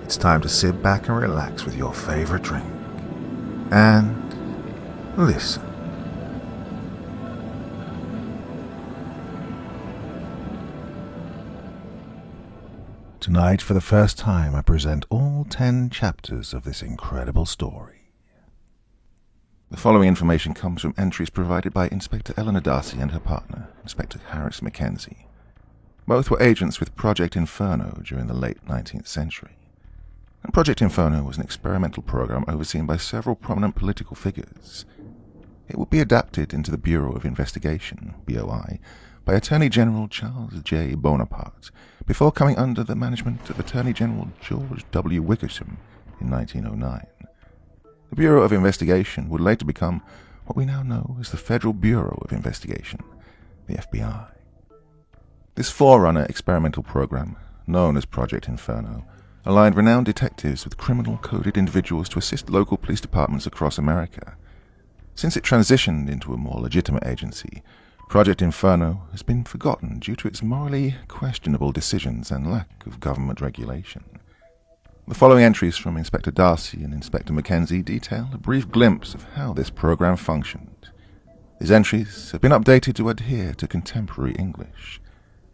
It's time to sit back and relax with your favorite drink and listen. Tonight, for the first time, I present all 10 chapters of this incredible story. The following information comes from entries provided by Inspector Eleanor Darcy and her partner, Inspector Harris Mackenzie. Both were agents with Project Inferno during the late 19th century. And Project Inferno was an experimental program overseen by several prominent political figures. It would be adapted into the Bureau of Investigation, BOI, by Attorney General Charles J. Bonaparte, before coming under the management of Attorney General George W. Wickersham in 1909. The Bureau of Investigation would later become what we now know as the Federal Bureau of Investigation, the FBI. This forerunner experimental program, known as Project Inferno, aligned renowned detectives with criminal-coded individuals to assist local police departments across America. Since it transitioned into a more legitimate agency, Project Inferno has been forgotten due to its morally questionable decisions and lack of government regulation. The following entries from Inspector Darcy and Inspector Mackenzie detail a brief glimpse of how this program functioned. These entries have been updated to adhere to contemporary English.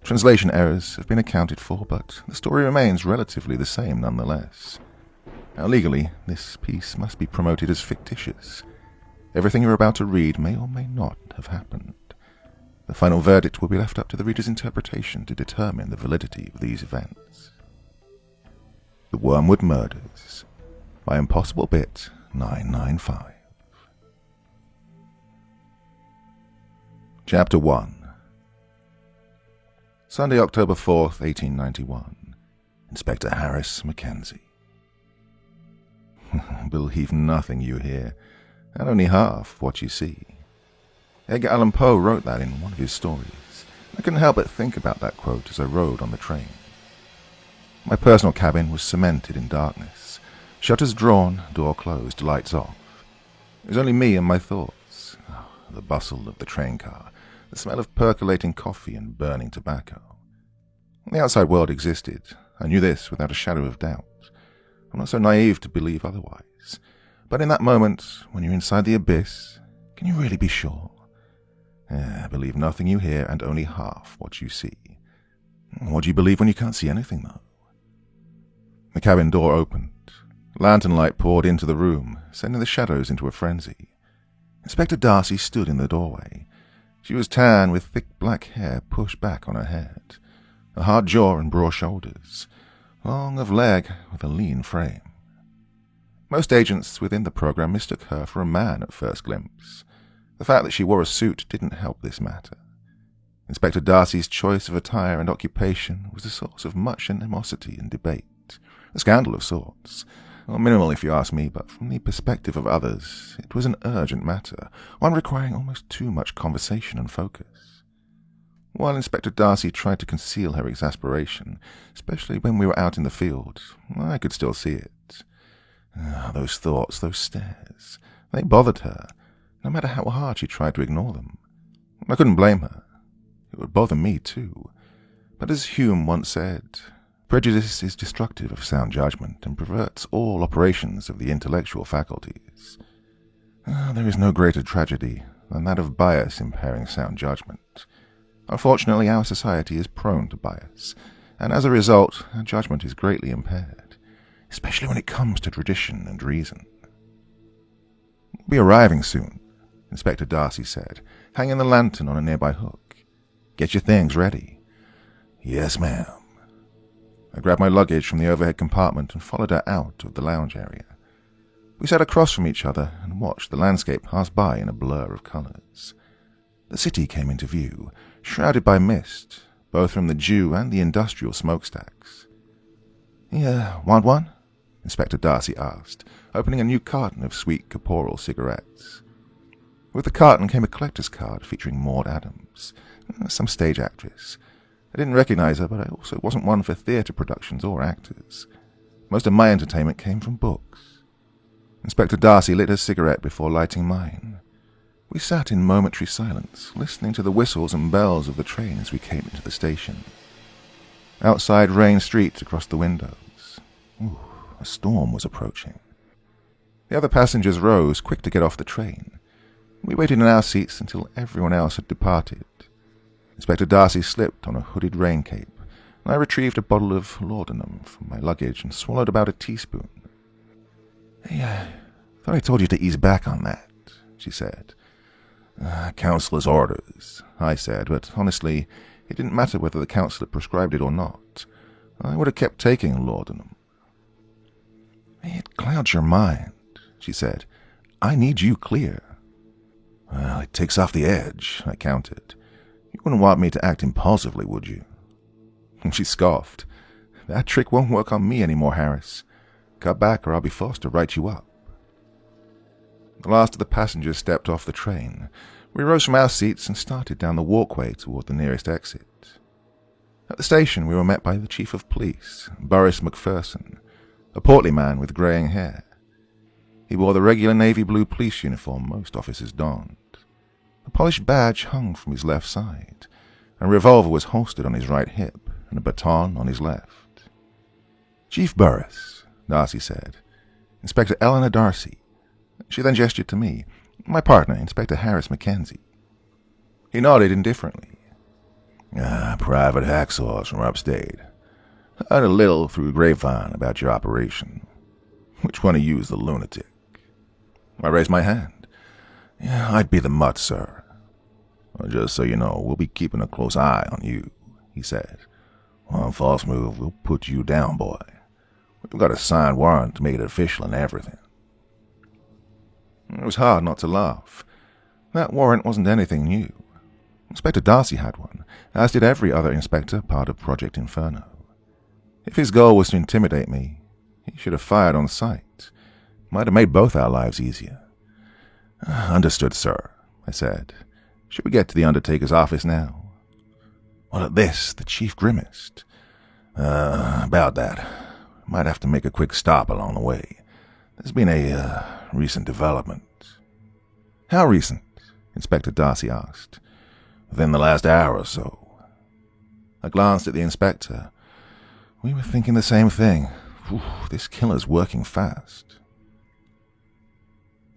Translation errors have been accounted for, but the story remains relatively the same nonetheless. Now, legally, this piece must be promoted as fictitious. Everything you're about to read may or may not have happened. The final verdict will be left up to the reader's interpretation to determine the validity of these events. The Wormwood Murders by Impossible Bit 995. Chapter 1. Sunday, October 4th, 1891. Inspector Harris Mackenzie. Believe nothing you hear, and only half what you see. Edgar Allan Poe wrote that in one of his stories. I couldn't help but think about that quote as I rode on the train. My personal cabin was cemented in darkness. Shutters drawn, door closed, lights off. It was only me and my thoughts. Oh, the bustle of the train car, the smell of percolating coffee and burning tobacco. The outside world existed. I knew this without a shadow of doubt. I'm not so naive to believe otherwise. But in that moment, when you're inside the abyss, can you really be sure? Believe nothing you hear and only half what you see. What do you believe when you can't see anything, though? The cabin door opened. Lantern light poured into the room, sending the shadows into a frenzy. Inspector Darcy stood in the doorway. She was tan with thick black hair pushed back on her head, a hard jaw and broad shoulders, long of leg with a lean frame. Most agents within the program mistook her for a man at first glimpse. The fact that she wore a suit didn't help this matter. Inspector Darcy's choice of attire and occupation was the source of much animosity and debate, a scandal of sorts. Well, minimal if you ask me, but from the perspective of others, it was an urgent matter, one requiring almost too much conversation and focus. While Inspector Darcy tried to conceal her exasperation, especially when we were out in the field, I could still see it. Those thoughts, those stares, they bothered her, no matter how hard she tried to ignore them. I couldn't blame her. It would bother me, too. But as Hume once said, prejudice is destructive of sound judgment and perverts all operations of the intellectual faculties. There is no greater tragedy than that of bias impairing sound judgment. Unfortunately, our society is prone to bias, and as a result, our judgment is greatly impaired, especially when it comes to tradition and reason. "We'll be arriving soon," Inspector Darcy said, hanging the lantern on a nearby hook. "Get your things ready." "Yes, ma'am." I grabbed my luggage from the overhead compartment and followed her out of the lounge area. We sat across from each other and watched the landscape pass by in a blur of colours. The city came into view, shrouded by mist, both from the Jew and the industrial smokestacks. Want one?" Inspector Darcy asked, opening a new carton of sweet corporal cigarettes. With the carton came a collector's card featuring Maud Adams, some stage actress. I didn't recognize her, but I also wasn't one for theatre productions or actors. Most of my entertainment came from books. Inspector Darcy lit her cigarette before lighting mine. We sat in momentary silence, listening to the whistles and bells of the train as we came into the station. Outside rain streaked across the windows. A storm was approaching. The other passengers rose, quick to get off the train. We waited in our seats until everyone else had departed. Inspector Darcy slipped on a hooded rain cape, and I retrieved a bottle of laudanum from my luggage and swallowed about a teaspoon. "Hey, thought I told you to ease back on that," she said. "Councillor's orders," I said, but honestly, it didn't matter whether the councillor prescribed it or not. I would have kept taking laudanum. "It clouds your mind," she said. "I need you clear." "Well, it takes off the edge," I countered. "You wouldn't want me to act impulsively, would you?" She scoffed. "That trick won't work on me anymore, Harris. Cut back or I'll be forced to write you up." The last of the passengers stepped off the train. We rose from our seats and started down the walkway toward the nearest exit. At the station, we were met by the Chief of Police, Boris McPherson, a portly man with greying hair. He wore the regular navy blue police uniform most officers donned. A polished badge hung from his left side. A revolver was holstered on his right hip, and a baton on his left. "Chief Burris," Darcy said. "Inspector Eleanor Darcy." She then gestured to me. "My partner, Inspector Harris Mackenzie." He nodded indifferently. "Private hacksaws from upstate. Heard a little through the grapevine about your operation. Which one of you is the lunatic?" I raised my hand. "I'd be the mutt, sir." "Well, just so you know, we'll be keeping a close eye on you," he said. "One false move, we'll put you down, boy. We've got a signed warrant to make it official and everything." It was hard not to laugh. That warrant wasn't anything new. Inspector Darcy had one, as did every other inspector part of Project Inferno. If his goal was to intimidate me, he should have fired on sight. Might have made both our lives easier. "Understood, sir," I said. "Should we get to the Undertaker's office now?" Well, at this, the chief grimaced. About that. Might have to make a quick stop along the way. There's been a recent development." "How recent?" Inspector Darcy asked. "Within the last hour or so." I glanced at the inspector. We were thinking the same thing. This killer's working fast.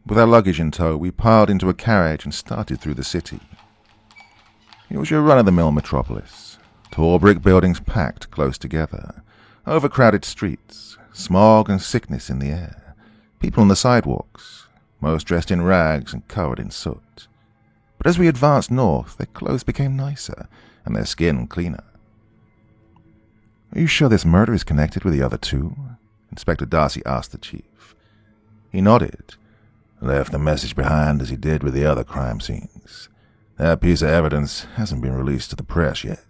With our luggage in tow, we piled into a carriage and started through the city. It was your run-of-the-mill metropolis. Tall brick buildings packed close together, overcrowded streets, smog and sickness in the air. People on the sidewalks, most dressed in rags and covered in soot. But as we advanced north, their clothes became nicer and their skin cleaner. "Are you sure this murder is connected with the other two?" Inspector Darcy asked the chief. He nodded. "Left a message behind as he did with the other crime scenes. That piece of evidence hasn't been released to the press yet."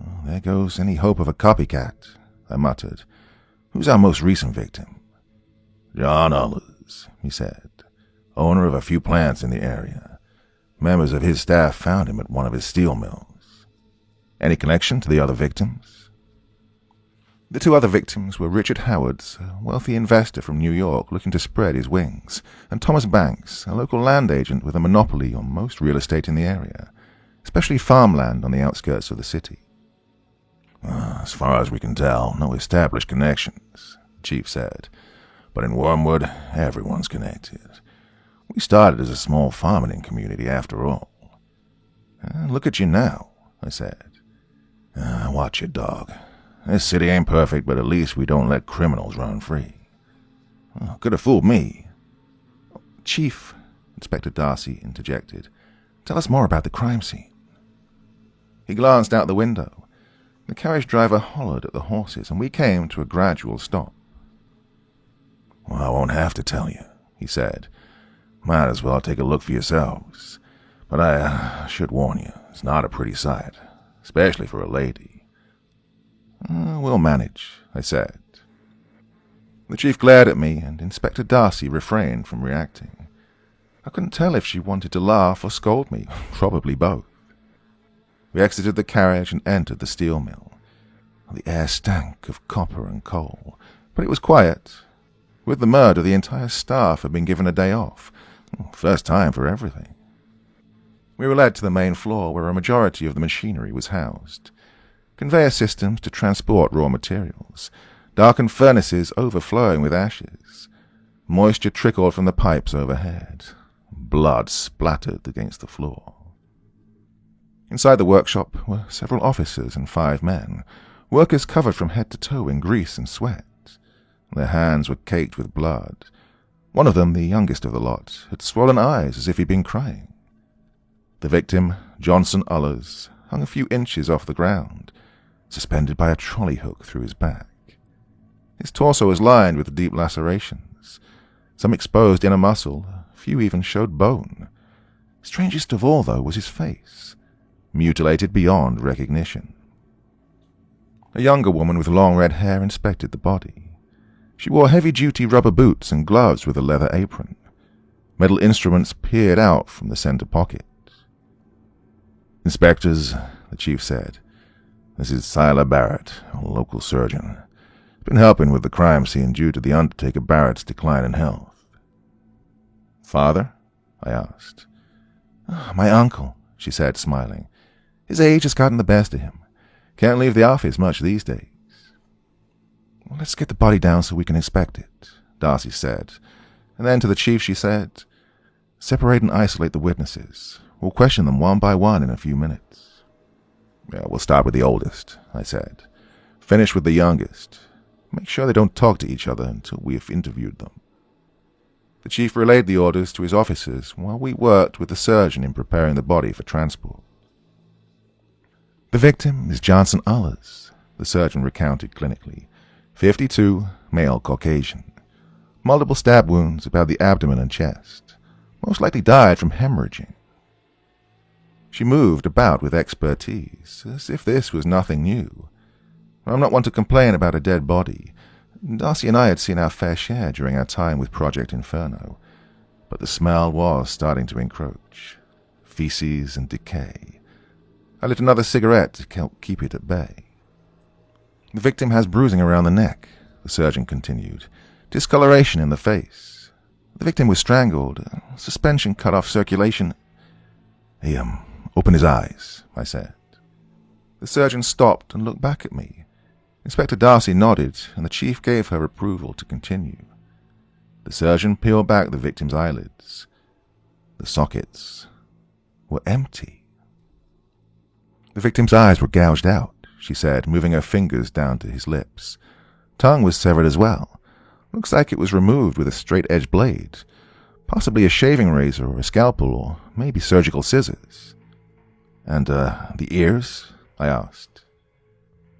"Oh, there goes any hope of a copycat," I muttered. "Who's our most recent victim?" "John Ullers," he said, "owner of a few plants in the area. Members of his staff found him at one of his steel mills." "Any connection to the other victims?" The two other victims were Richard Howards, a wealthy investor from New York looking to spread his wings, and Thomas Banks, a local land agent with a monopoly on most real estate in the area, especially farmland on the outskirts of the city. "As far as we can tell, no established connections," the chief said. "But in Wormwood, everyone's connected. We started as a small farming community after all." "Look at you now," I said. "Watch your dog. This city ain't perfect, but at least we don't let criminals run free." "Could have fooled me." "Chief," Inspector Darcy interjected, "tell us more about the crime scene." He glanced out the window. The carriage driver hollered at the horses, and we came to a gradual stop. "Well, I won't have to tell you," he said. "Might as well take a look for yourselves. But I should warn you, it's not a pretty sight, especially for a lady." "We'll manage," I said. The chief glared at me, and Inspector Darcy refrained from reacting. I couldn't tell if she wanted to laugh or scold me, probably both. We exited the carriage and entered the steel mill. The air stank of copper and coal, but it was quiet. With the murder, the entire staff had been given a day off. First time for everything. We were led to the main floor, where a majority of the machinery was housed. Conveyor systems to transport raw materials, darkened furnaces overflowing with ashes. Moisture trickled from the pipes overhead. Blood splattered against the floor. Inside the workshop were several officers and 5 men, workers covered from head to toe in grease and sweat. Their hands were caked with blood. One of them, the youngest of the lot, had swollen eyes as if he'd been crying. The victim, Johnson Ullers, hung a few inches off the ground, suspended by a trolley hook through his back. His torso was lined with deep lacerations. Some exposed inner muscle, a few even showed bone. Strangest of all, though, was his face, mutilated beyond recognition. A younger woman with long red hair inspected the body. She wore heavy-duty rubber boots and gloves with a leather apron. Metal instruments peered out from the center pocket. "Inspectors," the chief said, "this is Siler Barrett, a local surgeon. Been helping with the crime scene due to the Undertaker Barrett's decline in health." "Father?" I asked. "My uncle," she said, smiling. "His age has gotten the best of him. Can't leave the office much these days." "Well, let's get the body down so we can inspect it," Darcy said. And then to the chief she said, "Separate and isolate the witnesses. We'll question them one by one in a few minutes." "Yeah, we'll start with the oldest," I said. "Finish with the youngest. Make sure they don't talk to each other until we have interviewed them." The chief relayed the orders to his officers while we worked with the surgeon in preparing the body for transport. "The victim is Johnson Ullers," the surgeon recounted clinically. 52, male Caucasian. Multiple stab wounds about the abdomen and chest. Most likely died from hemorrhaging. She moved about with expertise, as if this was nothing new. I'm not one to complain about a dead body. Darcy and I had seen our fair share during our time with Project Inferno, but the smell was starting to encroach. Feces and decay. I lit another cigarette to help keep it at bay. "The victim has bruising around the neck," the surgeon continued. "Discoloration in the face. The victim was strangled. Suspension cut off circulation." "He, open his eyes," I said. The surgeon stopped and looked back at me. Inspector Darcy nodded, and the chief gave her approval to continue. The surgeon peeled back the victim's eyelids. The sockets were empty. "The victim's eyes were gouged out," she said, moving her fingers down to his lips. "Tongue was severed as well. Looks like it was removed with a straight-edged blade, possibly a shaving razor or a scalpel or maybe surgical scissors." "And, the ears?" I asked.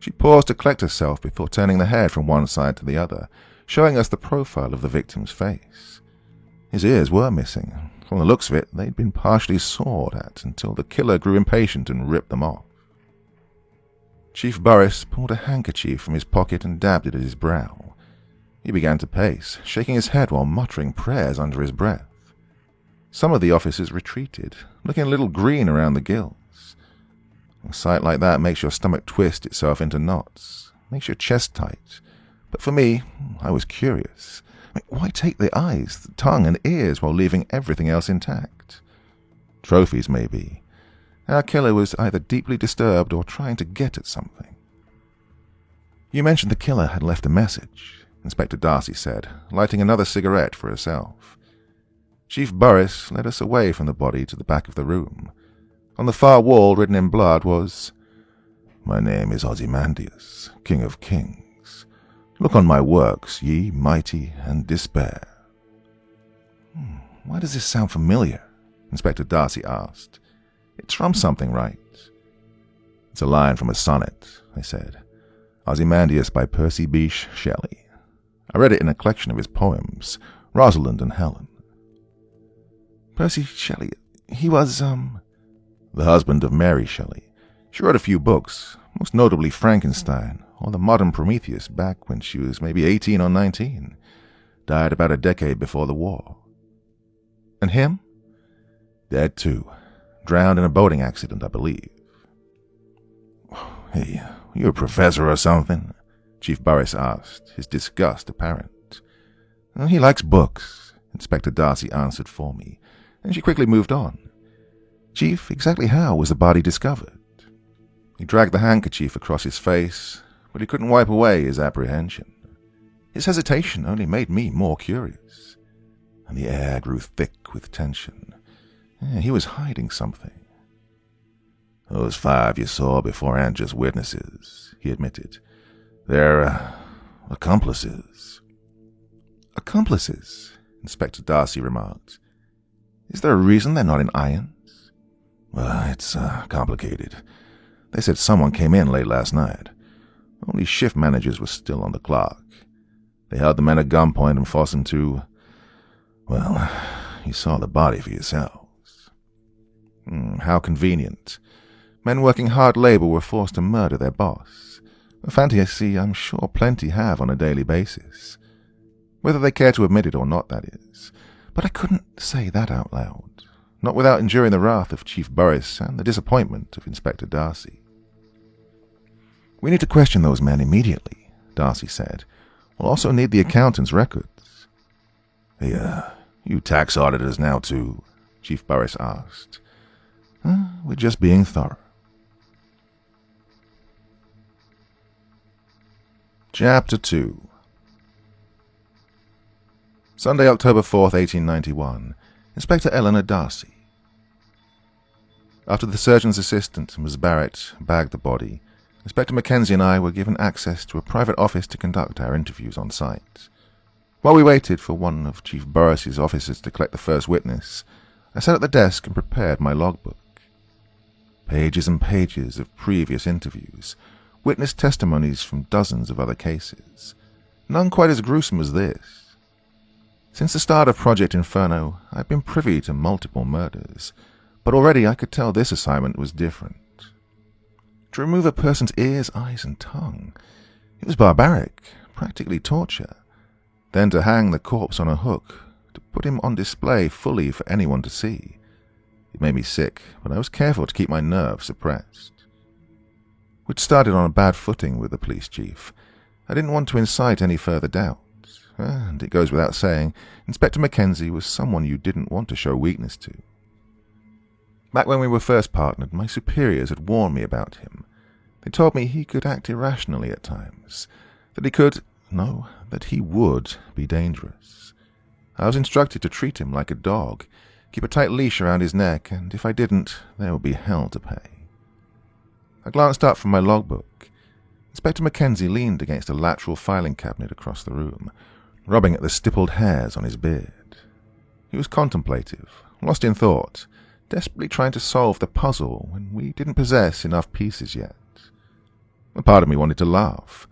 She paused to collect herself before turning the head from one side to the other, showing us the profile of the victim's face. His ears were missing. From the looks of it, they'd been partially sawed at until the killer grew impatient and ripped them off. Chief Burris pulled a handkerchief from his pocket and dabbed it at his brow. He began to pace, shaking his head while muttering prayers under his breath. Some of the officers retreated, looking a little green around the gills. A sight like that makes your stomach twist itself into knots, makes your chest tight. But for me, I was curious. Why take the eyes, the tongue, and ears while leaving everything else intact? Trophies, maybe. Our killer was either deeply disturbed or trying to get at something. "You mentioned the killer had left a message," Inspector Darcy said, lighting another cigarette for herself. Chief Burris led us away from the body to the back of the room. On the far wall, written in blood, was, "My name is Ozymandias, King of Kings. Look on my works, ye mighty, and despair." Why does this sound familiar?" Inspector Darcy asked. "It's from something, right?" "It's a line from a sonnet," I said. "Ozymandias by Percy Bysshe Shelley. I read it in a collection of his poems, Rosalind and Helen." "Percy Shelley, he was, "The husband of Mary Shelley. She wrote a few books, most notably Frankenstein, or the modern Prometheus, back when she was maybe 18 or 19. Died about a decade before the war." "And him?" "Dead too. Drowned in a boating accident, I believe." "Hey, you a professor or something?" Chief Burris asked, his disgust apparent. "He likes books," Inspector Darcy answered for me, and she quickly moved on. "Chief, exactly how was the body discovered?" He dragged the handkerchief across his face, but he couldn't wipe away his apprehension. His hesitation only made me more curious, and the air grew thick with tension. He was hiding something. "Those 5 you saw before aren't just witnesses," he admitted. "They're accomplices." "Accomplices?" Inspector Darcy remarked. "Is there a reason they're not in irons?" "Well, it's complicated. They said someone came in late last night. Only shift managers were still on the clock. They held the men at gunpoint and forced them to... Well, you saw the body for yourselves." How convenient. Men working hard labor were forced to murder their boss. A fantasy I'm sure plenty have on a daily basis. Whether they care to admit it or not, that is. But I couldn't say that out loud, not without enduring the wrath of Chief Burris and the disappointment of Inspector Darcy. "We need to question those men immediately," Darcy said. "We'll also need the accountant's records." You tax auditors now too?" Chief Burris asked. "We're just being thorough." Chapter 2. Sunday, October 4th, 1891. Inspector Eleanor Darcy. After the surgeon's assistant, Ms. Barrett, bagged the body, Inspector Mackenzie and I were given access to a private office to conduct our interviews on site. While we waited for one of Chief Burris's officers to collect the first witness, I sat at the desk and prepared my logbook. Pages and pages of previous interviews, witness testimonies from dozens of other cases, none quite as gruesome as this. Since the start of Project Inferno, I've been privy to multiple murders, but already I could tell this assignment was different. To remove a person's ears, eyes, and tongue, it was barbaric, practically torture. Then to hang the corpse on a hook, to put him on display fully for anyone to see. It made me sick, but I was careful to keep my nerves suppressed. We'd started on a bad footing with the police chief. I didn't want to incite any further doubt, and it goes without saying, Inspector Mackenzie was someone you didn't want to show weakness to. Back when we were first partnered, my superiors had warned me about him. They told me he could act irrationally at times, that he would be dangerous. I was instructed to treat him like a dog, keep a tight leash around his neck, and if I didn't, there would be hell to pay. I glanced up from my logbook. Inspector Mackenzie leaned against a lateral filing cabinet across the room, rubbing at the stippled hairs on his beard. He was contemplative, lost in thought, desperately trying to solve the puzzle when we didn't possess enough pieces yet. A part of me wanted to laugh.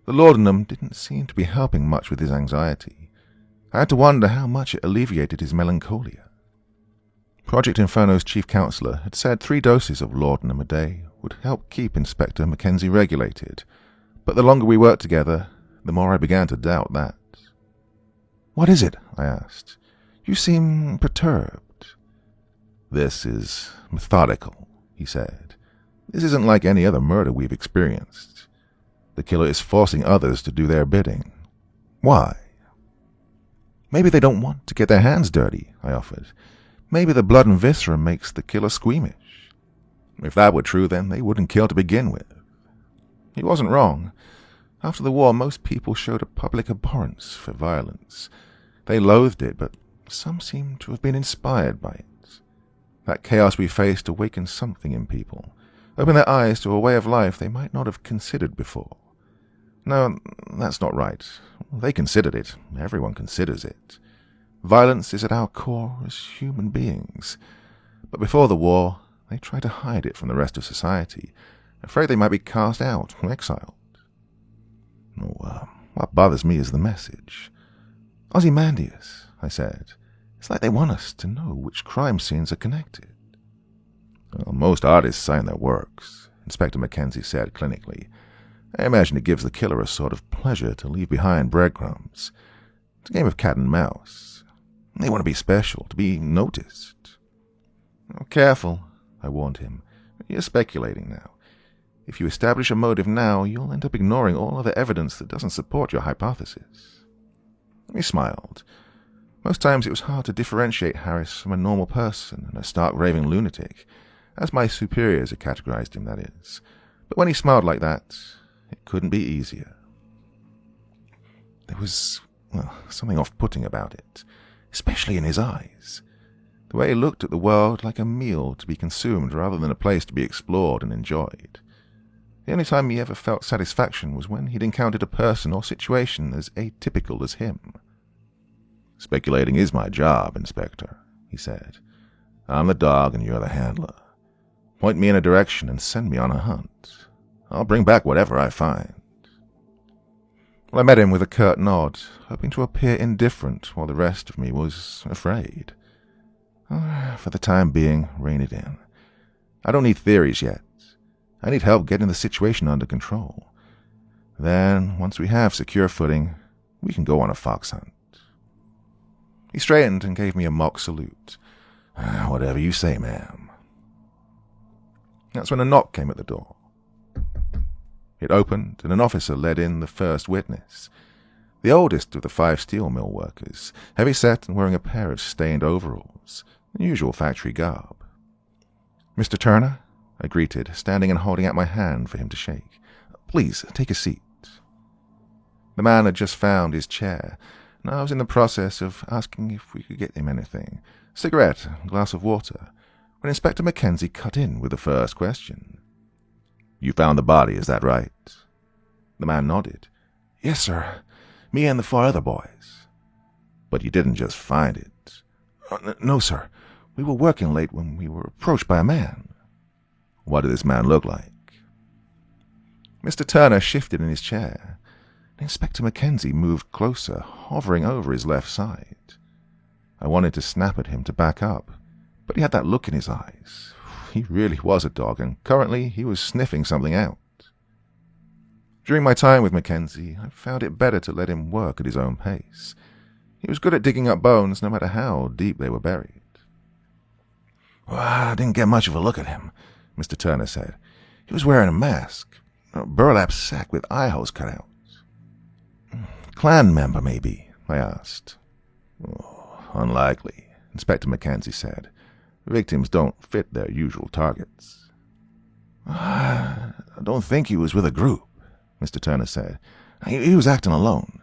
The laudanum didn't seem to be helping much with his anxiety. I had to wonder how much it alleviated his melancholia. Project Inferno's chief counselor had said 3 doses of laudanum a day would help keep Inspector Mackenzie regulated, but the longer we worked together, the more I began to doubt that. "What is it?" I asked. "You seem perturbed." "This is methodical," he said. "This isn't like any other murder we've experienced. The killer is forcing others to do their bidding. Why?" "Maybe they don't want to get their hands dirty," I offered. "Maybe the blood and viscera makes the killer squeamish." If that were true, then they wouldn't kill to begin with. He wasn't wrong. After the war, most people showed a public abhorrence for violence. They loathed it, but some seemed to have been inspired by it. That chaos we faced awakened something in people, opened their eyes to a way of life they might not have considered before. No, that's not right. They considered it. Everyone considers it. Violence is at our core as human beings. But before the war, they tried to hide it from the rest of society, afraid they might be cast out or exiled. What bothers me is the message. Ozymandias, I said. It's like they want us to know which crime scenes are connected. Well, most artists sign their works, Inspector Mackenzie said clinically. I imagine it gives the killer a sort of pleasure to leave behind breadcrumbs. It's a game of cat and mouse. They want to be special, to be noticed. Oh, careful, I warned him. You're speculating now. If you establish a motive now, you'll end up ignoring all other evidence that doesn't support your hypothesis. He smiled. Most times it was hard to differentiate Harris from a normal person and a stark raving lunatic, as my superiors had categorized him, that is. But when he smiled like that, it couldn't be easier. There was, well, something off-putting about it, especially in his eyes. The way he looked at the world like a meal to be consumed rather than a place to be explored and enjoyed. The only time he ever felt satisfaction was when he'd encountered a person or situation as atypical as him. "Speculating is my job, Inspector," he said. "I'm the dog and you're the handler. Point me in a direction and send me on a hunt. I'll bring back whatever I find." Well, I met him with a curt nod, hoping to appear indifferent while the rest of me was afraid. For the time being, rein it in. I don't need theories yet. I need help getting the situation under control. Then, once we have secure footing, we can go on a fox hunt. He straightened and gave me a mock salute. "Whatever you say, ma'am." That's when a knock came at the door. It opened, and an officer led in the first witness, the oldest of the 5 steel mill workers, heavy-set and wearing a pair of stained overalls, the usual factory garb. "Mr. Turner," I greeted, standing and holding out my hand for him to shake. "Please, take a seat." The man had just found his chair, and I was in the process of asking if we could get him anything, a cigarette, a glass of water, when Inspector Mackenzie cut in with the first question. "You found the body, is that right?" The man nodded. "Yes, sir. Me and the 4 other boys." "But you didn't just find it." No, sir. We were working late when we were approached by a man." "What did this man look like?" Mr. Turner shifted in his chair. Inspector Mackenzie moved closer, hovering over his left side. I wanted to snap at him to back up, but he had that look in his eyes. He really was a dog, and currently he was sniffing something out. During my time with Mackenzie, I found it better to let him work at his own pace. He was good at digging up bones, no matter how deep they were buried. "Well, I didn't get much of a look at him," Mr. Turner said. "He was wearing a mask, a burlap sack with eye holes cut out." "Clan member, maybe?" I asked. "Unlikely," Inspector Mackenzie said. "Victims don't fit their usual targets." "I don't think he was with a group," Mr. Turner said. He was acting alone."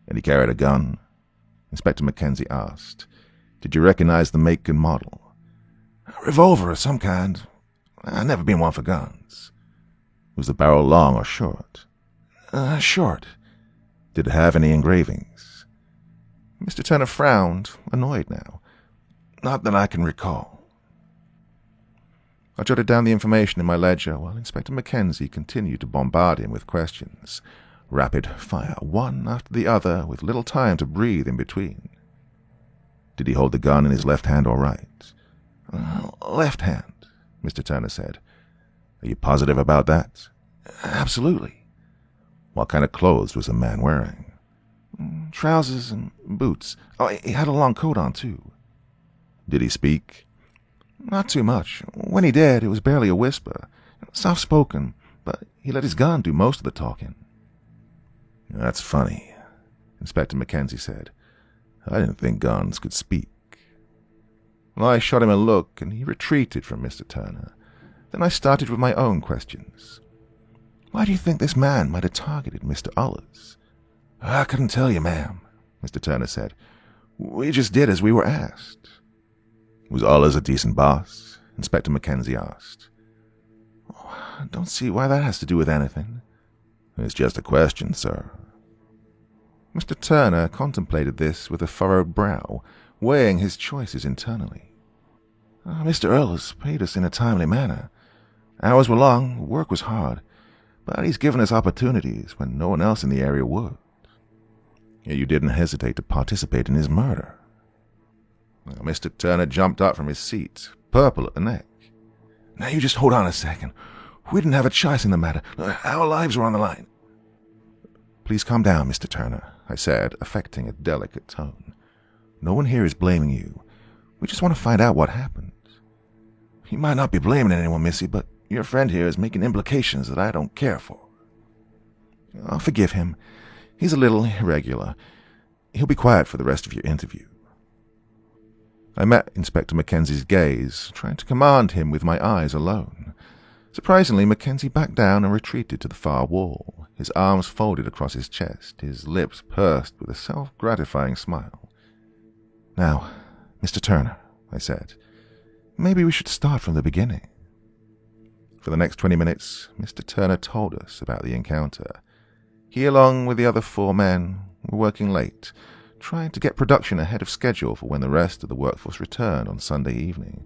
"And he carried a gun?" Inspector Mackenzie asked. "Did you recognize the make and model?" "A revolver of some kind. I've never been one for guns." "Was the barrel long or short?" Short." "Did it have any engravings?" Mr. Turner frowned, annoyed now. "Not that I can recall." I jotted down the information in my ledger while Inspector Mackenzie continued to bombard him with questions. Rapid fire, one after the other, with little time to breathe in between. "Did he hold the gun in his left hand or right?" Left hand," Mr. Turner said. "Are you positive about that?" "Absolutely." "What kind of clothes was the man wearing?" "Trousers and boots. He had a long coat on, too." "Did he speak?" "Not too much. When he did, it was barely a whisper. Soft-spoken, but he let his gun do most of the talking." "That's funny," Inspector Mackenzie said. "I didn't think guns could speak." Well, I shot him a look, and he retreated from Mr. Turner. Then I started with my own questions. "Why do you think this man might have targeted Mr. Ullers?" "I couldn't tell you, ma'am," Mr. Turner said. "We just did as we were asked." "Was Ullers a decent boss?" Inspector Mackenzie asked. "I don't see why that has to do with anything." "It's just a question, sir." Mr. Turner contemplated this with a furrowed brow, weighing his choices internally. "Mr. Ullers paid us in a timely manner. Hours were long, work was hard, but he's given us opportunities when no one else in the area would." "Yet you didn't hesitate to participate in his murder." Mr. Turner jumped up from his seat, purple at the neck. "Now you just hold on a second. We didn't have a choice in the matter. Our lives were on the line." "Please calm down, Mr. Turner," I said, affecting a delicate tone. "No one here is blaming you. We just want to find out what happened." "You might not be blaming anyone, Missy, but your friend here is making implications that I don't care for." "I'll forgive him. He's a little irregular. He'll be quiet for the rest of your interview." I met Inspector Mackenzie's gaze, trying to command him with my eyes alone. Surprisingly, Mackenzie backed down and retreated to the far wall, his arms folded across his chest, his lips pursed with a self-gratifying smile. "Now, Mr. Turner," I said, "maybe we should start from the beginning." For the next 20 minutes, Mr. Turner told us about the encounter. He, along with the other 4 men, were working late, trying to get production ahead of schedule for when the rest of the workforce returned on Sunday evening.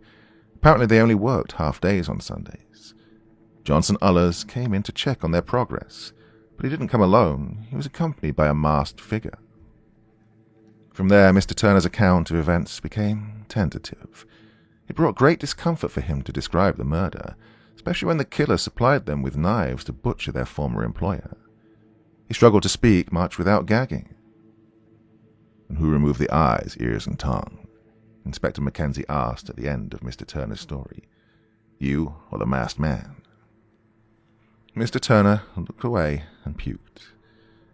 Apparently they only worked half days on Sundays. Johnson Ullers came in to check on their progress, but he didn't come alone. He was accompanied by a masked figure. From there, Mr. Turner's account of events became tentative. It brought great discomfort for him to describe the murder, especially when the killer supplied them with knives to butcher their former employer. He struggled to speak much without gagging. "And who removed the eyes, ears, and tongue?" Inspector Mackenzie asked at the end of Mr. Turner's story. "You or the masked man?" Mr. Turner looked away and puked.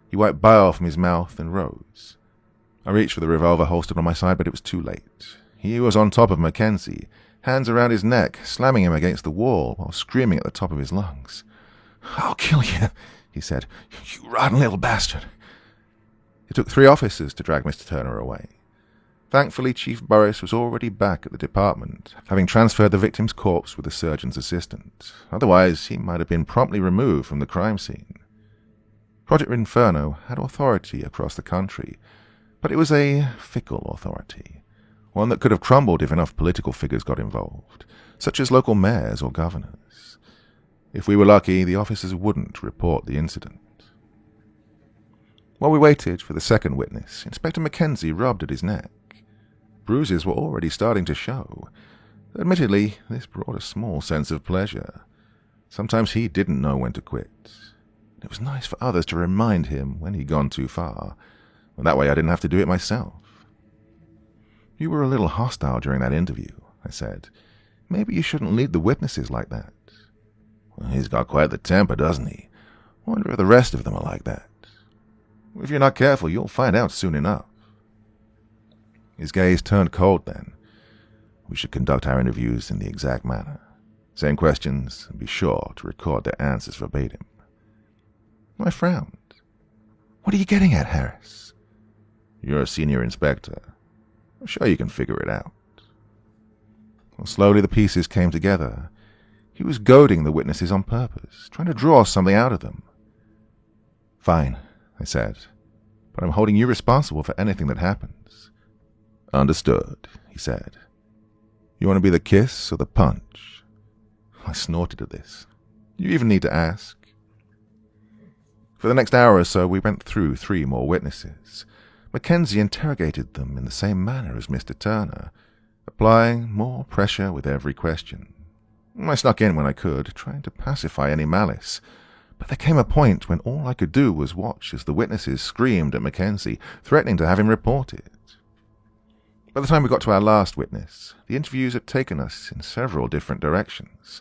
He wiped bile from his mouth and rose. I reached for the revolver holstered on my side, but it was too late. He was on top of Mackenzie, hands around his neck, slamming him against the wall while screaming at the top of his lungs. "I'll kill you," he said. "You rotten little bastard." It took 3 officers to drag Mr. Turner away. Thankfully, Chief Burris was already back at the department, having transferred the victim's corpse with a surgeon's assistant. Otherwise, he might have been promptly removed from the crime scene. Project Inferno had authority across the country, but it was a fickle authority, one that could have crumbled if enough political figures got involved, such as local mayors or governors. If we were lucky, the officers wouldn't report the incident. While we waited for the second witness, Inspector Mackenzie rubbed at his neck. Bruises were already starting to show. Admittedly, this brought a small sense of pleasure. Sometimes he didn't know when to quit. It was nice for others to remind him when he'd gone too far, and that way I didn't have to do it myself. "You were a little hostile during that interview," I said. "Maybe you shouldn't lead the witnesses like that." "Well, he's got quite the temper, doesn't he? Wonder if the rest of them are like that." "If you're not careful, you'll find out soon enough." His gaze turned cold then. "We should conduct our interviews in the exact manner. Same questions, and be sure to record their answers verbatim." I frowned. "What are you getting at, Harris?" "You're a senior inspector. I'm sure you can figure it out." Well, slowly the pieces came together. He was goading the witnesses on purpose, trying to draw something out of them. "Fine," I said, "but I'm holding you responsible for anything that happens." "Understood," he said. "You want to be the kiss or the punch?" I snorted at this. "You even need to ask?" For the next hour or so, we went through 3 more witnesses. Mackenzie interrogated them in the same manner as Mr. Turner, applying more pressure with every question. I snuck in when I could, trying to pacify any malice, but there came a point when all I could do was watch as the witnesses screamed at Mackenzie, threatening to have him reported. By the time we got to our last witness, the interviews had taken us in several different directions.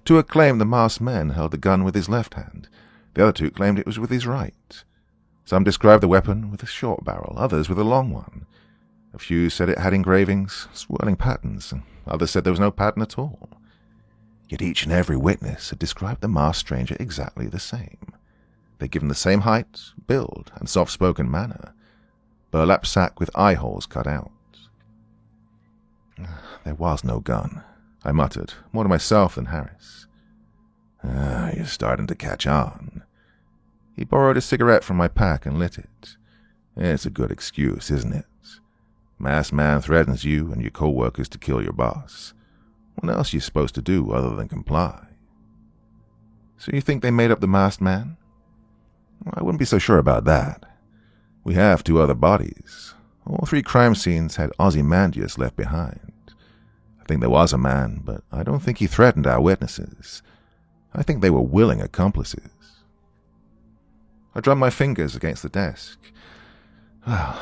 2 had claimed the masked man held the gun with his left hand. The other 2 claimed it was with his right. Some described the weapon with a short barrel, others with a long one. A few said it had engravings, swirling patterns, and others said there was no pattern at all. Yet each and every witness had described the masked stranger exactly the same. They'd given the same height, build, and soft-spoken manner. Burlap sack with eye holes cut out. "There was no gun," I muttered, more to myself than Harris. "You're starting to catch on." He borrowed a cigarette from my pack and lit it. "It's a good excuse, isn't it? Masked man threatens you and your co-workers to kill your boss. What else are you supposed to do other than comply?" "So you think they made up the masked man?" "I wouldn't be so sure about that. We have 2 other bodies. All 3 crime scenes had Ozymandias left behind. I think there was a man, but I don't think he threatened our witnesses. I think they were willing accomplices." I drummed my fingers against the desk. Well,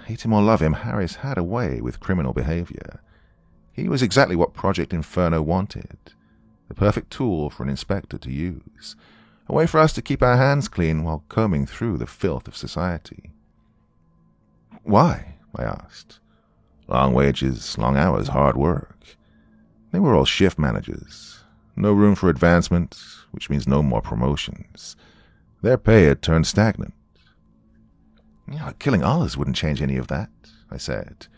hate him or love him, Harris had a way with criminal behavior. He was exactly what Project Inferno wanted. The perfect tool for an inspector to use. A way for us to keep our hands clean while combing through the filth of society. "Why?" I asked. "Long wages, long hours, hard work. They were all shift managers. No room for advancement, which means no more promotions. Their pay had turned stagnant. Killing Ullers wouldn't change any of that, I said.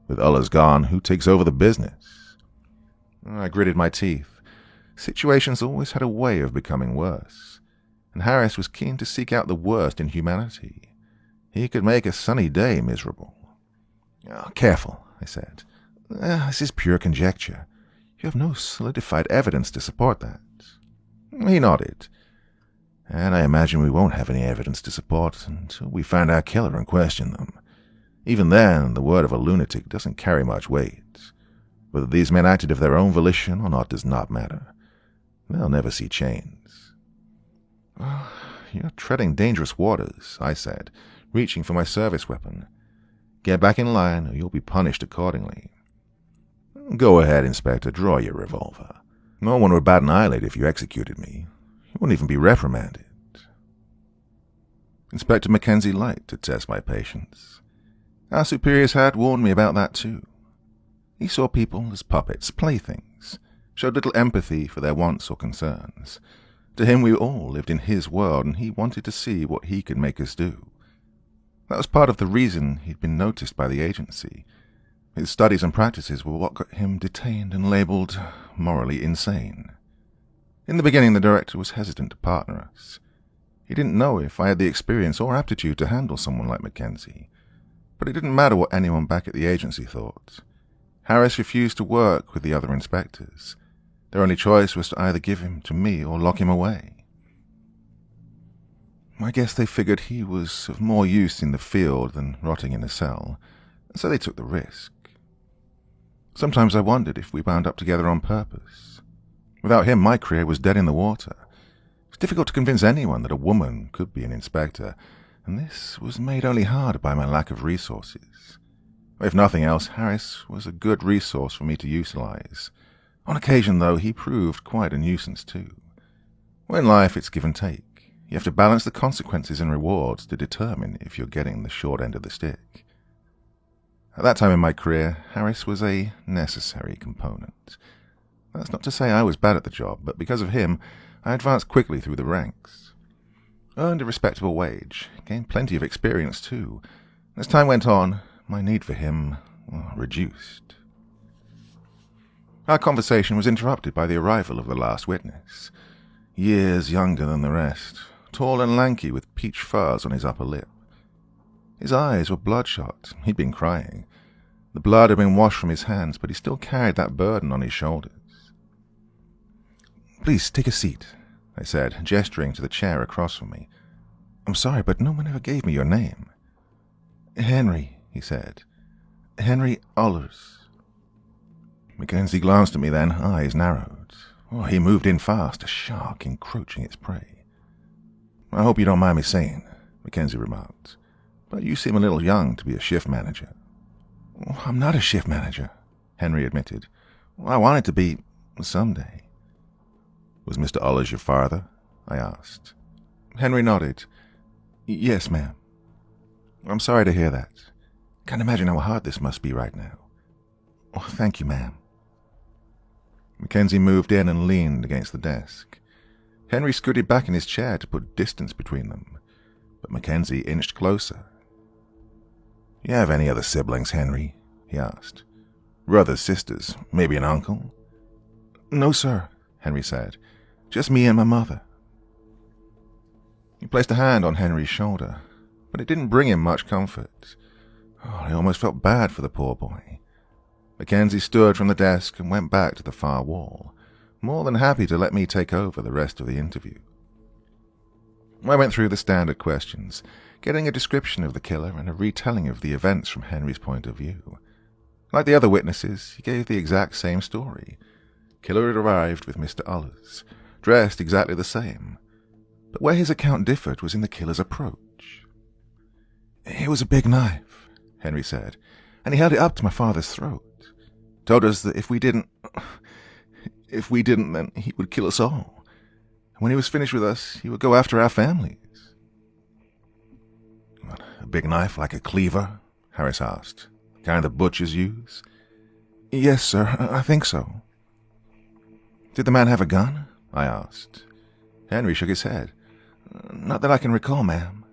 With Ullers gone, who takes over the business? I gritted my teeth. Situations always had a way of becoming worse, and Harris was keen to seek out the worst in humanity. He could make a sunny day miserable. Careful, I said. This is pure conjecture. You have no solidified evidence to support that. He nodded. And I imagine we won't have any evidence to support until we find our killer and question them. Even then, the word of a lunatic doesn't carry much weight. Whether these men acted of their own volition or not does not matter. They'll never see chains. You're treading dangerous waters, I said, reaching for my service weapon. Get back in line or you'll be punished accordingly. Go ahead, Inspector, draw your revolver. No one would bat an eyelid if you executed me. You wouldn't even be reprimanded. Inspector Mackenzie liked to test my patience. Our superiors had warned me about that too. He saw people as puppets, playthings, showed little empathy for their wants or concerns. To him we all lived in his world, and he wanted to see what he could make us do. That was part of the reason he'd been noticed by the agency. His studies and practices were what got him detained and labelled morally insane. In the beginning, the director was hesitant to partner us. He didn't know if I had the experience or aptitude to handle someone like Mackenzie. But it didn't matter what anyone back at the agency thought. Harris refused to work with the other inspectors. Their only choice was to either give him to me or lock him away. I guess they figured he was of more use in the field than rotting in a cell, so they took the risk. Sometimes I wondered if we bound up together on purpose. Without him, my career was dead in the water. It was difficult to convince anyone that a woman could be an inspector, and this was made only harder by my lack of resources. If nothing else, Harris was a good resource for me to utilize. On occasion, though, he proved quite a nuisance too. In life, it's give and take. You have to balance the consequences and rewards to determine if you're getting the short end of the stick. At that time in my career, Harris was a necessary component. That's not to say I was bad at the job, but because of him, I advanced quickly through the ranks. Earned a respectable wage, gained plenty of experience too. As time went on, my need for him reduced. Our conversation was interrupted by the arrival of the last witness. Years younger than the rest, tall and lanky with peach fuzz on his upper lip. His eyes were bloodshot. He'd been crying. The blood had been washed from his hands, but he still carried that burden on his shoulders. "Please, take a seat," I said, gesturing to the chair across from me. "I'm sorry, but no one ever gave me your name." "Henry," he said. "Henry Ullers." Mackenzie glanced at me then, eyes narrowed. He moved in fast, a shark encroaching its prey. "I hope you don't mind me saying," Mackenzie remarked, "but you seem a little young to be a shift manager." "I'm not a shift manager," Henry admitted. "I wanted to be someday." "Was Mr. Ullers your father?" I asked. Henry nodded. "Yes, ma'am." "I'm sorry to hear that. Can't imagine how hard this must be right now." "Thank you, ma'am." Mackenzie moved in and leaned against the desk. Henry scooted back in his chair to put distance between them, but Mackenzie inched closer. "You have any other siblings, Henry?" he asked. "Brothers, sisters, maybe an uncle?" "No, sir," Henry said. "Just me and my mother." He placed a hand on Henry's shoulder, but it didn't bring him much comfort. I almost felt bad for the poor boy. Mackenzie stood from the desk and went back to the far wall, more than happy to let me take over the rest of the interview. I went through the standard questions, getting a description of the killer and a retelling of the events from Henry's point of view. Like the other witnesses, he gave the exact same story. Killer had arrived with Mr. Ullers, dressed exactly the same. But where his account differed was in the killer's approach. "It was a big knife," Henry said, "and he held it up to my father's throat. Told us that if we didn't, then he would kill us all. When he was finished with us, he would go after our families." "A big knife like a cleaver?" Harris asked. "The kind the butchers use?" "Yes, sir, I think so." Did the man have a gun? I asked. Henry shook his head. Not that I can recall, ma'am.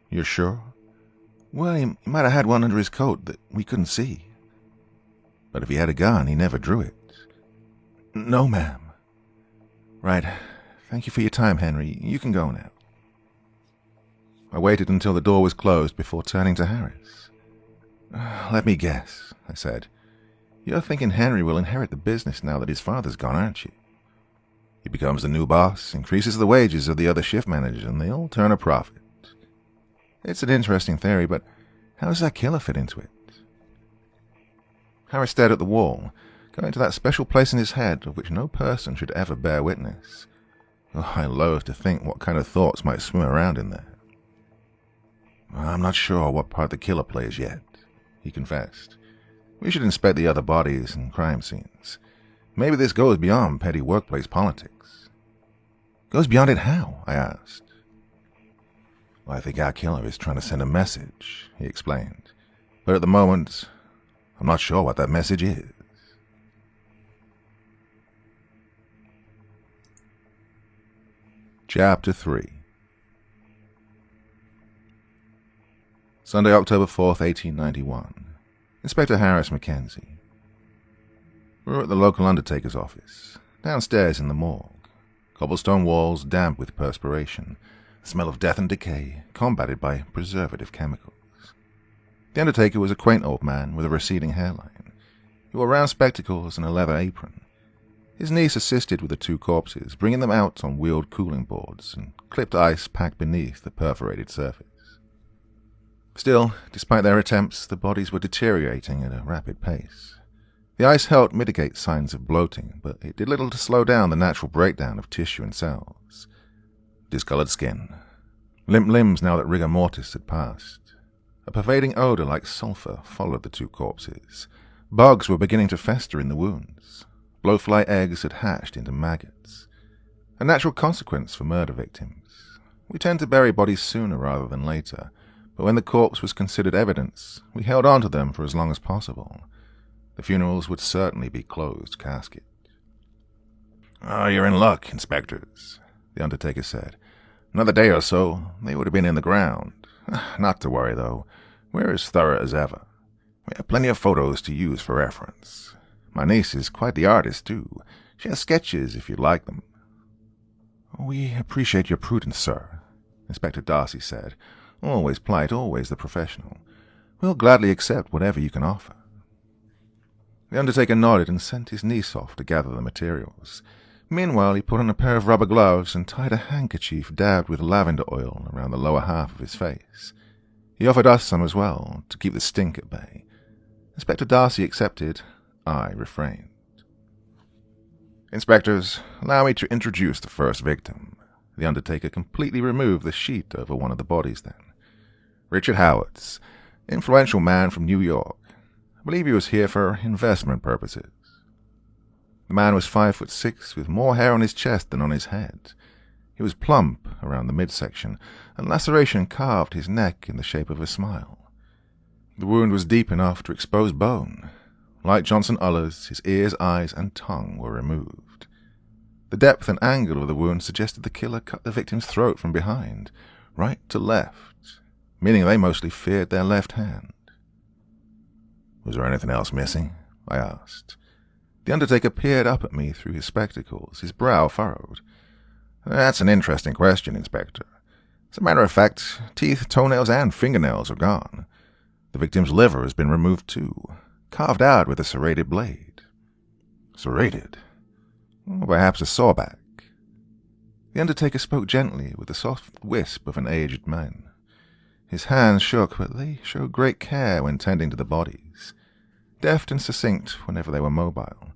You're sure? Well, he might have had one under his coat that we couldn't see. But if he had a gun, he never drew it. No, ma'am. Right. Thank you for your time, Henry. You can go now. I waited until the door was closed before turning to Harris. Let me guess, I said. You're thinking Henry will inherit the business now that his father's gone, aren't you? He becomes the new boss, increases the wages of the other shift managers, and they all turn a profit. It's an interesting theory, but how does that killer fit into it? Harris stared at the wall, going to that special place in his head of which no person should ever bear witness. Oh, I loathe to think what kind of thoughts might swim around in there. I'm not sure what part the killer plays yet, he confessed. We should inspect the other bodies and crime scenes. Maybe this goes beyond petty workplace politics. Goes beyond it how? I asked. Well, I think our killer is trying to send a message, he explained. But at the moment, I'm not sure what that message is. Chapter 3. Sunday, October 4th, 1891. Inspector Harris Mackenzie. We're at the local undertaker's office, downstairs in the morgue. Cobblestone walls damp with perspiration, the smell of death and decay, combated by preservative chemicals. The undertaker was a quaint old man with a receding hairline. He wore round spectacles and a leather apron. His niece assisted with the two corpses, bringing them out on wheeled cooling boards and clipped ice packed beneath the perforated surface. Still, despite their attempts, the bodies were deteriorating at a rapid pace. The ice helped mitigate signs of bloating, but it did little to slow down the natural breakdown of tissue and cells. Discolored skin, limp limbs now that rigor mortis had passed. A pervading odor like sulfur followed the two corpses. Bugs were beginning to fester in the wounds. Blowfly eggs had hatched into maggots. A natural consequence for murder victims. We tend to bury bodies sooner rather than later, but when the corpse was considered evidence, we held on to them for as long as possible. The funerals would certainly be closed casket. "Oh, you're in luck, inspectors," the undertaker said. "Another day or so, they would have been in the ground. Not to worry, though. We're as thorough as ever. We have plenty of photos to use for reference. My niece is quite the artist, too. She has sketches if you'd like them." "We appreciate your prudence, sir," Inspector Darcy said. Always polite, always the professional. "We'll gladly accept whatever you can offer." The undertaker nodded and sent his niece off to gather the materials. Meanwhile, he put on a pair of rubber gloves and tied a handkerchief dabbed with lavender oil around the lower half of his face. He offered us some as well, to keep the stink at bay. Inspector Darcy accepted. I refrained. "Inspectors, allow me to introduce the first victim." The undertaker completely removed the sheet over one of the bodies then. "Richard Howards, influential man from New York. I believe he was here for investment purposes." The man was 5'6", with more hair on his chest than on his head. He was plump around the midsection, and laceration carved his neck in the shape of a smile. The wound was deep enough to expose bone. Like Johnson Uller's, his ears, eyes, and tongue were removed. The depth and angle of the wound suggested the killer cut the victim's throat from behind, right to left, meaning they mostly feared their left hand. "Was there anything else missing?" I asked. The undertaker peered up at me through his spectacles, his brow furrowed. "That's an interesting question, Inspector. As a matter of fact, teeth, toenails, and fingernails are gone. The victim's liver has been removed too, carved out with a serrated blade." "Serrated?" "Or perhaps a sawback." The undertaker spoke gently, with the soft wisp of an aged man. His hands shook, but they showed great care when tending to the bodies, deft and succinct whenever they were mobile.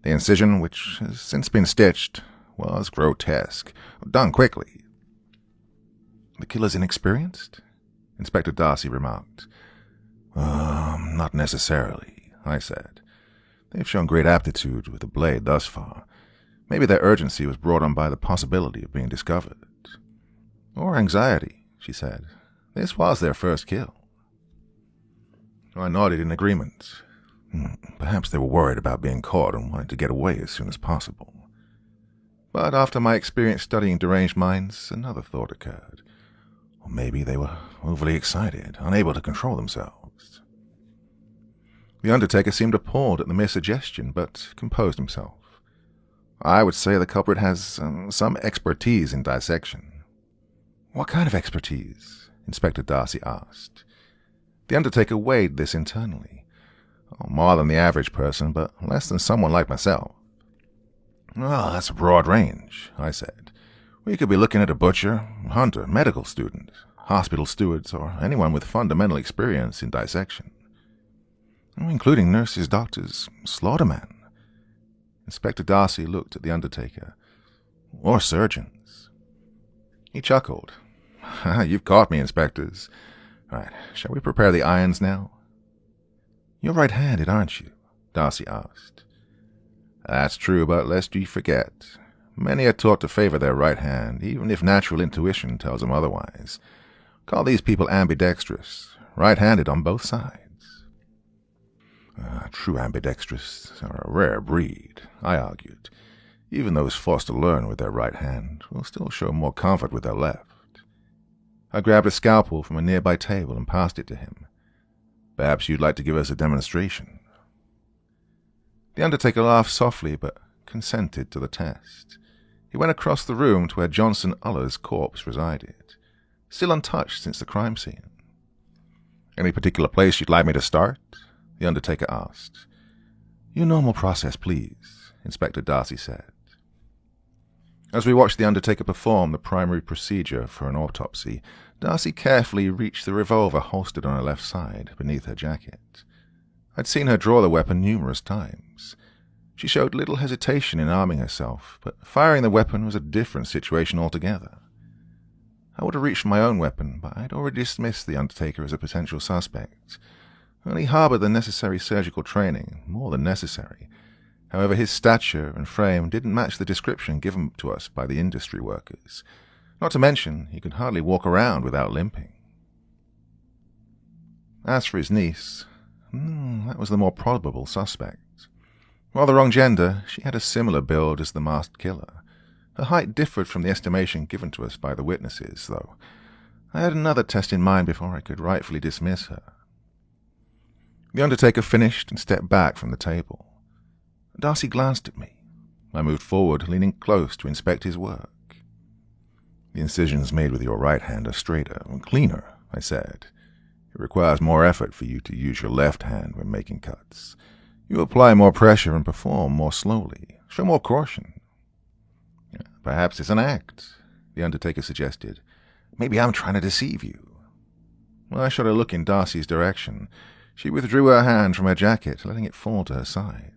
The incision, which has since been stitched, was grotesque, done quickly. "The killer's inexperienced?" Inspector Darcy remarked. Not necessarily," I said. "They've shown great aptitude with the blade thus far. Maybe their urgency was brought on by the possibility of being discovered." "Or anxiety," she said. "This was their first kill." I nodded in agreement. Perhaps they were worried about being caught and wanted to get away as soon as possible. But after my experience studying deranged minds, another thought occurred. Or maybe they were overly excited, unable to control themselves. The undertaker seemed appalled at the mere suggestion, but composed himself. I would say the culprit has some expertise in dissection. What kind of expertise? Inspector Darcy asked. The undertaker weighed this internally. More than the average person, but less than someone like myself. Oh, that's a broad range, I said. We could be looking at a butcher, hunter, medical student, hospital stewards, or anyone with fundamental experience in dissection. Including nurses, doctors, slaughtermen. Inspector Darcy looked at the undertaker. Or surgeons. He chuckled. You've caught me, inspectors. Right, shall we prepare the irons now? You're right-handed, aren't you? Darcy asked. That's true, but lest ye forget, many are taught to favor their right hand, even if natural intuition tells them otherwise. Call these people ambidextrous, right-handed on both sides. True ambidextrous are a rare breed, I argued. Even those forced to learn with their right hand will still show more comfort with their left. I grabbed a scalpel from a nearby table and passed it to him. Perhaps you'd like to give us a demonstration. The undertaker laughed softly, but consented to the test. He went across the room to where Johnson Uller's corpse resided, still untouched since the crime scene. Any particular place you'd like me to start? The undertaker asked. Your normal process, please, Inspector Darcy said. As we watched the undertaker perform the primary procedure for an autopsy, Darcy carefully reached the revolver holstered on her left side, beneath her jacket. I'd seen her draw the weapon numerous times. She showed little hesitation in arming herself, but firing the weapon was a different situation altogether. I would have reached for my own weapon, but I'd already dismissed the undertaker as a potential suspect. He harbored the necessary surgical training, more than necessary. However, his stature and frame didn't match the description given to us by the industry workers. Not to mention, he could hardly walk around without limping. As for his niece, that was the more probable suspect. While the wrong gender, she had a similar build as the masked killer. Her height differed from the estimation given to us by the witnesses, though. I had another test in mind before I could rightfully dismiss her. The undertaker finished and stepped back from the table. Darcy glanced at me. I moved forward, leaning close to inspect his work. The incisions made with your right hand are straighter and cleaner, I said. It requires more effort for you to use your left hand when making cuts. You apply more pressure and perform more slowly. Show more caution. Perhaps it's an act, the undertaker suggested. Maybe I'm trying to deceive you. I shot a look in Darcy's direction. She withdrew her hand from her jacket, letting it fall to her side.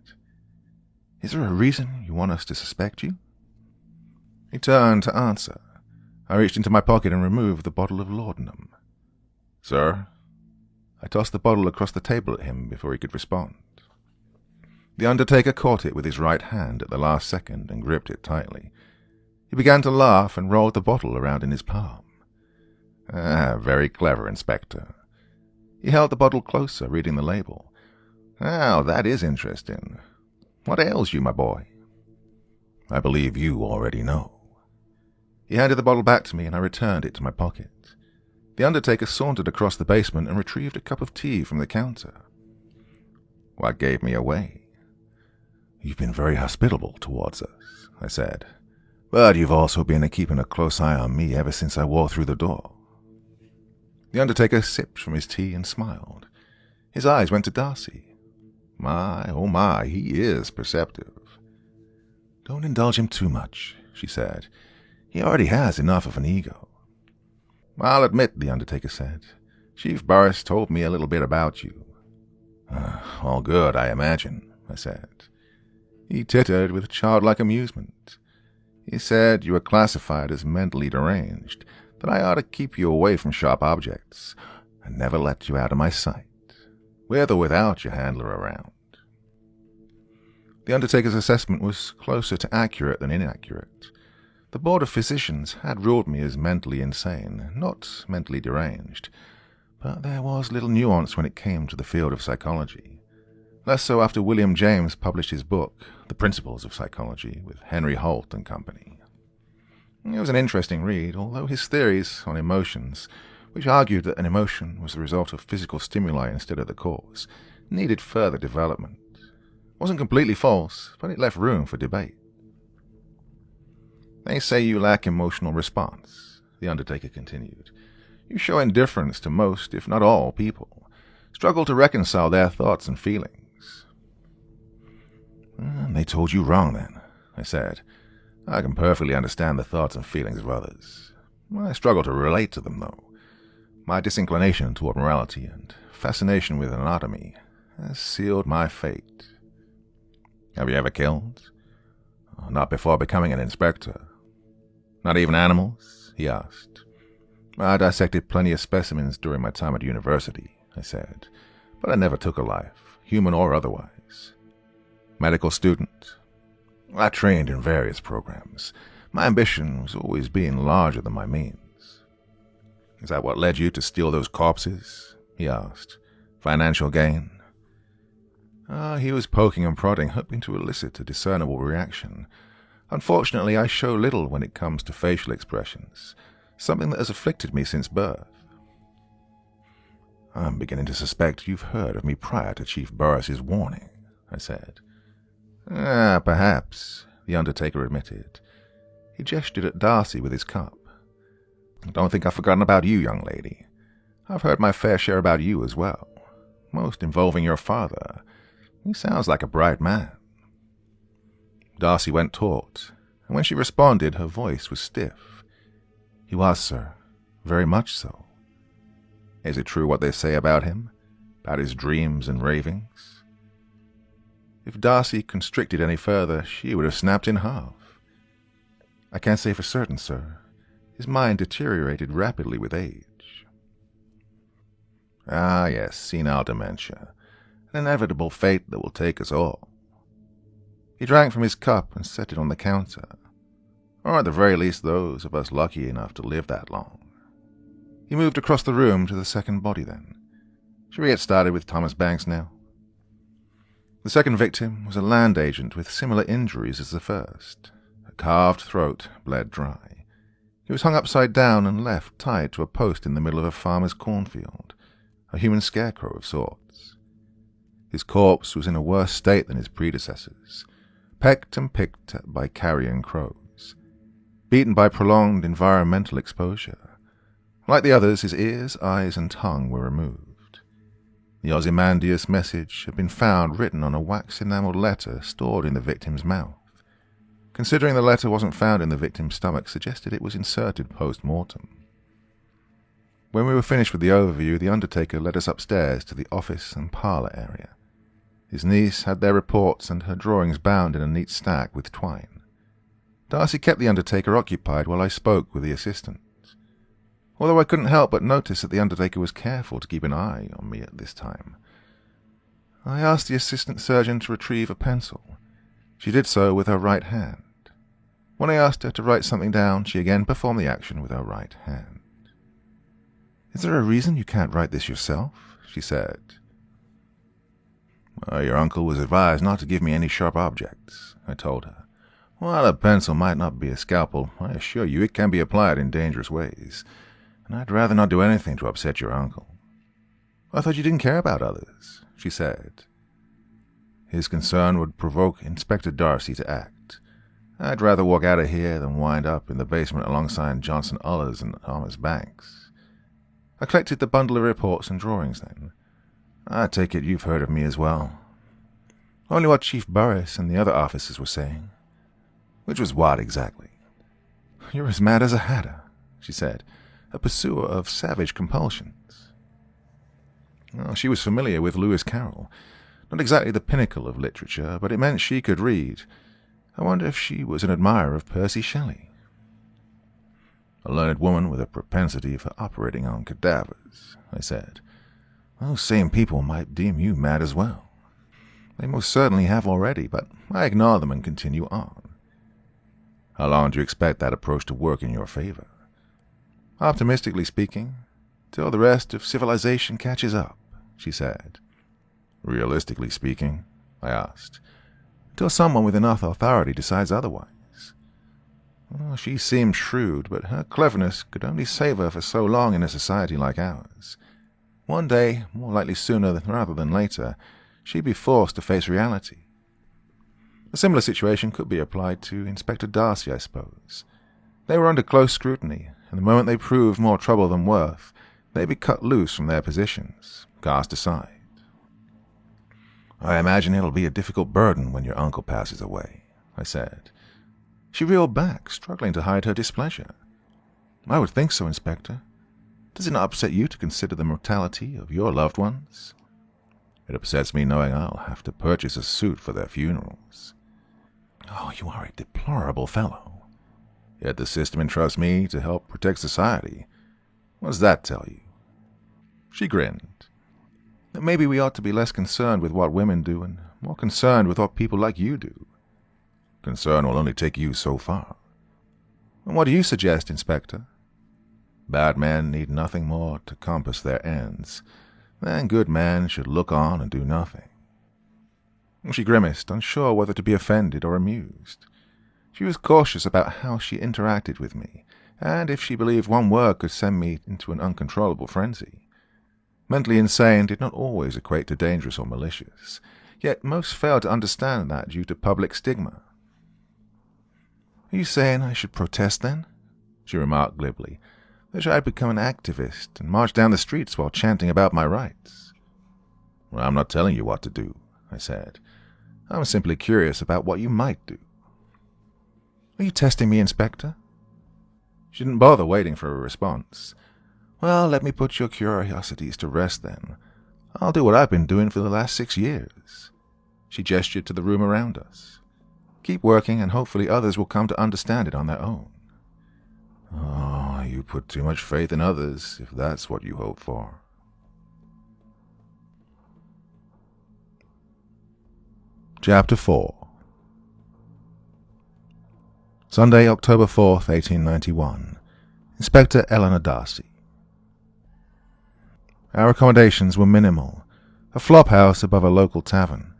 Is there a reason you want us to suspect you? He turned to answer. I reached into my pocket and removed the bottle of laudanum. Sir? I tossed the bottle across the table at him before he could respond. The undertaker caught it with his right hand at the last second and gripped it tightly. He began to laugh and rolled the bottle around in his palm. Very clever, Inspector. He held the bottle closer, reading the label. Now, that is interesting. What ails you, my boy? I believe you already know. He handed the bottle back to me, and I returned it to my pocket. The undertaker sauntered across the basement and retrieved a cup of tea from the counter. What gave me away? You've been very hospitable towards us, I said. But you've also been keeping a close eye on me ever since I walked through the door. The undertaker sipped from his tea and smiled. His eyes went to Darcy. My, oh my, he is perceptive. Don't indulge him too much, she said. He already has enough of an ego. I'll admit, the undertaker said. Chief Barris told me a little bit about you. All good, I imagine, I said. He tittered with childlike amusement. He said you were classified as mentally deranged, that I ought to keep you away from sharp objects, and never let you out of my sight, with or without your handler around. The undertaker's assessment was closer to accurate than inaccurate. The Board of Physicians had ruled me as mentally insane, not mentally deranged, but there was little nuance when it came to the field of psychology. Less so after William James published his book, The Principles of Psychology, with Henry Holt and Company. It was an interesting read, although his theories on emotions, which argued that an emotion was the result of physical stimuli instead of the cause, needed further development. It wasn't completely false, but it left room for debate. "They say you lack emotional response," the undertaker continued. "You show indifference to most, if not all, people. Struggle to reconcile their thoughts and feelings." "They told you wrong, then," I said. "I can perfectly understand the thoughts and feelings of others. I struggle to relate to them, though. My disinclination toward morality and fascination with anatomy has sealed my fate." "Have you ever killed?" "Not before becoming an inspector." "Not even animals?" he asked. "I dissected plenty of specimens during my time at university," I said, "but I never took a life, human or otherwise." "Medical student?" "I trained in various programs. My ambition was always being larger than my means." "Is that what led you to steal those corpses?" he asked. "Financial gain?" He was poking and prodding, hoping to elicit a discernible reaction. Unfortunately, I show little when it comes to facial expressions, something that has afflicted me since birth. "I'm beginning to suspect you've heard of me prior to Chief Burris's warning," I said. Perhaps," the undertaker admitted. He gestured at Darcy with his cup. "Don't think I've forgotten about you, young lady. I've heard my fair share about you as well, most involving your father. He sounds like a bright man." Darcy went taut, and when she responded, her voice was stiff. "He was, sir. Very much so." "Is it true what they say about him? About his dreams and ravings?" If Darcy constricted any further, she would have snapped in half. "I can't say for certain, sir. His mind deteriorated rapidly with age." "Ah, yes, senile dementia. An inevitable fate that will take us all." He drank from his cup and set it on the counter. Or at the very least those of us lucky enough to live that long. He moved across the room to the second body then. "Shall we get started with Thomas Banks now?" The second victim was a land agent with similar injuries as the first. A carved throat bled dry. He was hung upside down and left tied to a post in the middle of a farmer's cornfield, a human scarecrow of sorts. His corpse was in a worse state than his predecessors, pecked and picked at by carrion crows, beaten by prolonged environmental exposure. Like the others, his ears, eyes, and tongue were removed. The Ozymandias message had been found written on a wax-enameled letter stored in the victim's mouth. Considering the letter wasn't found in the victim's stomach suggested it was inserted post-mortem. When we were finished with the overview, the undertaker led us upstairs to the office and parlour area. His niece had their reports and her drawings bound in a neat stack with twine. Darcy kept the undertaker occupied while I spoke with the assistant. Although I couldn't help but notice that the undertaker was careful to keep an eye on me at this time. I asked the assistant surgeon to retrieve a pencil. She did so with her right hand. When I asked her to write something down, she again performed the action with her right hand. "Is there a reason you can't write this yourself?" she said. Your uncle was advised not to give me any sharp objects," I told her. "While a pencil might not be a scalpel, I assure you it can be applied in dangerous ways, and I'd rather not do anything to upset your uncle." "I thought you didn't care about others," she said. His concern would provoke Inspector Darcy to act. I'd rather walk out of here than wind up in the basement alongside Johnson Ullers and Thomas Banks. I collected the bundle of reports and drawings then. "I take it you've heard of me as well." "Only what Chief Burris and the other officers were saying." "Which was what, exactly?" "You're as mad as a hatter," she said, "a pursuer of savage compulsions." Well, she was familiar with Lewis Carroll. Not exactly the pinnacle of literature, but it meant she could read. I wonder if she was an admirer of Percy Shelley. "A learned woman with a propensity for operating on cadavers," I said. "Those same people might deem you mad as well." "They most certainly have already, but I ignore them and continue on." "How long do you expect that approach to work in your favor?" "Optimistically speaking, till the rest of civilization catches up," she said. Realistically speaking, I asked, until someone with enough authority decides otherwise. Well, she seemed shrewd, but her cleverness could only save her for so long in a society like ours. One day, more likely sooner rather than later, she'd be forced to face reality. A similar situation could be applied to Inspector Darcy, I suppose. They were under close scrutiny, and the moment they proved more trouble than worth, they'd be cut loose from their positions, cast aside. I imagine it'll be a difficult burden when your uncle passes away, I said. She reeled back, struggling to hide her displeasure. I would think so, Inspector. Does it not upset you to consider the mortality of your loved ones? It upsets me knowing I'll have to purchase a suit for their funerals. Oh, you are a deplorable fellow. Yet the system entrusts me to help protect society. What does that tell you? She grinned. That maybe we ought to be less concerned with what women do and more concerned with what people like you do. Concern will only take you so far. And what do you suggest, Inspector? Bad men need nothing more to compass their ends. Then good men should look on and do nothing. She grimaced, unsure whether to be offended or amused. She was cautious about how she interacted with me, and if she believed one word could send me into an uncontrollable frenzy. Mentally insane did not always equate to dangerous or malicious, yet most failed to understand that due to public stigma. Are you saying I should protest then? She remarked glibly, that I had become an activist and marched down the streets while chanting about my rights. Well, I'm not telling you what to do, I said. I'm simply curious about what you might do. Are you testing me, Inspector? She didn't bother waiting for a response. Well, let me put your curiosities to rest then. I'll do what I've been doing for the last 6 years. She gestured to the room around us. Keep working, and hopefully others will come to understand it on their own. Oh, you put too much faith in others, if that's what you hope for. Chapter 4. Sunday, October 4th, 1891. Inspector Eleanor Darcy. Our accommodations were minimal, a flop house above a local tavern.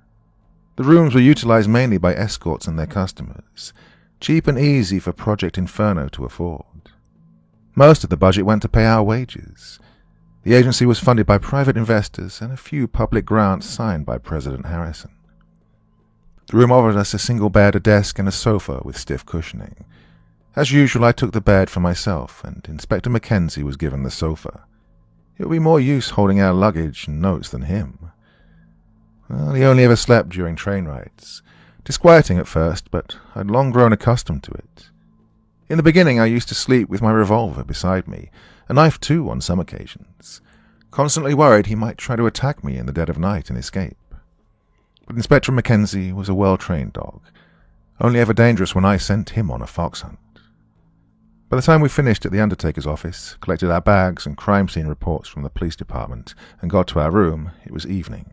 The rooms were utilized mainly by escorts and their customers, cheap and easy for Project Inferno to afford. Most of the budget went to pay our wages. The agency was funded by private investors and a few public grants signed by President Harrison. The room offered us a single bed, a desk, and a sofa with stiff cushioning. As usual, I took the bed for myself, and Inspector Mackenzie was given the sofa. It would be more use holding our luggage and notes than him. Well, he only ever slept during train rides. Disquieting at first, but I'd long grown accustomed to it. In the beginning, I used to sleep with my revolver beside me, a knife too on some occasions, constantly worried he might try to attack me in the dead of night and escape. But Inspector Mackenzie was a well-trained dog, only ever dangerous when I sent him on a fox hunt. By the time we finished at the undertaker's office, collected our bags and crime scene reports from the police department, and got to our room, it was evening.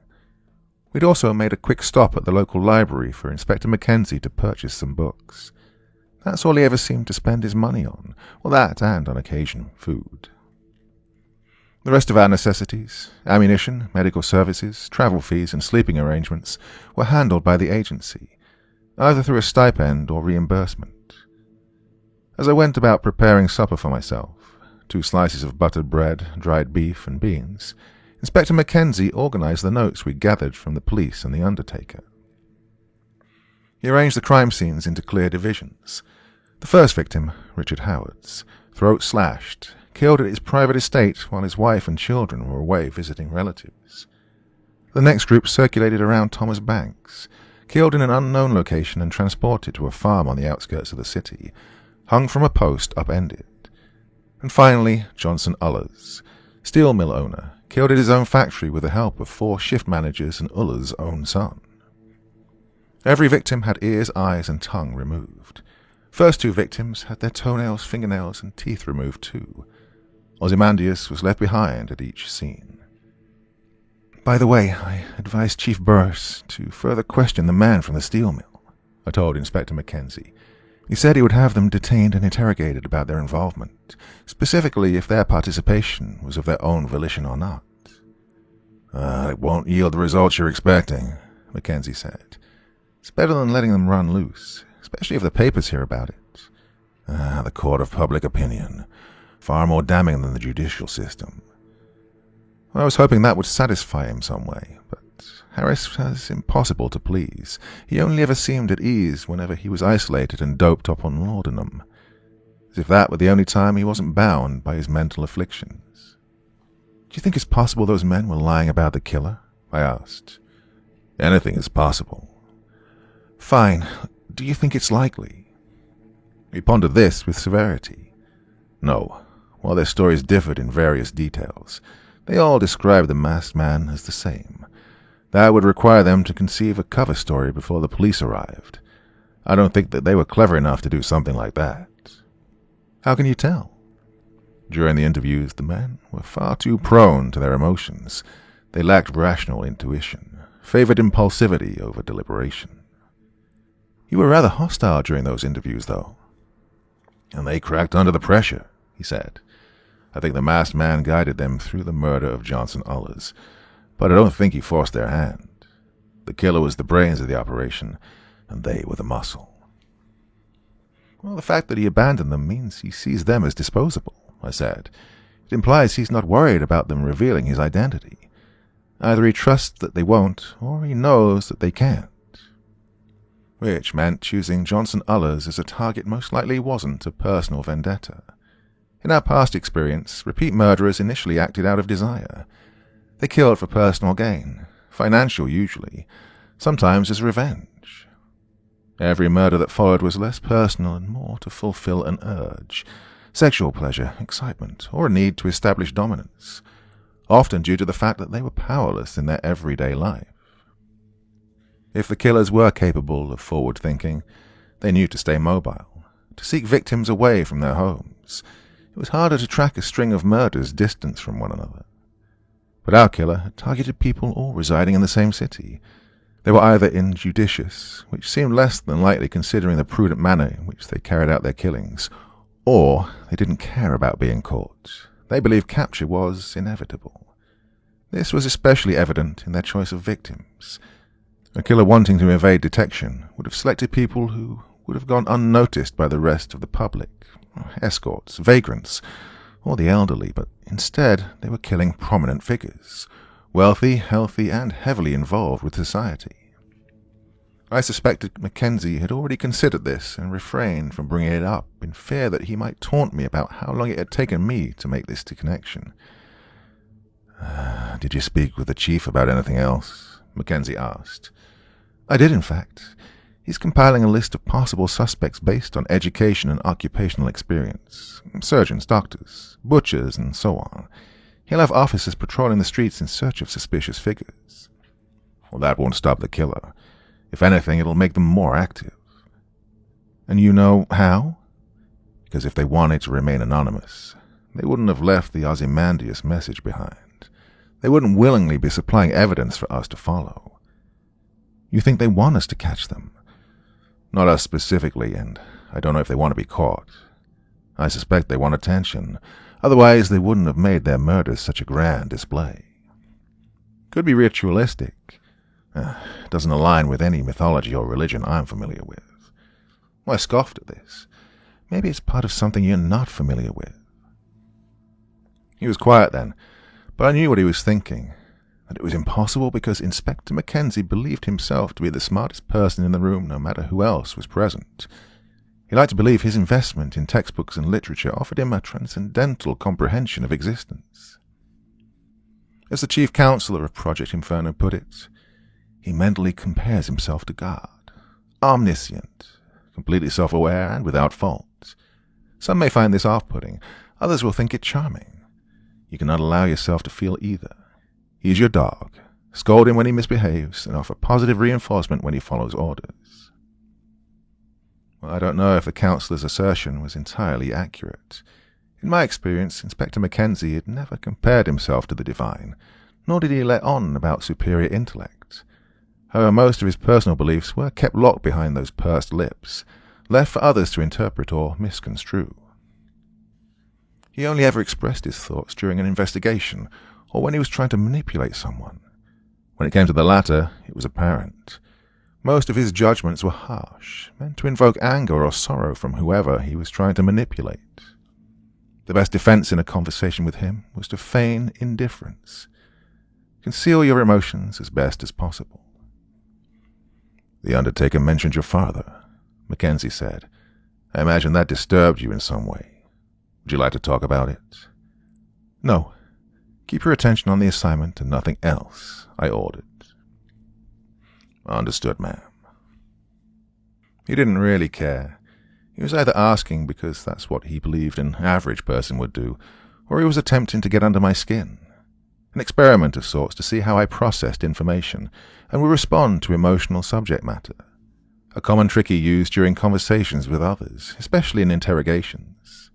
We'd also made a quick stop at the local library for Inspector Mackenzie to purchase some books. That's all he ever seemed to spend his money on, well, that and, on occasion, food. The rest of our necessities, ammunition, medical services, travel fees, and sleeping arrangements were handled by the agency, either through a stipend or reimbursement. As I went about preparing supper for myself, 2 slices of buttered bread, dried beef, and beans, Inspector Mackenzie organized the notes we gathered from the police and the undertaker. He arranged the crime scenes into clear divisions. The first victim, Richard Howard's, throat slashed, killed at his private estate while his wife and children were away visiting relatives. The next group circulated around Thomas Banks, killed in an unknown location and transported to a farm on the outskirts of the city, hung from a post upended. And finally, Johnson Ullers, steel mill owner, killed at his own factory with the help of 4 shift managers and Uller's own son. Every victim had ears, eyes, and tongue removed. First 2 victims had their toenails, fingernails, and teeth removed too. Ozymandias was left behind at each scene. By the way, I advised Chief Burris to further question the man from the steel mill, I told Inspector Mackenzie. He said he would have them detained and interrogated about their involvement, specifically if their participation was of their own volition or not. It won't yield the results you're expecting, Mackenzie said. It's better than letting them run loose, especially if the papers hear about it. The court of public opinion. Far more damning than the judicial system. I was hoping that would satisfy him some way, but Harris was impossible to please. He only ever seemed at ease whenever he was isolated and doped up on laudanum, as if that were the only time he wasn't bound by his mental afflictions. Do you think it's possible those men were lying about the killer? I asked. Anything is possible. Fine. Do you think it's likely? He pondered this with severity. No. While their stories differed in various details, they all described the masked man as the same. That would require them to conceive a cover story before the police arrived. I don't think that they were clever enough to do something like that. How can you tell? During the interviews, the men were far too prone to their emotions. They lacked rational intuition, favored impulsivity over deliberation. You were rather hostile during those interviews, though. And they cracked under the pressure, he said. I think the masked man guided them through the murder of Johnson Ullers, but I don't think he forced their hand. The killer was the brains of the operation, and they were the muscle. Well, the fact that he abandoned them means he sees them as disposable, I said. It implies he's not worried about them revealing his identity. Either he trusts that they won't, or he knows that they can't. Which meant choosing Johnson Ullers as a target most likely wasn't a personal vendetta. In our past experience, repeat murderers initially acted out of desire. They killed for personal gain, financial usually, sometimes as revenge. Every murder that followed was less personal and more to fulfill an urge, sexual pleasure, excitement, or a need to establish dominance, often due to the fact that they were powerless in their everyday life. If the killers were capable of forward thinking, they knew to stay mobile, to seek victims away from their homes. It was harder to track a string of murders distant from one another. But our killer had targeted people all residing in the same city. They were either injudicious, which seemed less than likely considering the prudent manner in which they carried out their killings, or they didn't care about being caught. They believed capture was inevitable. This was especially evident in their choice of victims. A killer wanting to evade detection would have selected people who would have gone unnoticed by the rest of the public, escorts, vagrants, or the elderly, but instead they were killing prominent figures, wealthy, healthy, and heavily involved with society. I suspected Mackenzie had already considered this and refrained from bringing it up in fear that he might taunt me about how long it had taken me to make this connection. Did you speak with the chief about anything else? Mackenzie asked. I did, in fact. He's compiling a list of possible suspects based on education and occupational experience. Surgeons, doctors, butchers, and so on. He'll have officers patrolling the streets in search of suspicious figures. Well, that won't stop the killer. If anything, it'll make them more active. And you know how? Because if they wanted to remain anonymous, they wouldn't have left the Ozymandias message behind. They wouldn't willingly be supplying evidence for us to follow. You think they want us to catch them? Not us specifically, and I don't know if they want to be caught. I suspect they want attention. Otherwise, they wouldn't have made their murders such a grand display. Could be ritualistic. Doesn't align with any mythology or religion I'm familiar with. Well, I scoffed at this. Maybe it's part of something you're not familiar with. He was quiet then, but I knew what he was thinking, that it was impossible because Inspector Mackenzie believed himself to be the smartest person in the room no matter who else was present. He liked to believe his investment in textbooks and literature offered him a transcendental comprehension of existence. As the chief counselor of Project Inferno put it, he mentally compares himself to God, omniscient, completely self-aware and without fault. Some may find this off-putting, others will think it charming. You cannot allow yourself to feel either. He is your dog. Scold him when he misbehaves and offer positive reinforcement when he follows orders. Well, I don't know if the counselor's assertion was entirely accurate. In my experience, Inspector Mackenzie had never compared himself to the divine, nor did he let on about superior intellect. However, most of his personal beliefs were kept locked behind those pursed lips, left for others to interpret or misconstrue. He only ever expressed his thoughts during an investigation, or when he was trying to manipulate someone. When it came to the latter, it was apparent. Most of his judgments were harsh, meant to invoke anger or sorrow from whoever he was trying to manipulate. The best defense in a conversation with him was to feign indifference. Conceal your emotions as best as possible. "The undertaker mentioned your father," Mackenzie said. "I imagine that disturbed you in some way. Would you like to talk about it?" "No. Keep your attention on the assignment and nothing else," I ordered. "Understood, ma'am." He didn't really care. He was either asking because that's what he believed an average person would do, or he was attempting to get under my skin. An experiment of sorts to see how I processed information and would respond to emotional subject matter. A common trick he used during conversations with others, especially in interrogations.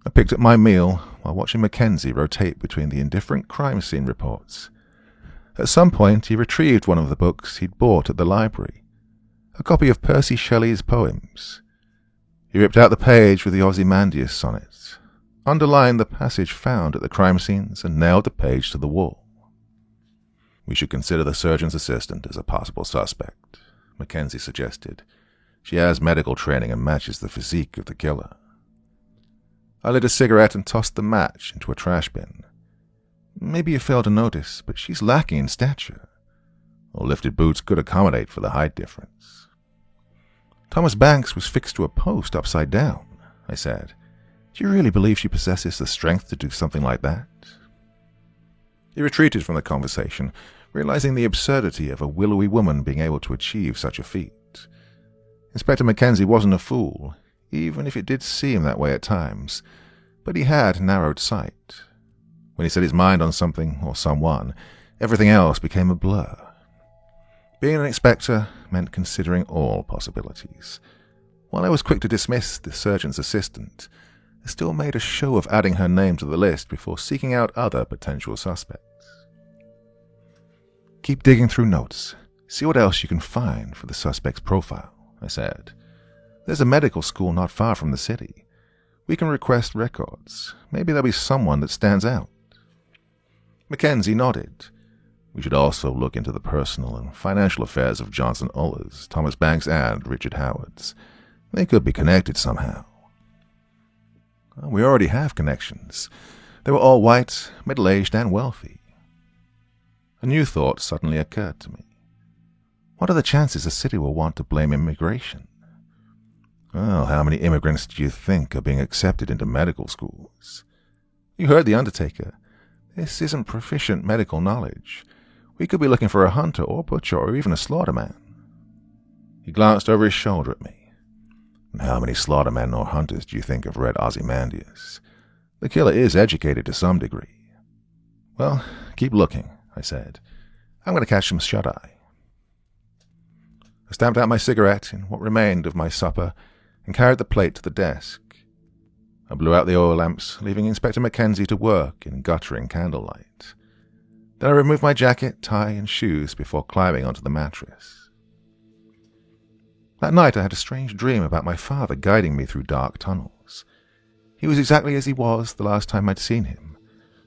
I picked up my meal while watching Mackenzie rotate between the indifferent crime scene reports. At some point, he retrieved one of the books he'd bought at the library, a copy of Percy Shelley's poems. He ripped out the page with the Ozymandias sonnet, underlined the passage found at the crime scenes, and nailed the page to the wall. "We should consider the surgeon's assistant as a possible suspect," Mackenzie suggested. "She has medical training and matches the physique of the killer." I lit a cigarette and tossed the match into a trash bin. "Maybe you failed to notice, but she's lacking in stature. Well, lifted boots could accommodate for the height difference." "Thomas Banks was fixed to a post upside down," I said. "Do you really believe she possesses the strength to do something like that?" He retreated from the conversation, realizing the absurdity of a willowy woman being able to achieve such a feat. Inspector Mackenzie wasn't a fool, even if it did seem that way at times, but he had narrowed sight. When he set his mind on something or someone, everything else became a blur. Being an inspector meant considering all possibilities. While I was quick to dismiss the surgeon's assistant, I still made a show of adding her name to the list before seeking out other potential suspects. "Keep digging through notes. See what else you can find for the suspect's profile," I said. "There's a medical school not far from the city. We can request records. Maybe there'll be someone that stands out." Mackenzie nodded. "We should also look into the personal and financial affairs of Johnson Ullers, Thomas Banks, and Richard Howards. They could be connected somehow." "We already have connections. They were all white, middle-aged, and wealthy." A new thought suddenly occurred to me. What are the chances the city will want to blame immigration? Well, how many immigrants do you think are being accepted into medical schools? You heard the undertaker. This isn't proficient medical knowledge. We could be looking for a hunter or butcher or even a slaughterman. He glanced over his shoulder at me. "How many slaughtermen or hunters do you think have read Ozymandias? The killer is educated to some degree." "Well, keep looking," I said. "I'm going to catch some shut-eye." I stamped out my cigarette in what remained of my supper and carried the plate to the desk. I blew out the oil lamps, leaving Inspector Mackenzie to work in guttering candlelight. Then I removed my jacket, tie, and shoes before climbing onto the mattress. That night I had a strange dream about my father guiding me through dark tunnels. He was exactly as he was the last time I'd seen him.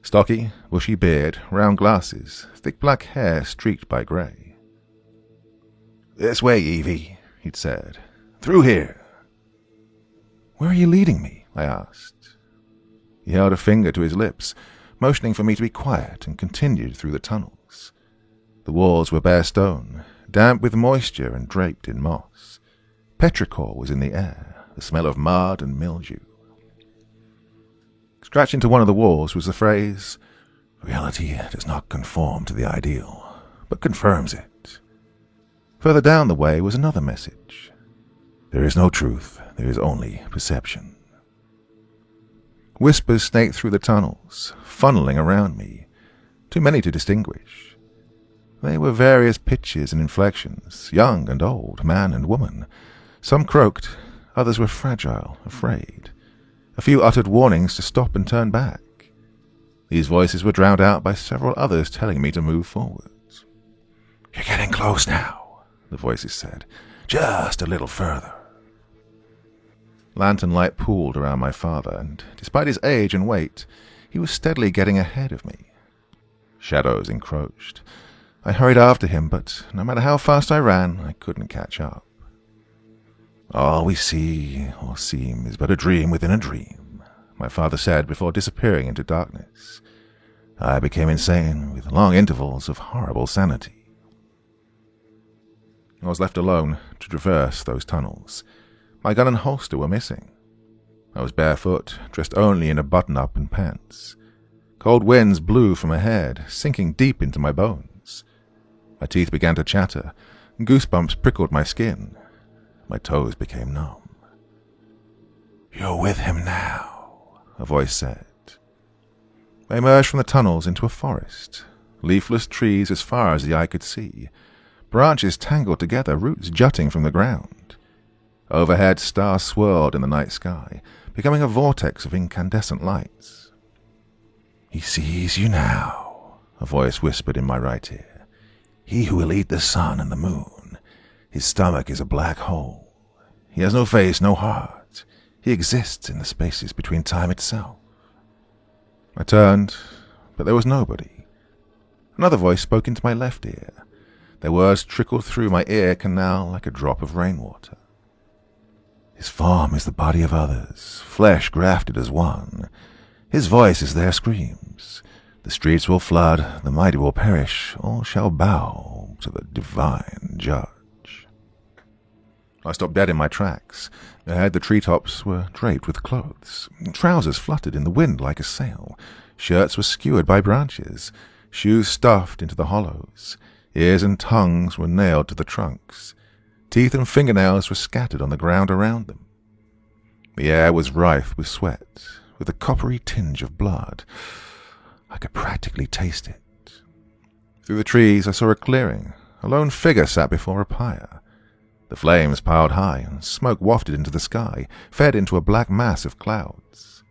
Stocky, bushy beard, round glasses, thick black hair streaked by grey. "This way, Evie," he'd said. "Through here." "Where are you leading me?" I asked. He held a finger to his lips, motioning for me to be quiet, and continued through the tunnels. The walls were bare stone, damp with moisture and draped in moss. Petrichor was in the air, the smell of mud and mildew. Scratched into one of the walls was the phrase, "Reality does not conform to the ideal, but confirms it." Further down the way was another message. "There is no truth, there is only perception." Whispers snaked through the tunnels, funneling around me, too many to distinguish. They were various pitches and inflections, young and old, man and woman. Some croaked, others were fragile, afraid. A few uttered warnings to stop and turn back. These voices were drowned out by several others telling me to move forwards. "You're getting close now," the voices said. "Just a little further." Lantern light pooled around my father, and despite his age and weight, he was steadily getting ahead of me. Shadows encroached. I hurried after him, but no matter how fast I ran, I couldn't catch up. All we see or seem is but a dream within a dream, my father said before disappearing into darkness. I became insane, with long intervals of horrible sanity. I was left alone to traverse those tunnels. My gun and holster were missing. I was barefoot, dressed only in a button-up and pants. Cold winds blew from ahead, sinking deep into my bones. My teeth began to chatter, and goosebumps prickled my skin. My toes became numb. "You're with him now," a voice said. I emerged from the tunnels into a forest. Leafless trees as far as the eye could see. Branches tangled together, roots jutting from the ground. Overhead, stars swirled in the night sky, becoming a vortex of incandescent lights. "He sees you now," a voice whispered in my right ear. "He who will eat the sun and the moon. His stomach is a black hole. He has no face, no heart. He exists in the spaces between time itself." I turned, but there was nobody. Another voice spoke into my left ear. Their words trickled through my ear canal like a drop of rainwater. "His form is the body of others, flesh grafted as one. His voice is their screams. The streets will flood, the mighty will perish, all shall bow to the divine judge." I stopped dead in my tracks. Ahead the treetops were draped with clothes. Trousers fluttered in the wind like a sail. Shirts were skewered by branches. Shoes stuffed into the hollows. Ears and tongues were nailed to the trunks. Teeth and fingernails were scattered on the ground around them. The air was rife with sweat, with a coppery tinge of blood. I could practically taste it. Through the trees I saw a clearing. A lone figure sat before a pyre. The flames piled high, and smoke wafted into the sky, fed into a black mass of clouds.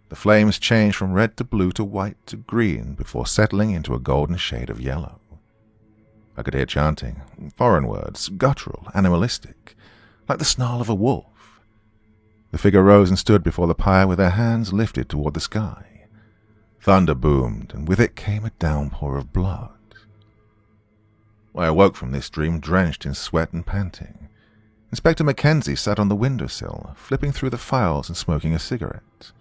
The flames changed from red to blue to white to green before settling into a golden shade of yellow. I could hear chanting, foreign words, guttural, animalistic, like the snarl of a wolf. The figure rose and stood before the pyre with their hands lifted toward the sky. Thunder boomed, and with it came a downpour of blood. I awoke from this dream drenched in sweat and panting. Inspector Mackenzie sat on the windowsill, flipping through the files and smoking a cigarette.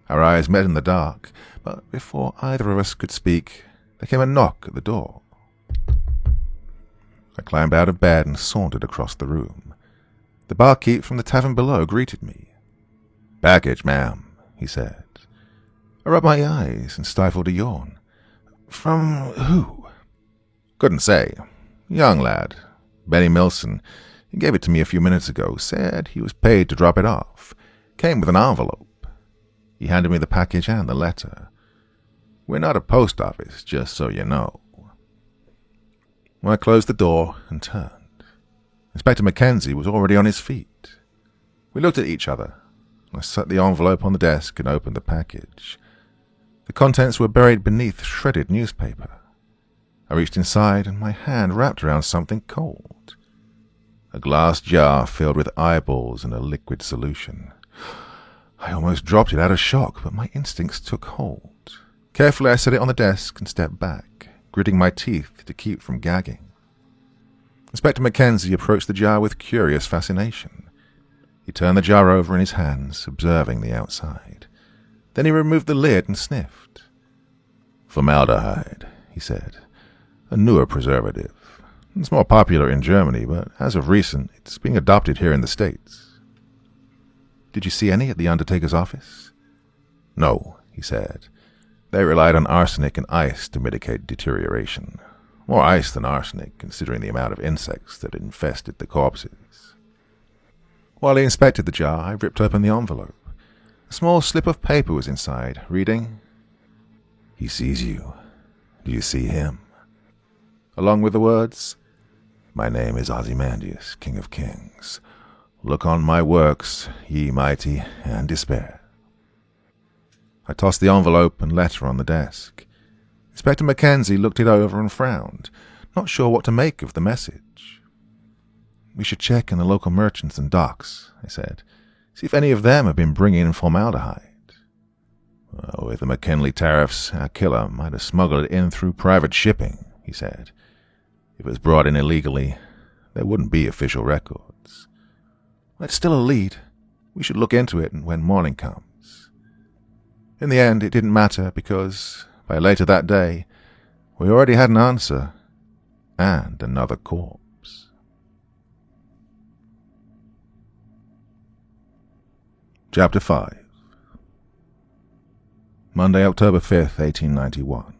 Our eyes met in the dark, but before either of us could speak, there came a knock at the door. I climbed out of bed and sauntered across the room. The barkeep from the tavern below greeted me. "Package, ma'am," he said. I rubbed my eyes and stifled a yawn. "From who?" "Couldn't say. Young lad. Benny Milson. He gave it to me a few minutes ago. Said he was paid to drop it off. Came with an envelope." He handed me the package and the letter. "We're not a post office, just so you know." I closed the door and turned. Inspector Mackenzie was already on his feet. We looked at each other. I set the envelope on the desk and opened the package. The contents were buried beneath shredded newspaper. I reached inside, and my hand wrapped around something cold. A glass jar filled with eyeballs in a liquid solution. I almost dropped it out of shock, but my instincts took hold. Carefully I set it on the desk and stepped back, gritting my teeth to keep from gagging. Inspector Mackenzie approached the jar with curious fascination. He turned the jar over in his hands, observing the outside. Then he removed the lid and sniffed. "Formaldehyde," he said. "A newer preservative. It's more popular in Germany, but as of recent, it's being adopted here in the States." "Did you see any at the undertaker's office?" "No," he said. "They relied on arsenic and ice to mitigate deterioration. More ice than arsenic, considering the amount of insects that infested the corpses." While he inspected the jar, I ripped open the envelope. A small slip of paper was inside, reading, "He sees you. Do you see him?" Along with the words, "My name is Ozymandias, King of Kings. Look on my works, ye mighty, and despair." I tossed the envelope and letter on the desk. Inspector Mackenzie looked it over and frowned, not sure what to make of the message. "We should check in the local merchants and docks," I said. "See if any of them have been bringing in formaldehyde." With the McKinley tariffs, our killer might have smuggled it in through private shipping, he said. If it was brought in illegally, there wouldn't be official records. It's still a lead. We should look into it when morning comes. In the end, it didn't matter because, by later that day, we already had an answer and another corpse. Chapter 5. Monday, October 5th, 1891.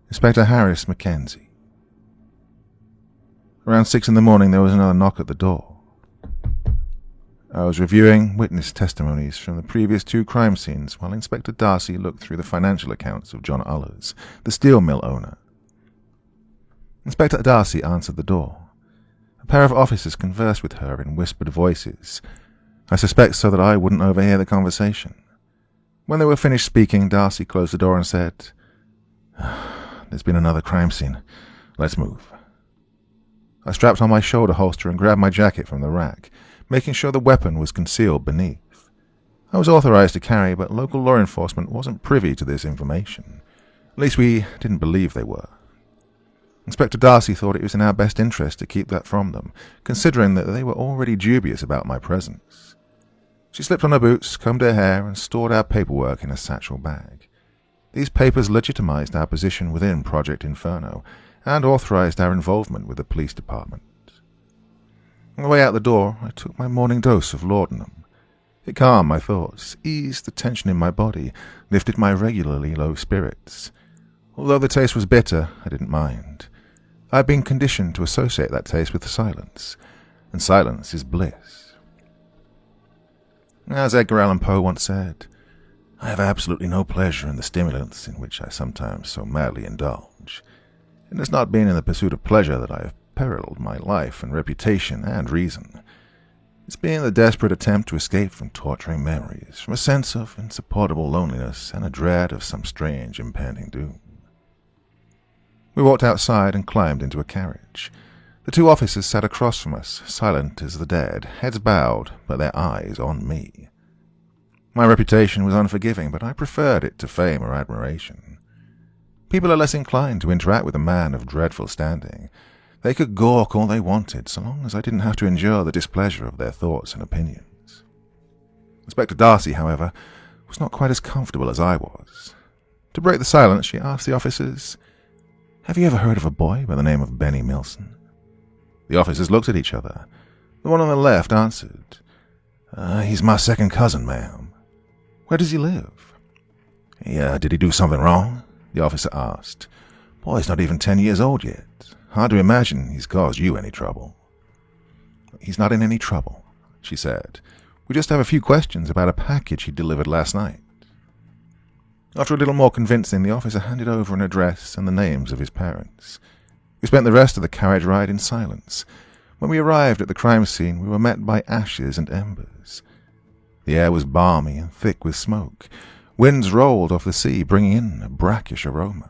Inspector Harris Mackenzie. Around 6 in the morning, there was another knock at the door. I was reviewing witness testimonies from the previous 2 crime scenes while Inspector Darcy looked through the financial accounts of John Ullers, the steel mill owner. Inspector Darcy answered the door. A pair of officers conversed with her in whispered voices, I suspect so that I wouldn't overhear the conversation. When they were finished speaking, Darcy closed the door and said, "There's been another crime scene. Let's move." I strapped on my shoulder holster and grabbed my jacket from the rack, making sure the weapon was concealed beneath. I was authorized to carry, but local law enforcement wasn't privy to this information. At least we didn't believe they were. Inspector Darcy thought it was in our best interest to keep that from them, considering that they were already dubious about my presence. She slipped on her boots, combed her hair, and stored our paperwork in a satchel bag. These papers legitimized our position within Project Inferno, and authorized our involvement with the police department. On the way out the door, I took my morning dose of laudanum. It calmed my thoughts, eased the tension in my body, lifted my regularly low spirits. Although the taste was bitter, I didn't mind. I had been conditioned to associate that taste with silence, and silence is bliss. As Edgar Allan Poe once said, I have absolutely no pleasure in the stimulants in which I sometimes so madly indulge. It has not been in the pursuit of pleasure that I have periled my life and reputation and reason. It's been the desperate attempt to escape from torturing memories, from a sense of insupportable loneliness and a dread of some strange impending doom. We walked outside and climbed into a carriage. The 2 officers sat across from us, silent as the dead, heads bowed, but their eyes on me. My reputation was unforgiving, but I preferred it to fame or admiration. People are less inclined to interact with a man of dreadful standing. They could gawk all they wanted, so long as I didn't have to endure the displeasure of their thoughts and opinions. Inspector Darcy, however, was not quite as comfortable as I was. To break the silence, she asked the officers, "Have you ever heard of a boy by the name of Benny Milson?" The officers looked at each other. The one on the left answered, "He's my second cousin, ma'am." "Where does he live?" Did he do something wrong?" the officer asked. "Boy's not even 10 years old yet. Hard to imagine he's caused you any trouble." "He's not in any trouble," she said. "We just have a few questions about a package he delivered last night." After a little more convincing, the officer handed over an address and the names of his parents. We spent the rest of the carriage ride in silence. When we arrived at the crime scene, we were met by ashes and embers. The air was balmy and thick with smoke. Winds rolled off the sea, bringing in a brackish aroma.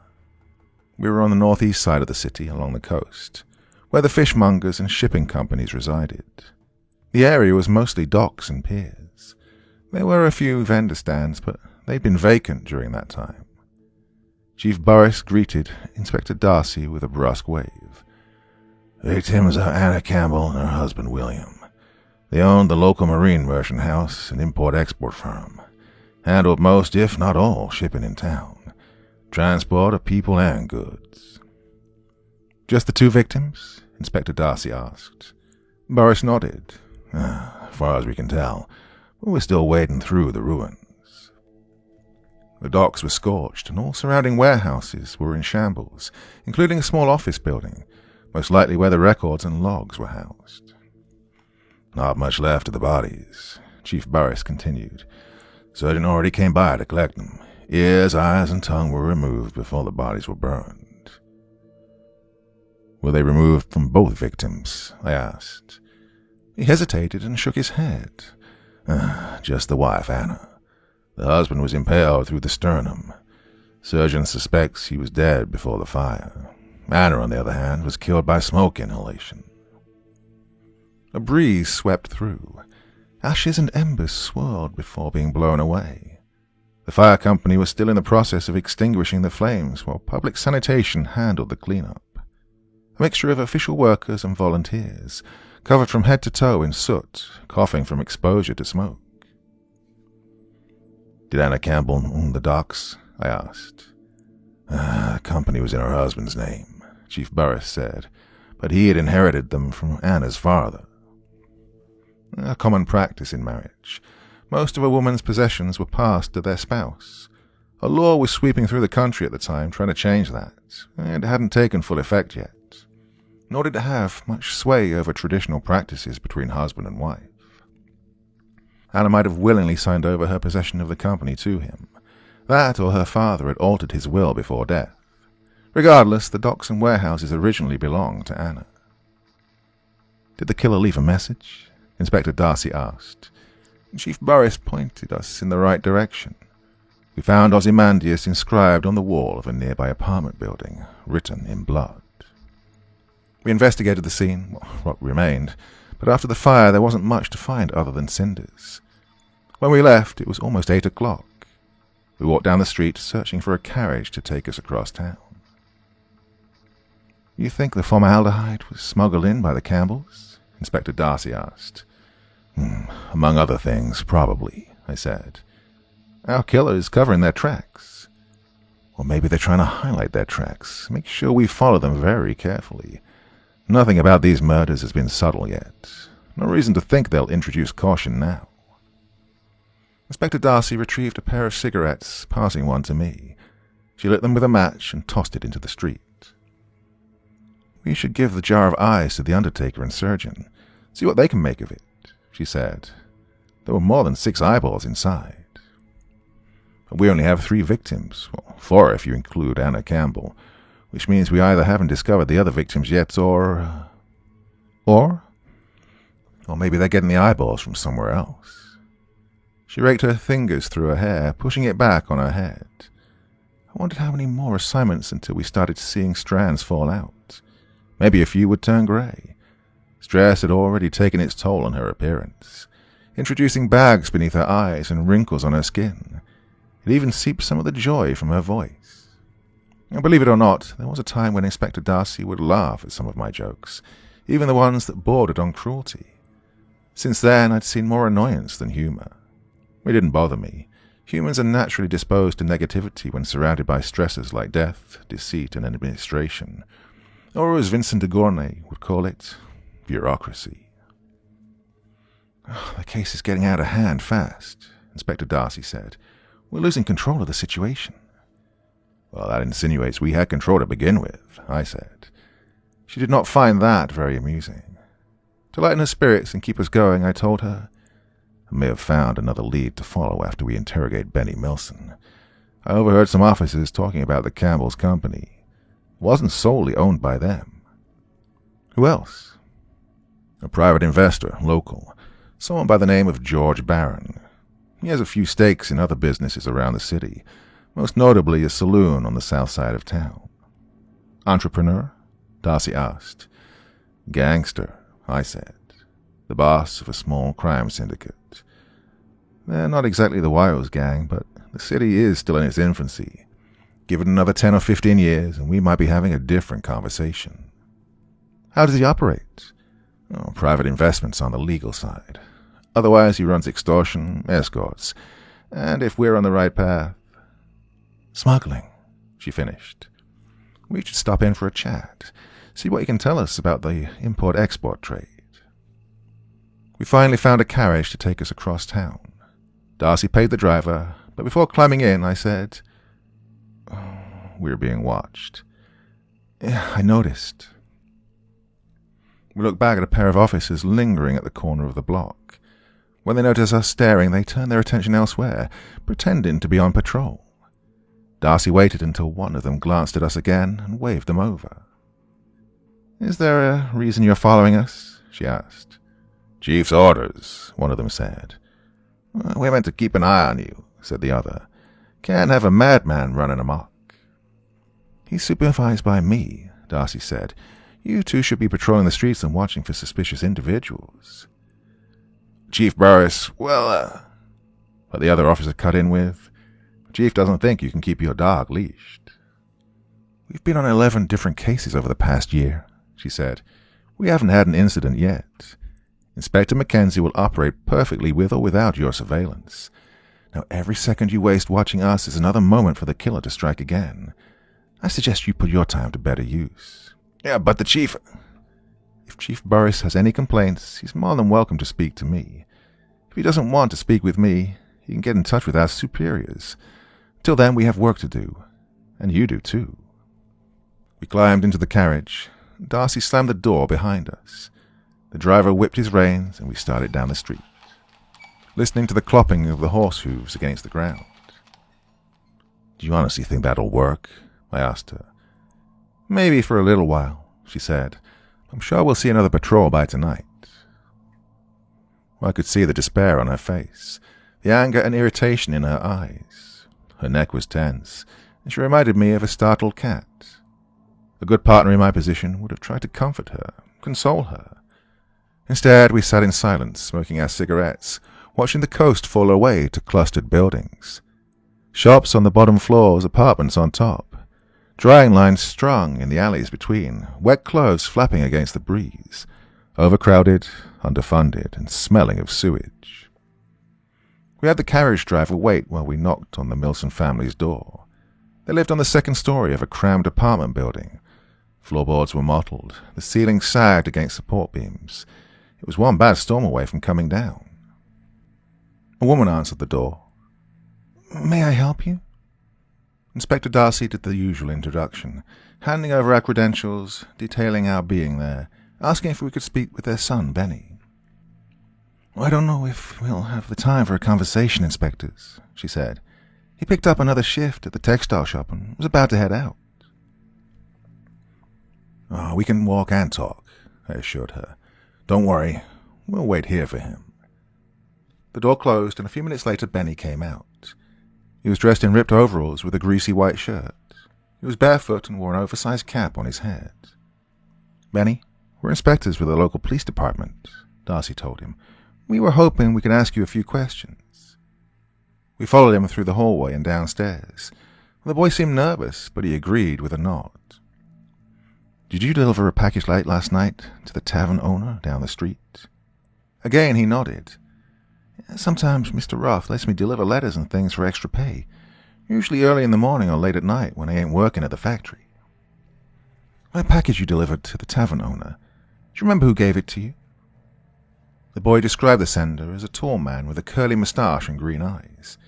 We were on the northeast side of the city, along the coast, where the fishmongers and shipping companies resided. The area was mostly docks and piers. There were a few vendor stands, but they'd been vacant during that time. Chief Burris greeted Inspector Darcy with a brusque wave. "Victims are Anna Campbell and her husband William. They owned the local marine merchant house and import-export firm. Handled most, if not all, shipping in town. Transport of people and goods." "Just the 2 victims?" Inspector Darcy asked. Burris nodded. As far as we can tell, but we're still wading through the ruins." The docks were scorched, and all surrounding warehouses were in shambles, including a small office building, most likely where the records and logs were housed. "Not much left of the bodies," Chief Burris continued. "Surgeon already came by to collect them. Ears, eyes, and tongue were removed before the bodies were burned." "Were they removed from both victims?" I asked. He hesitated and shook his head. "Just the wife, Anna. The husband was impaled through the sternum. Surgeon suspects he was dead before the fire. Anna, on the other hand, was killed by smoke inhalation." A breeze swept through. Ashes and embers swirled before being blown away. The fire company was still in the process of extinguishing the flames while public sanitation handled the cleanup. A mixture of official workers and volunteers, covered from head to toe in soot, coughing from exposure to smoke. "Did Anna Campbell own the docks?" I asked. The company was in her husband's name," Chief Burris said, "but he had inherited them from Anna's father." A common practice in marriage. Most of a woman's possessions were passed to their spouse. A law was sweeping through the country at the time trying to change that. It hadn't taken full effect yet, nor did it have much sway over traditional practices between husband and wife. Anna might have willingly signed over her possession of the company to him. That or her father had altered his will before death. Regardless, the docks and warehouses originally belonged to Anna. "Did the killer leave a message?" Inspector Darcy asked. Chief Burris pointed us in the right direction. We found Ozymandias inscribed on the wall of a nearby apartment building, written in blood. We investigated the scene, what remained, but after the fire there wasn't much to find other than cinders. When we left, it was almost 8 o'clock. We walked down the street, searching for a carriage to take us across town. "You think the formaldehyde was smuggled in by the Campbells?" Inspector Darcy asked. "Among other things, probably," I said. "Our killer is covering their tracks. Or maybe they're trying to highlight their tracks, make sure we follow them very carefully. Nothing about these murders has been subtle yet. No reason to think they'll introduce caution now." Inspector Darcy retrieved a pair of cigarettes, passing one to me. She lit them with a match and tossed it into the street. "We should give the jar of eyes to the undertaker and surgeon, see what they can make of it," she said. "There were more than 6 eyeballs inside. But we only have 3 victims, well, 4 if you include Anna Campbell, which means we either haven't discovered the other victims yet or maybe they're getting the eyeballs from somewhere else." She raked her fingers through her hair, pushing it back on her head. I wondered how many more assignments until we started seeing strands fall out. Maybe a few would turn grey. Stress had already taken its toll on her appearance, introducing bags beneath her eyes and wrinkles on her skin. It even seeped some of the joy from her voice. And believe it or not, there was a time when Inspector Darcy would laugh at some of my jokes, even the ones that bordered on cruelty. Since then, I'd seen more annoyance than humor. It didn't bother me. Humans are naturally disposed to negativity when surrounded by stresses like death, deceit, and administration. Or as Vincent de Gournay would call it, bureaucracy. "The case is getting out of hand fast," Inspector Darcy said. "We're losing control of the situation." "Well, that insinuates we had control to begin with," I said. She did not find that very amusing. To lighten her spirits and keep us going, I told her, "I may have found another lead to follow after we interrogate Benny Milson. I overheard some officers talking about the Campbell's company. It wasn't solely owned by them." "Who else?" "A private investor, local, someone by the name of George Barron. He has a few stakes in other businesses around the city, most notably a saloon on the south side of town." "Entrepreneur?" Darcy asked. "Gangster," I said. "The boss of a small crime syndicate. They're not exactly the Wiles gang, but the city is still in its infancy. Give it another 10 or 15 years, and we might be having a different conversation." "How does he operate?" "Private investments on the legal side. Otherwise, he runs extortion, escorts, and if we're on the right path—" "Smuggling," she finished. "We should stop in for a chat, see what he can tell us about the import-export trade." We finally found a carriage to take us across town. Darcy paid the driver, but before climbing in, I said, "We were being watched." "Yeah, I noticed." We looked back at a pair of officers lingering at the corner of the block. When they noticed us staring, they turned their attention elsewhere, pretending to be on patrol. Darcy waited until one of them glanced at us again and waved them over. "Is there a reason you're following us?" she asked. "Chief's orders," one of them said. "We're meant to keep an eye on you," said the other. "Can't have a madman running amok." "He's supervised by me," Darcy said. "You two should be patrolling the streets and watching for suspicious individuals." "Chief Burris, but the other officer cut in with, Chief doesn't think you can keep your dog leashed. We've been on 11 different cases over the past year, she said. We haven't had an incident yet. Inspector Mackenzie will operate perfectly with or without your surveillance. Now, every second you waste watching us is another moment for the killer to strike again. I suggest you put your time to better use. Yeah, but the Chief... If Chief Burris has any complaints, he's more than welcome to speak to me. If he doesn't want to speak with me, he can get in touch with our superiors. Till then, we have work to do. And you do, too. We climbed into the carriage. Darcy slammed the door behind us. The driver whipped his reins, and we started down the street, listening to the clopping of the horse hooves against the ground. Do you honestly think that'll work? I asked her. Maybe for a little while, she said. I'm sure we'll see another patrol by tonight. I could see the despair on her face, the anger and irritation in her eyes. Her neck was tense, and she reminded me of a startled cat. A good partner in my position would have tried to comfort her, console her. Instead, we sat in silence, smoking our cigarettes, watching the coast fall away to clustered buildings. Shops on the bottom floors, apartments on top. Drying lines strung in the alleys between, wet clothes flapping against the breeze, overcrowded, underfunded, and smelling of sewage. We had the carriage driver wait while we knocked on the Milson family's door. They lived on the second story of a crammed apartment building. Floorboards were mottled, the ceiling sagged against support beams. It was one bad storm away from coming down. A woman answered the door. May I help you? Inspector Darcy did the usual introduction, handing over our credentials, detailing our being there, asking if we could speak with their son, Benny. I don't know if we'll have the time for a conversation, inspectors, she said. He picked up another shift at the textile shop and was about to head out. Oh, we can walk and talk, I assured her. Don't worry, we'll wait here for him. The door closed, and a few minutes later Benny came out. He was dressed in ripped overalls with a greasy white shirt. He was barefoot and wore an oversized cap on his head. Benny, we're inspectors with the local police department, Darcy told him. We were hoping we could ask you a few questions. We followed him through the hallway and downstairs. The boy seemed nervous, but he agreed with a nod. Did you deliver a package late last night to the tavern owner down the street? Again he nodded. Sometimes Mr. Roth lets me deliver letters and things for extra pay, usually early in the morning or late at night when I ain't working at the factory. That package you delivered to the tavern owner, do you remember who gave it to you? The boy described the sender as a tall man with a curly moustache and green eyes.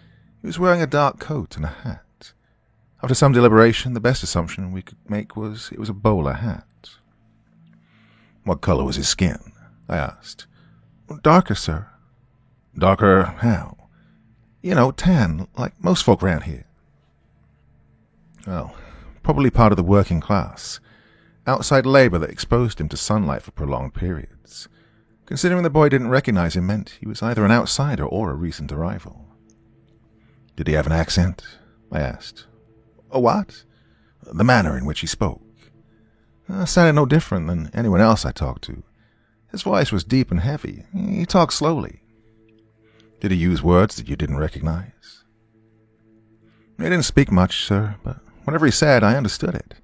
He was wearing a dark coat and a hat. After some deliberation, the best assumption we could make was it was a bowler hat. What color was his skin? I asked. Darker, sir. Darker how? You know, tan, like most folk round here. Well, probably part of the working class. Outside labor that exposed him to sunlight for prolonged periods. Considering the boy didn't recognize him meant he was either an outsider or a recent arrival. Did he have an accent? I asked. A what? The manner in which he spoke. Sounded no different than anyone else I talked to. His voice was deep and heavy. He talked slowly. Did he use words that you didn't recognize? He didn't speak much, sir, but whatever he said, I understood it.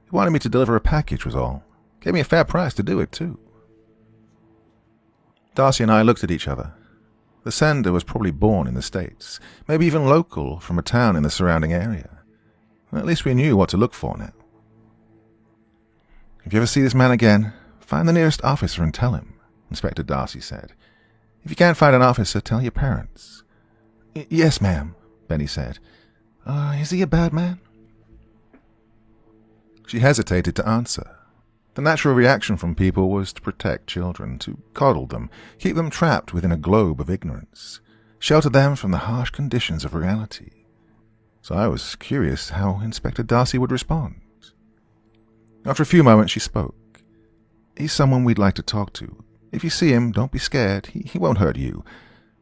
He wanted me to deliver a package, was all. Gave me a fair price to do it, too. Darcy and I looked at each other. The sender was probably born in the States, maybe even local from a town in the surrounding area. At least we knew what to look for now. If you ever see this man again, find the nearest officer and tell him, Inspector Darcy said. If you can't find an officer, tell your parents. Yes, ma'am, Benny said. Is he a bad man? She hesitated to answer. The natural reaction from people was to protect children, to coddle them, keep them trapped within a globe of ignorance, shelter them from the harsh conditions of reality. So I was curious how Inspector Darcy would respond. After a few moments, she spoke. He's someone we'd like to talk to. If you see him, don't be scared. He won't hurt you.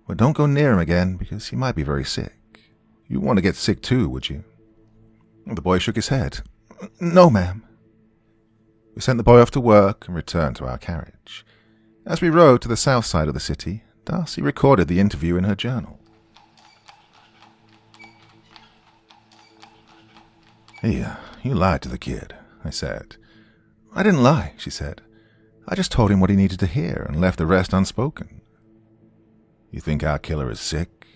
But don't go near him again, because he might be very sick. You want to get sick too, would you? The boy shook his head. No, ma'am. We sent the boy off to work and returned to our carriage. As we rode to the south side of the city, Darcy recorded the interview in her journal. You lied to the kid," I said. "I didn't lie," she said. "I just told him what he needed to hear and left the rest unspoken." "You think our killer is sick?"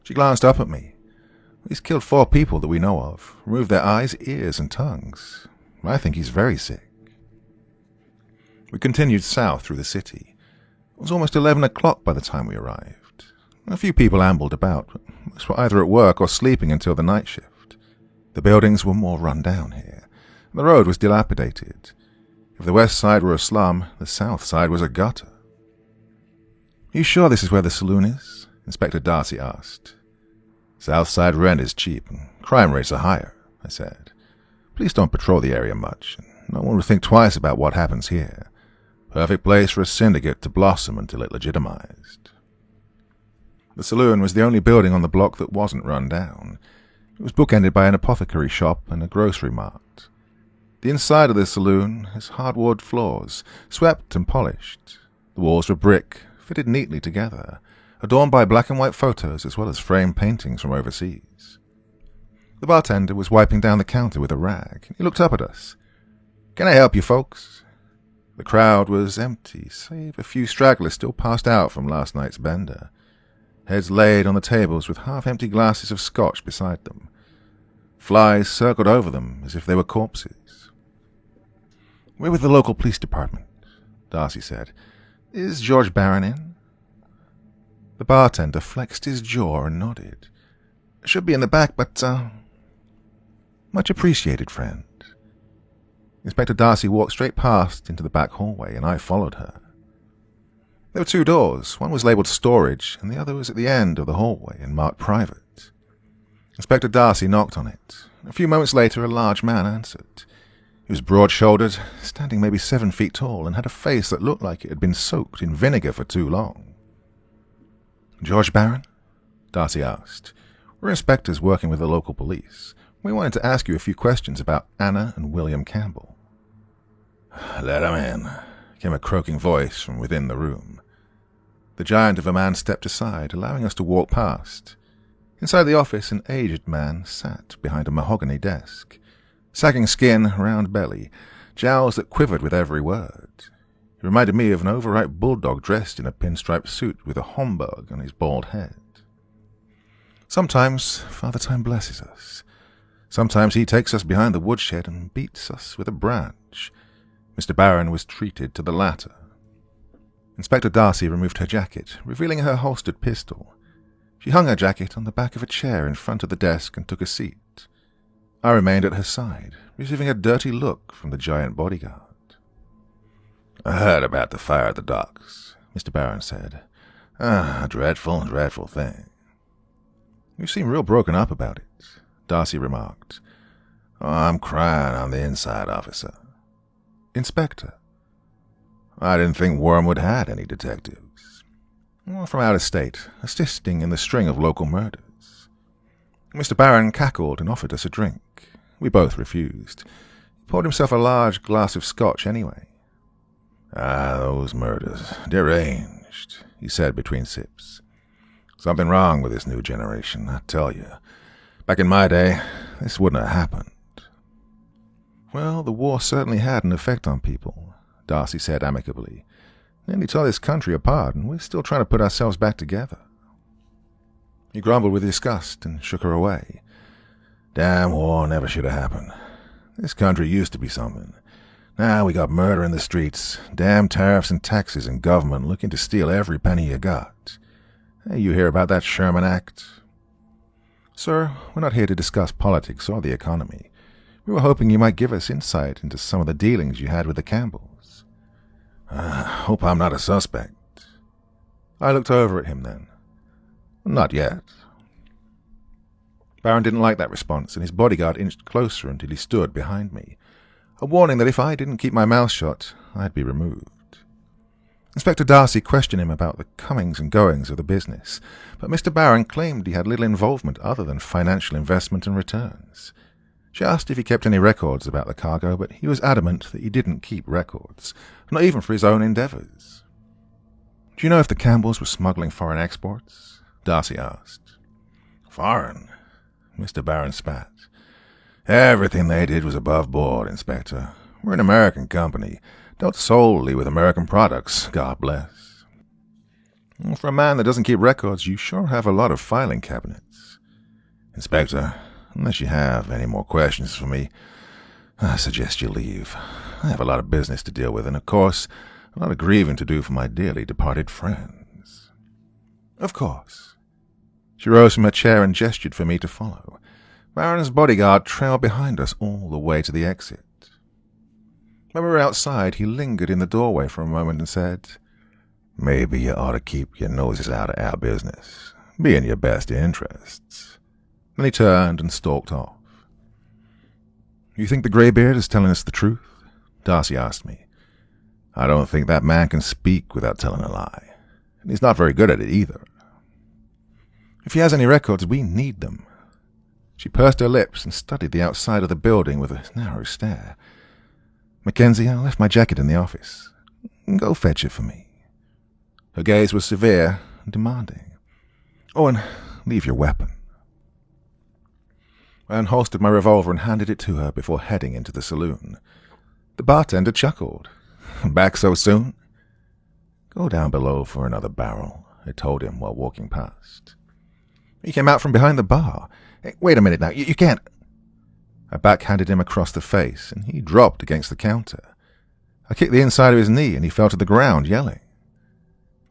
She glanced up at me. "He's killed 4 people that we know of, removed their eyes, ears, and tongues. I think he's very sick." We continued south through the city. It was almost 11 o'clock by the time we arrived. A few people ambled about, but most were either at work or sleeping until the night shift. The buildings were more run down here. The road was dilapidated. If the west side were a slum, the south side was a gutter. "Are you sure this is where the saloon is?" Inspector Darcy asked. "South side rent is cheap, and crime rates are higher," I said. "Police don't patrol the area much, and no one would think twice about what happens here. Perfect place for a syndicate to blossom until it legitimized." The saloon was the only building on the block that wasn't run down. It was bookended by an apothecary shop and a grocery mart. The inside of the saloon has hardwood floors, swept and polished. The walls were brick, fitted neatly together, adorned by black and white photos as well as framed paintings from overseas. The bartender was wiping down the counter with a rag. He looked up at us. "Can I help you folks?" The crowd was empty, save a few stragglers still passed out from last night's bender. Heads laid on the tables with half-empty glasses of scotch beside them. Flies circled over them as if they were corpses. "We're with the local police department," Darcy said. "Is George Barron in?" The bartender flexed his jaw and nodded. "Should be in the back, but, Much appreciated, friend." Inspector Darcy walked straight past into the back hallway, and I followed her. There were 2 doors. One was labelled storage, and the other was at the end of the hallway and marked private. Inspector Darcy knocked on it. A few moments later, a large man answered. He was broad-shouldered, standing maybe 7 feet tall, and had a face that looked like it had been soaked in vinegar for too long. "George Barron?" Darcy asked. "We're inspectors working with the local police. We wanted to ask you a few questions about Anna and William Campbell." "Let 'em in," came a croaking voice from within the room. The giant of a man stepped aside, allowing us to walk past. Inside the office, an aged man sat behind a mahogany desk. Sagging skin, round belly, jowls that quivered with every word. He reminded me of an overripe bulldog dressed in a pinstripe suit with a Homburg on his bald head. Sometimes Father Time blesses us. Sometimes he takes us behind the woodshed and beats us with a branch. Mr. Barron was treated to the latter. Inspector Darcy removed her jacket, revealing her holstered pistol. She hung her jacket on the back of a chair in front of the desk and took a seat. I remained at her side, receiving a dirty look from the giant bodyguard. "I heard about the fire at the docks," Mr. Barron said. "A dreadful, dreadful thing." "You seem real broken up about it," Darcy remarked. "Oh, I'm crying on the inside, officer." "Inspector." "I didn't think Wormwood had any detectives." "Well, from out of state, assisting in the string of local murders." Mr. Barron cackled and offered us a drink. We both refused. He poured himself a large glass of scotch anyway. "Ah, those murders. Deranged," he said between sips. "Something wrong with this new generation, I tell you. Back in my day, this wouldn't have happened." "Well, the war certainly had an effect on people," Darcy said amicably. "Nearly tore this country apart, and we're still trying to put ourselves back together." He grumbled with disgust and shook her away. "Damn war never should have happened. This country used to be something. Now we got murder in the streets, damn tariffs and taxes and government looking to steal every penny you got. Hey, you hear about that Sherman Act?" "Sir, we're not here to discuss politics or the economy. We were hoping you might give us insight into some of the dealings you had with the Campbells." Hope I'm not a suspect." I looked over at him then. "Not yet." Barron didn't like that response, and his bodyguard inched closer until he stood behind me, a warning that if I didn't keep my mouth shut, I'd be removed. Inspector Darcy questioned him about the comings and goings of the business, but Mr. Barron claimed he had little involvement other than financial investment and returns. She asked if he kept any records about the cargo, but he was adamant that he didn't keep records, not even for his own endeavours. "Do you know if the Campbells were smuggling foreign exports?" Darcy asked. "Foreign?" Mr. Barron spat. Everything they did was above board, Inspector. We're an American company, dealt solely with American products, God bless. For a man that doesn't keep records, you sure have a lot of filing cabinets. Inspector, unless you have any more questions for me, I suggest you leave. I have a lot of business to deal with, and of course, a lot of grieving to do for my dearly departed friends. Of course. She rose from her chair and gestured for me to follow. Baron's bodyguard trailed behind us all the way to the exit. When we were outside, he lingered in the doorway for a moment and said, "Maybe you ought to keep your noses out of our business. Be in your best interests." Then he turned and stalked off. You think the greybeard is telling us the truth? Darcy asked me. I don't think that man can speak without telling a lie. And he's not very good at it either. If he has any records, we need them. She pursed her lips and studied the outside of the building with a narrow stare. Mackenzie, I left my jacket in the office. Go fetch it for me. Her gaze was severe and demanding. Oh, and leave your weapon. I unholstered my revolver and handed it to her before heading into the saloon. The bartender chuckled. Back so soon? Go down below for another barrel, I told him while walking past. He came out from behind the bar. Hey, wait a minute now, you can't. I backhanded him across the face, and he dropped against the counter. I kicked the inside of his knee, and he fell to the ground, yelling.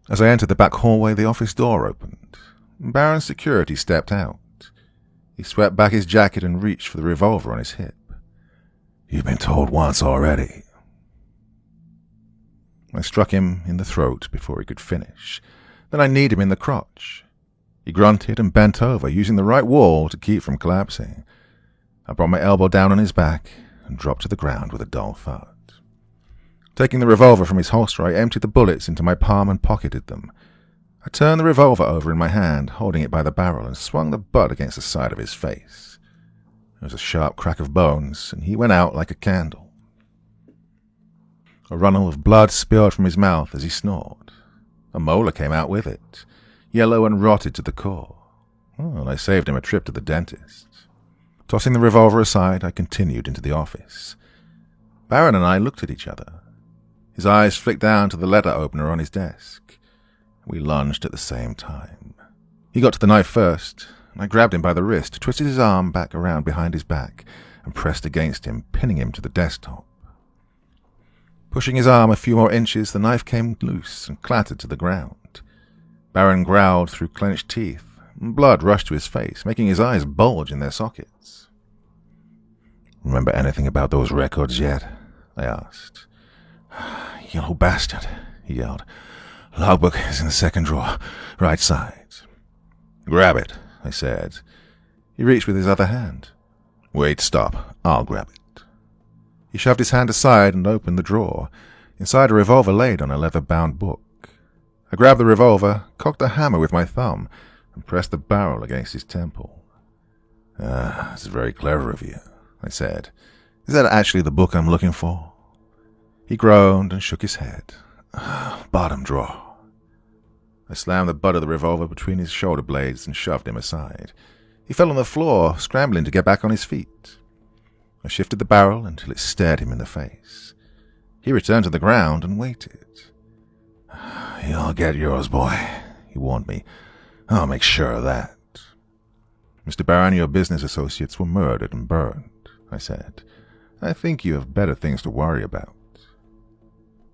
As I entered the back hallway, the office door opened. Baron's security stepped out. He swept back his jacket and reached for the revolver on his hip. You've been told once already. I struck him in the throat before he could finish. Then I kneed him in the crotch. He grunted and bent over, using the right wall to keep from collapsing. I brought my elbow down on his back and dropped to the ground with a dull thud. Taking the revolver from his holster, I emptied the bullets into my palm and pocketed them. I turned the revolver over in my hand, holding it by the barrel, and swung the butt against the side of his face. There was a sharp crack of bones, and he went out like a candle. A runnel of blood spilled from his mouth as he snored. A molar came out with it, yellow and rotted to the core. Oh, and I saved him a trip to the dentist. Tossing the revolver aside, I continued into the office. Baron and I looked at each other. His eyes flicked down to the letter opener on his desk. We lunged at the same time. He got to the knife first, and I grabbed him by the wrist, twisted his arm back around behind his back, and pressed against him, pinning him to the desktop. Pushing his arm a few more inches, the knife came loose and clattered to the ground. Baron growled through clenched teeth, and blood rushed to his face, making his eyes bulge in their sockets. Remember anything about those records yet? I asked. Yellow bastard, he yelled. Logbook is in the second drawer, right side. Grab it, I said. He reached with his other hand. Wait, stop. I'll grab it. He shoved his hand aside and opened the drawer. Inside, a revolver laid on a leather-bound book. I grabbed the revolver, cocked the hammer with my thumb, and pressed the barrel against his temple. It's very clever of you, I said. Is that actually the book I'm looking for? He groaned and shook his head. Bottom drawer. I slammed the butt of the revolver between his shoulder blades and shoved him aside. He fell on the floor, scrambling to get back on his feet. I shifted the barrel until it stared him in the face. He returned to the ground and waited. You'll get yours, boy, he warned me. I'll make sure of that. Mr. Baron, your business associates were murdered and burned, I said. I think you have better things to worry about.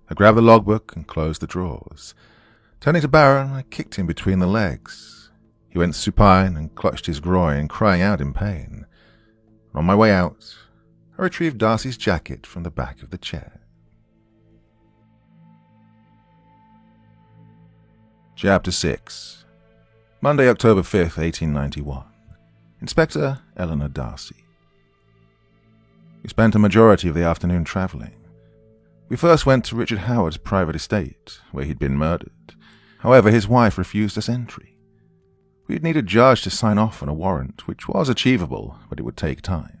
I grabbed the logbook and closed the drawers. Turning to Baron, I kicked him between the legs. He went supine and clutched his groin, crying out in pain. On my way out, I retrieved Darcy's jacket from the back of the chair. Chapter 6. Monday, October 5th, 1891. Inspector Eleanor Darcy. We spent a majority of the afternoon travelling. We first went to Richard Howard's private estate, where he'd been murdered. However, his wife refused us entry. We'd need a judge to sign off on a warrant, which was achievable, but it would take time.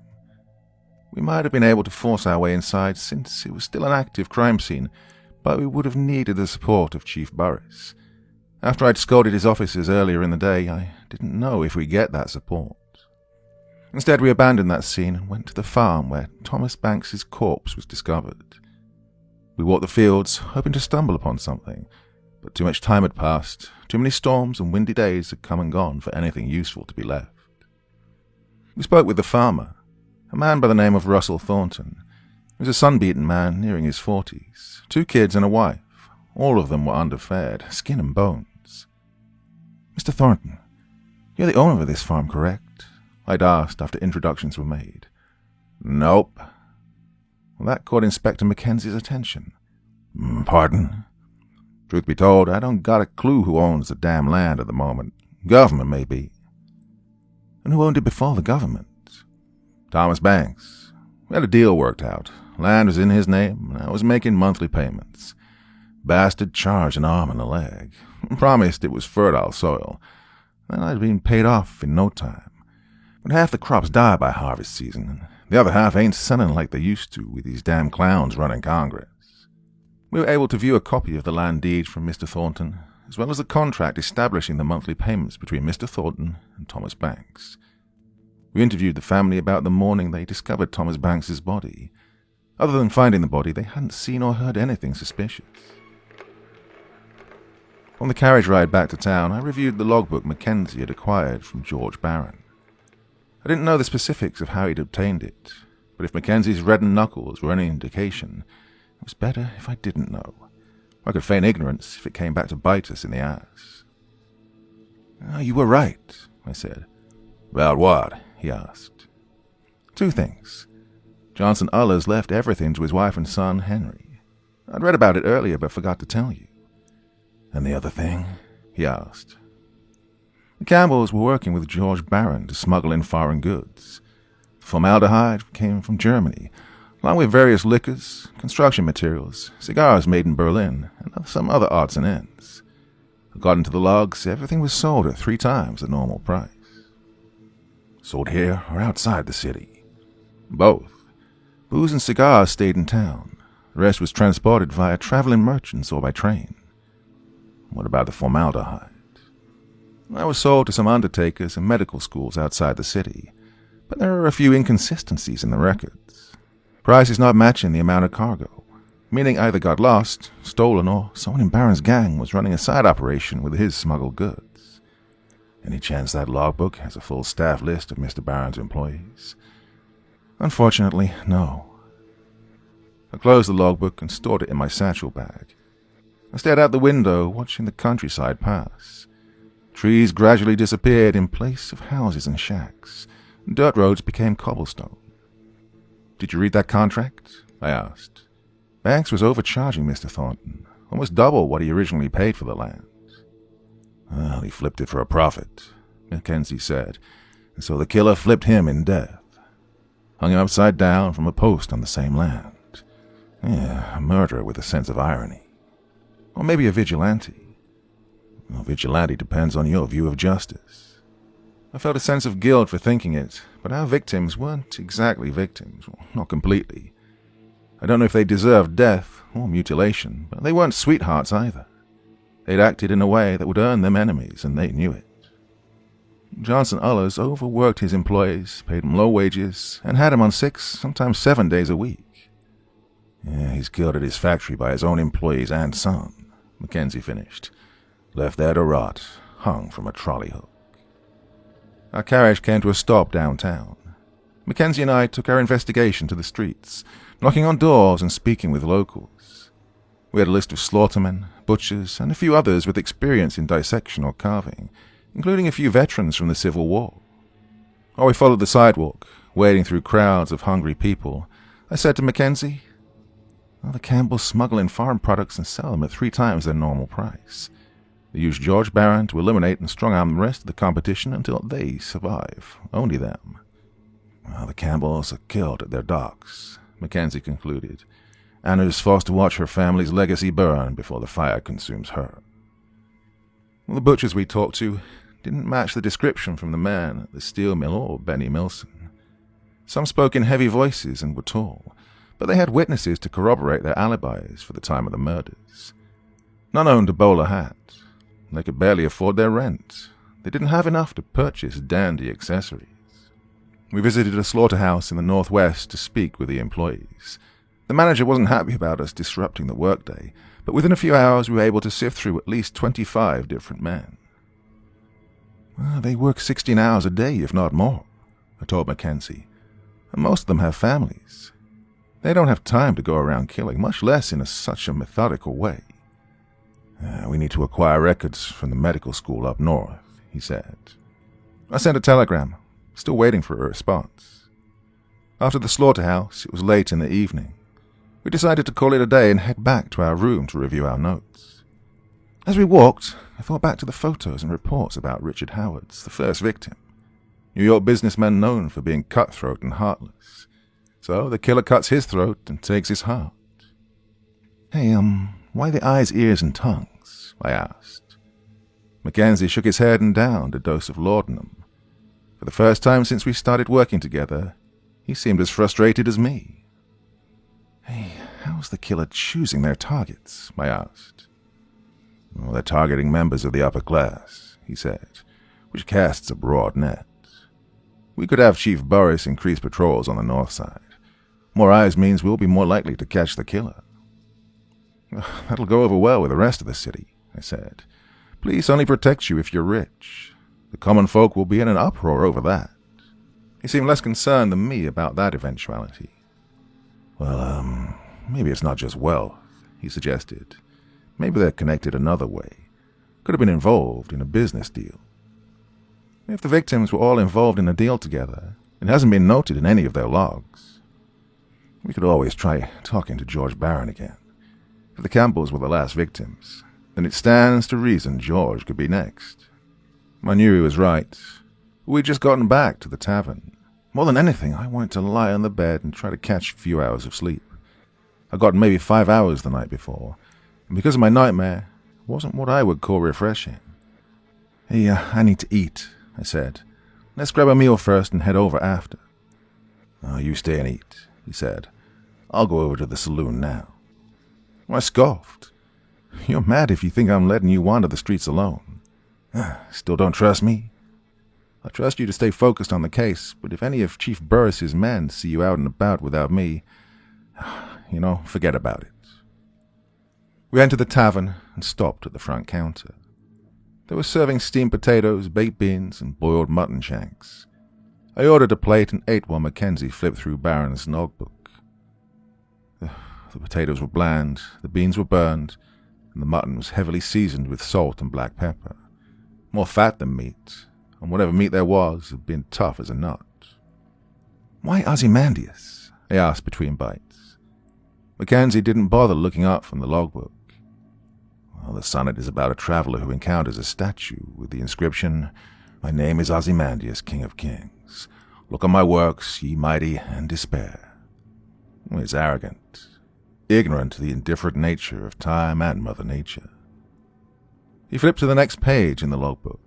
We might have been able to force our way inside, since it was still an active crime scene, but we would have needed the support of Chief Burris. After I'd scolded his officers earlier in the day, I didn't know if we'd get that support. Instead, we abandoned that scene and went to the farm where Thomas Banks's corpse was discovered. We walked the fields, hoping to stumble upon something, but too much time had passed, too many storms and windy days had come and gone for anything useful to be left. We spoke with the farmer, a man by the name of Russell Thornton. He was a sun-beaten man nearing his 40s, 2 kids and a wife. All of them were underfed, skin and bones. "Mr. Thornton, you're the owner of this farm, correct?" I'd asked after introductions were made. "Nope." Well, that caught Inspector Mackenzie's attention. "Pardon?" "Truth be told, I don't got a clue who owns the damn land at the moment. Government, maybe." "And who owned it before the government?" "Thomas Banks. We had a deal worked out. Land was in his name, and I was making monthly payments. Bastard charged an arm and a leg. Promised it was fertile soil. Then I'd been paid off in no time. But half the crops die by harvest season, and the other half ain't selling like they used to with these damn clowns running Congress." We were able to view a copy of the land deed from Mr. Thornton, as well as the contract establishing the monthly payments between Mr. Thornton and Thomas Banks. We interviewed the family about the morning they discovered Thomas Banks's body. Other than finding the body, they hadn't seen or heard anything suspicious. On the carriage ride back to town, I reviewed the logbook Mackenzie had acquired from George Barron. I didn't know the specifics of how he'd obtained it, but if Mackenzie's reddened knuckles were any indication, it was better if I didn't know. I could feign ignorance if it came back to bite us in the ass. "You were right," I said. "About what?" he asked. 2 things. Johnson Ullers left everything to his wife and son, Henry. I'd read about it earlier, but forgot to tell you. "And the other thing?" he asked. The Campbells were working with George Barron to smuggle in foreign goods. The formaldehyde came from Germany, along with various liquors, construction materials, cigars made in Berlin, and some other odds and ends. According to the logs, everything was sold at 3 times the normal price. "Sold here or outside the city?" "Both. Booze and cigars stayed in town. The rest was transported via traveling merchants or by train." "What about the formaldehyde?" "That was sold to some undertakers and medical schools outside the city, but there are a few inconsistencies in the records. Prices not matching the amount of cargo, meaning either got lost, stolen, or someone in Barron's gang was running a side operation with his smuggled goods." "Any chance that logbook has a full staff list of Mr. Barron's employees?" "Unfortunately, no." I closed the logbook and stored it in my satchel bag. I stared out the window, watching the countryside pass. Trees gradually disappeared in place of houses and shacks. Dirt roads became cobblestone. "Did you read that contract?" I asked. "Banks was overcharging Mr. Thornton, almost double what he originally paid for the land." "Well, he flipped it for a profit," Mackenzie said, "and so the killer flipped him in death. Hung him upside down from a post on the same land. Yeah, a murderer with a sense of irony. Or maybe a vigilante." "Well, vigilante depends on your view of justice." I felt a sense of guilt for thinking it, but our victims weren't exactly victims, well, not completely. I don't know if they deserved death or mutilation, but they weren't sweethearts either. They'd acted in a way that would earn them enemies, and they knew it. Johnson Ullers overworked his employees, paid them low wages, and had them on 6, sometimes 7 days a week. "Yeah, he's killed at his factory by his own employees and son," Mackenzie finished. "Left there to rot, hung from a trolley hook." Our carriage came to a stop downtown. Mackenzie and I took our investigation to the streets, knocking on doors and speaking with locals. We had a list of slaughtermen, butchers, and a few others with experience in dissection or carving, including a few veterans from the Civil War. While we followed the sidewalk, wading through crowds of hungry people, I said to Mackenzie, "Well, the Campbells smuggle in foreign products and sell them at 3 times their normal price. They use George Barron to eliminate and strong-arm the rest of the competition until they survive. Only them." "Well, the Campbells are killed at their docks," Mackenzie concluded. "Anna is forced to watch her family's legacy burn before the fire consumes her." Well, the butchers we talked to didn't match the description from the man at the steel mill or Benny Milson. Some spoke in heavy voices and were tall, but they had witnesses to corroborate their alibis for the time of the murders. None owned a bowler hat. They could barely afford their rent. They didn't have enough to purchase dandy accessories. We visited a slaughterhouse in the northwest to speak with the employees. The manager wasn't happy about us disrupting the workday, but within a few hours we were able to sift through at least 25 different men. Well, they work 16 hours a day, if not more, I told Mackenzie, and most of them have families. They don't have time to go around killing, much less in such a methodical way. We need to acquire records from the medical school up north, he said. I sent a telegram, still waiting for a response. After the slaughterhouse, it was late in the evening. We decided to call it a day and head back to our room to review our notes. As we walked, I thought back to the photos and reports about Richard Howards, the first victim. New York businessman known for being cutthroat and heartless. So the killer cuts his throat and takes his heart. Hey, why the eyes, ears, and tongues? I asked. Mackenzie shook his head and downed a dose of laudanum. For the first time since we started working together, he seemed as frustrated as me. Hey, how's the killer choosing their targets? I asked. Well, they're targeting members of the upper class, he said, which casts a broad net. We could have Chief Burris increase patrols on the north side. More eyes means we'll be more likely to catch the killer. That'll go over well with the rest of the city, I said. Police only protect you if you're rich. The common folk will be in an uproar over that. He seemed less concerned than me about that eventuality. Well, maybe it's not just wealth, he suggested. Maybe they're connected another way. Could have been involved in a business deal. If the victims were all involved in a deal together, it hasn't been noted in any of their logs. We could always try talking to George Barron again. If the Campbells were the last victims, then it stands to reason George could be next. I knew he was right. We'd just gotten back to the tavern. More than anything, I wanted to lie on the bed and try to catch a few hours of sleep. I'd gotten maybe 5 hours the night before, and because of my nightmare, it wasn't what I would call refreshing. Hey, I need to eat, I said. Let's grab a meal first and head over after. Oh, you stay and eat, he said. I'll go over to the saloon now. I scoffed. You're mad if you think I'm letting you wander the streets alone. Still don't trust me? I trust you to stay focused on the case, but if any of Chief Burris's men see you out and about without me, forget about it. We entered the tavern and stopped at the front counter. They were serving steamed potatoes, baked beans, and boiled mutton shanks. I ordered a plate and ate while Mackenzie flipped through Barron's logbook. The potatoes were bland, the beans were burned, and the mutton was heavily seasoned with salt and black pepper. More fat than meat, and whatever meat there was had been tough as a nut. Why Ozymandias? I asked between bites. Mackenzie didn't bother looking up from the logbook. Well, the sonnet is about a traveler who encounters a statue with the inscription, "My name is Ozymandias, King of Kings. Look on my works, ye mighty, and despair." It's arrogant, ignorant to the indifferent nature of time and Mother Nature. He flipped to the next page in the logbook.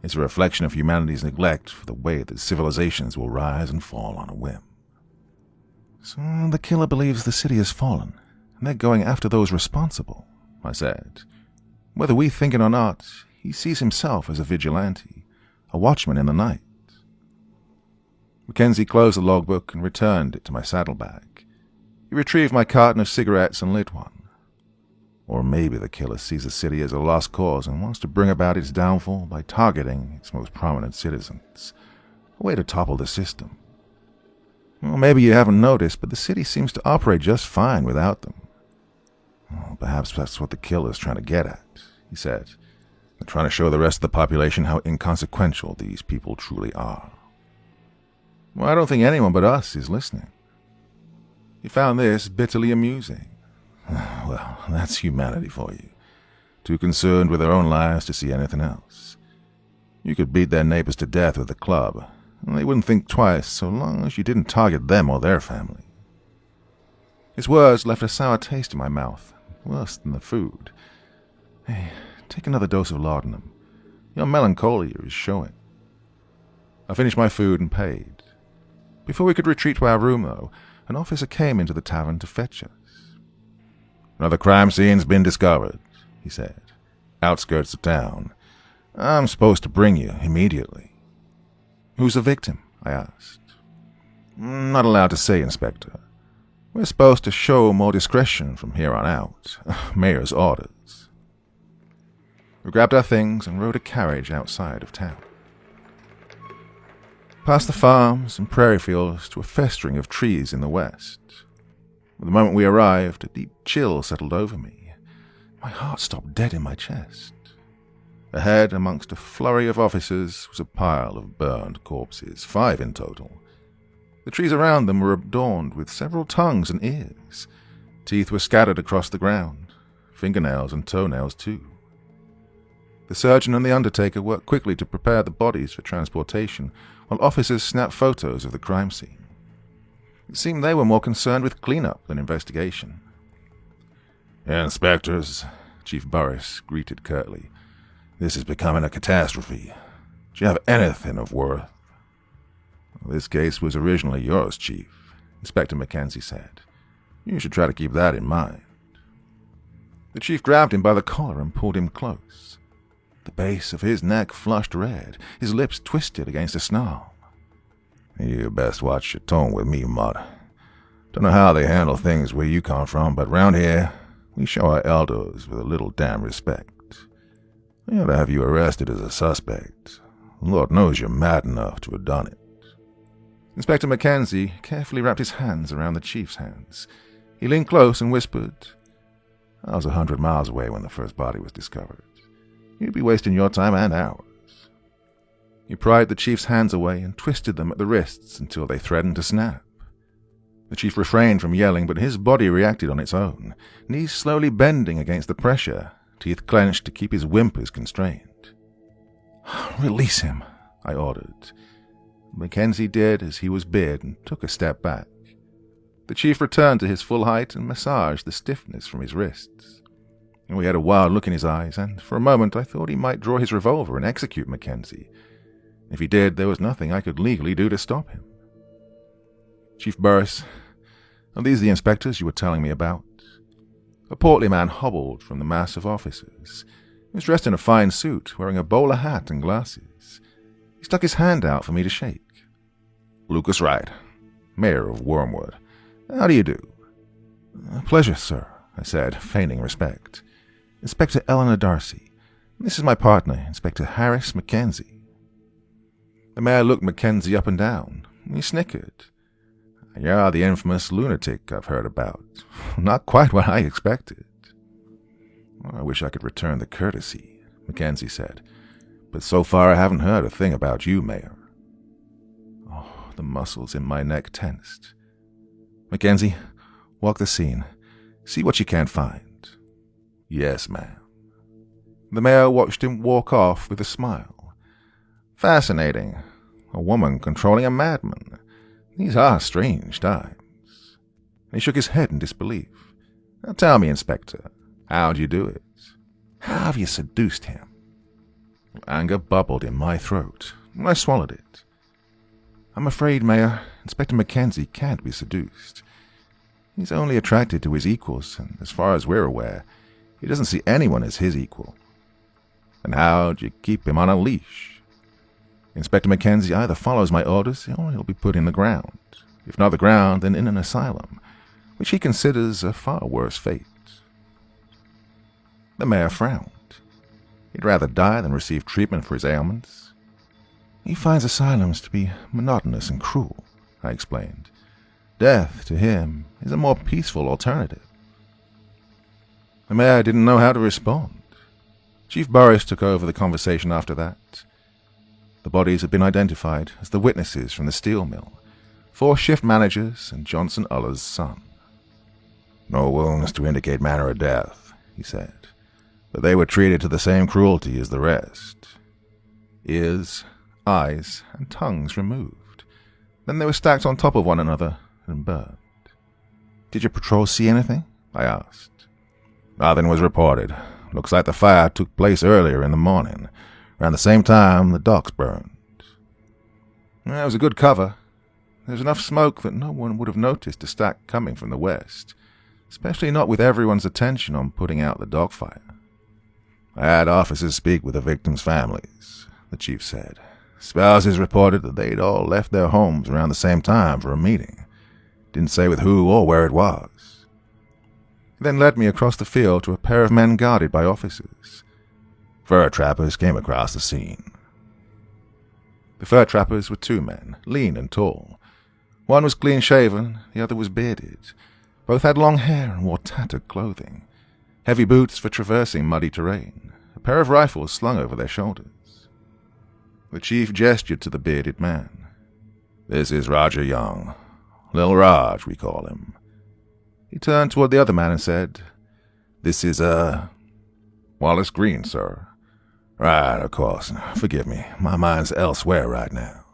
It's a reflection of humanity's neglect for the way that civilizations will rise and fall on a whim. So the killer believes the city has fallen, and they're going after those responsible, I said. Whether we think it or not, he sees himself as a vigilante, a watchman in the night. Mackenzie closed the logbook and returned it to my saddlebag. He retrieved my carton of cigarettes and lit one. Or maybe the killer sees the city as a lost cause and wants to bring about its downfall by targeting its most prominent citizens, a way to topple the system. Well, maybe you haven't noticed, but the city seems to operate just fine without them. Well, perhaps that's what the killer's trying to get at, he said. They're trying to show the rest of the population how inconsequential these people truly are. Well, I don't think anyone but us is listening. He found this bitterly amusing. Well, that's humanity for you. Too concerned with their own lives to see anything else. You could beat their neighbors to death with a club, and they wouldn't think twice so long as you didn't target them or their family. His words left a sour taste in my mouth, worse than the food. Hey, take another dose of laudanum. Your melancholia is showing. I finished my food and paid. Before we could retreat to our room, though, an officer came into the tavern to fetch us. "Another crime scene's been discovered," he said. "Outskirts of town. I'm supposed to bring you immediately." "Who's the victim?" I asked. Not allowed to say, Inspector. We're supposed to show more discretion from here on out. Mayor's orders. We grabbed our things and rode a carriage outside of town. Past the farms and prairie fields to a festering of trees in the west. The moment we arrived, a deep chill settled over me. My heart stopped dead in my chest. Ahead, amongst a flurry of officers, was a pile of burned corpses, 5 in total. The trees around them were adorned with several tongues and ears. Teeth were scattered across the ground, fingernails and toenails too. The surgeon and the undertaker worked quickly to prepare the bodies for transportation, while officers snapped photos of the crime scene. It seemed they were more concerned with cleanup than investigation. "Inspectors," Chief Burris greeted curtly. "This is becoming a catastrophe. Do you have anything of worth?" "This case was originally yours, Chief," Inspector Mackenzie said. "You should try to keep that in mind." The chief grabbed him by the collar and pulled him close. The base of his neck flushed red, his lips twisted against a snarl. "You best watch your tone with me, Mutt. Don't know how they handle things where you come from, but round here, we show our elders with a little damn respect. We ought to have you arrested as a suspect. Lord knows you're mad enough to have done it." Inspector Mackenzie carefully wrapped his hands around the chief's hands. He leaned close and whispered, "I was 100 miles away when the first body was discovered. You'd be wasting your time and ours." He pried the chief's hands away and twisted them at the wrists until they threatened to snap. The chief refrained from yelling, but his body reacted on its own, knees slowly bending against the pressure, teeth clenched to keep his whimpers constrained. "Release him," I ordered. Mackenzie did as he was bid and took a step back. The chief returned to his full height and massaged the stiffness from his wrists. He had a wild look in his eyes, and for a moment I thought he might draw his revolver and execute Mackenzie. If he did, there was nothing I could legally do to stop him. "Chief Burris, are these the inspectors you were telling me about?" A portly man hobbled from the mass of officers. He was dressed in a fine suit, wearing a bowler hat and glasses. He stuck his hand out for me to shake. "Lucas Wright, Mayor of Wormwood. How do you do?" "Pleasure, sir," I said, feigning respect. "Inspector Eleanor Darcy. This is my partner, Inspector Harris Mackenzie." The mayor looked Mackenzie up and down. He snickered. "You're the infamous lunatic I've heard about. Not quite what I expected." "I wish I could return the courtesy," Mackenzie said. "But so far I haven't heard a thing about you, Mayor." Oh, the muscles in my neck tensed. "Mackenzie, walk the scene. See what you can find." "Yes, ma'am." The mayor watched him walk off with a smile. "Fascinating. A woman controlling a madman. These are strange times." He shook his head in disbelief. "Now tell me, Inspector, how'd you do it? How have you seduced him?" Anger bubbled in my throat. I swallowed it. "I'm afraid, Mayor, Inspector Mackenzie can't be seduced. He's only attracted to his equals, and as far as we're aware, he doesn't see anyone as his equal." "And how'd you keep him on a leash?" "Inspector Mackenzie either follows my orders or he'll be put in the ground. If not the ground, then in an asylum, which he considers a far worse fate." The mayor frowned. He'd rather die than receive treatment for his ailments. "He finds asylums to be monotonous and cruel," I explained. "Death, to him, is a more peaceful alternative." The mayor didn't know how to respond. Chief Burris took over the conversation after that. The bodies had been identified as the witnesses from the steel mill, 4 shift managers and Johnson Uller's son. "No wounds to indicate manner of death," he said, "but they were treated to the same cruelty as the rest. Ears, eyes, and tongues removed. Then they were stacked on top of one another and burned." "Did your patrol see anything?" I asked. "Nothing was reported. Looks like the fire took place earlier in the morning. Around the same time the docks burned." "It was a good cover. There's enough smoke that no one would have noticed a stack coming from the west, especially not with everyone's attention on putting out the dock fire." "I had officers speak with the victims' families," the chief said. Spouses reported that they'd all left their homes around the same time for a meeting. Didn't say with who or where it was. He then led me across the field to a pair of men guarded by officers. Fur trappers came across the scene. The fur trappers were two men, lean and tall. One was clean-shaven, the other was bearded. Both had long hair and wore tattered clothing, heavy boots for traversing muddy terrain, a pair of rifles slung over their shoulders. The chief gestured to the bearded man. "This is Roger Young. Lil Raj, we call him." He turned toward the other man and said, "This is, Wallace Green, sir." "Right, of course. Forgive me. My mind's elsewhere right now."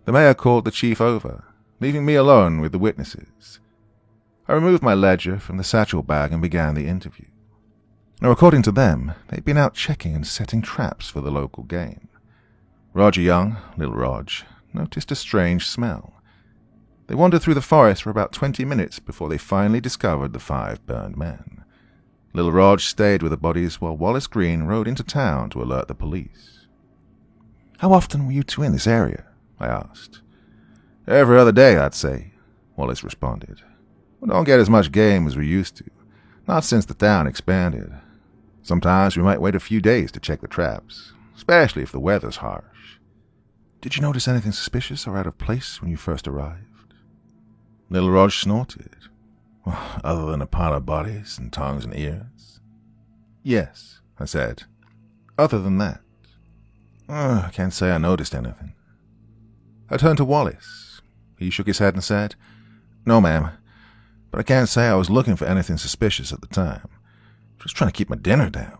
The mayor called the chief over, leaving me alone with the witnesses. I removed my ledger from the satchel bag and began the interview. Now, according to them, they'd been out checking and setting traps for the local game. Roger Young, Lil Raj, noticed a strange smell. They wandered through the forest for about 20 minutes before they finally discovered the 5 burned men. Lil Raj stayed with the bodies while Wallace Green rode into town to alert the police. "How often were you two in this area?" I asked. "Every other day, I'd say," Wallace responded. "We don't get as much game as we used to, not since the town expanded. Sometimes we might wait a few days to check the traps, especially if the weather's harsh." "Did you notice anything suspicious or out of place when you first arrived?" Lil Raj snorted. "Other than a pile of bodies and tongues and ears?" "Yes," I said. "Other than that." I can't say I noticed anything." I turned to Wallace. He shook his head and said, "No, ma'am, but I can't say I was looking for anything suspicious at the time. Just trying to keep my dinner down."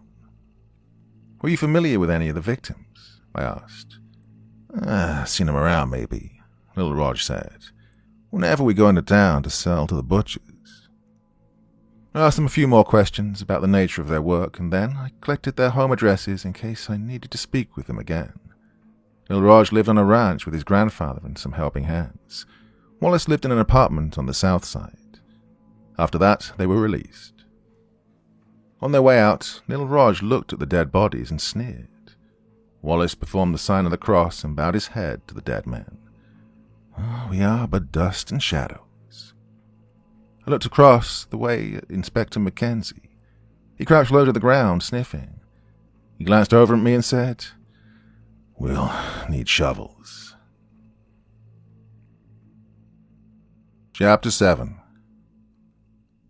"Were you familiar with any of the victims?" I asked. "Seen them around, maybe," Lil Raj said. "Whenever we go into town to sell to the butchers." I asked them a few more questions about the nature of their work, and then I collected their home addresses in case I needed to speak with them again. Lil Raj lived on a ranch with his grandfather and some helping hands. Wallace lived in an apartment on the south side. After that, they were released. On their way out, Lil Raj looked at the dead bodies and sneered. Wallace performed the sign of the cross and bowed his head to the dead men. "We are but dust and shadows." I looked across the way at Inspector Mackenzie. He crouched low to the ground, sniffing. He glanced over at me and said, "We'll need shovels." Chapter 7.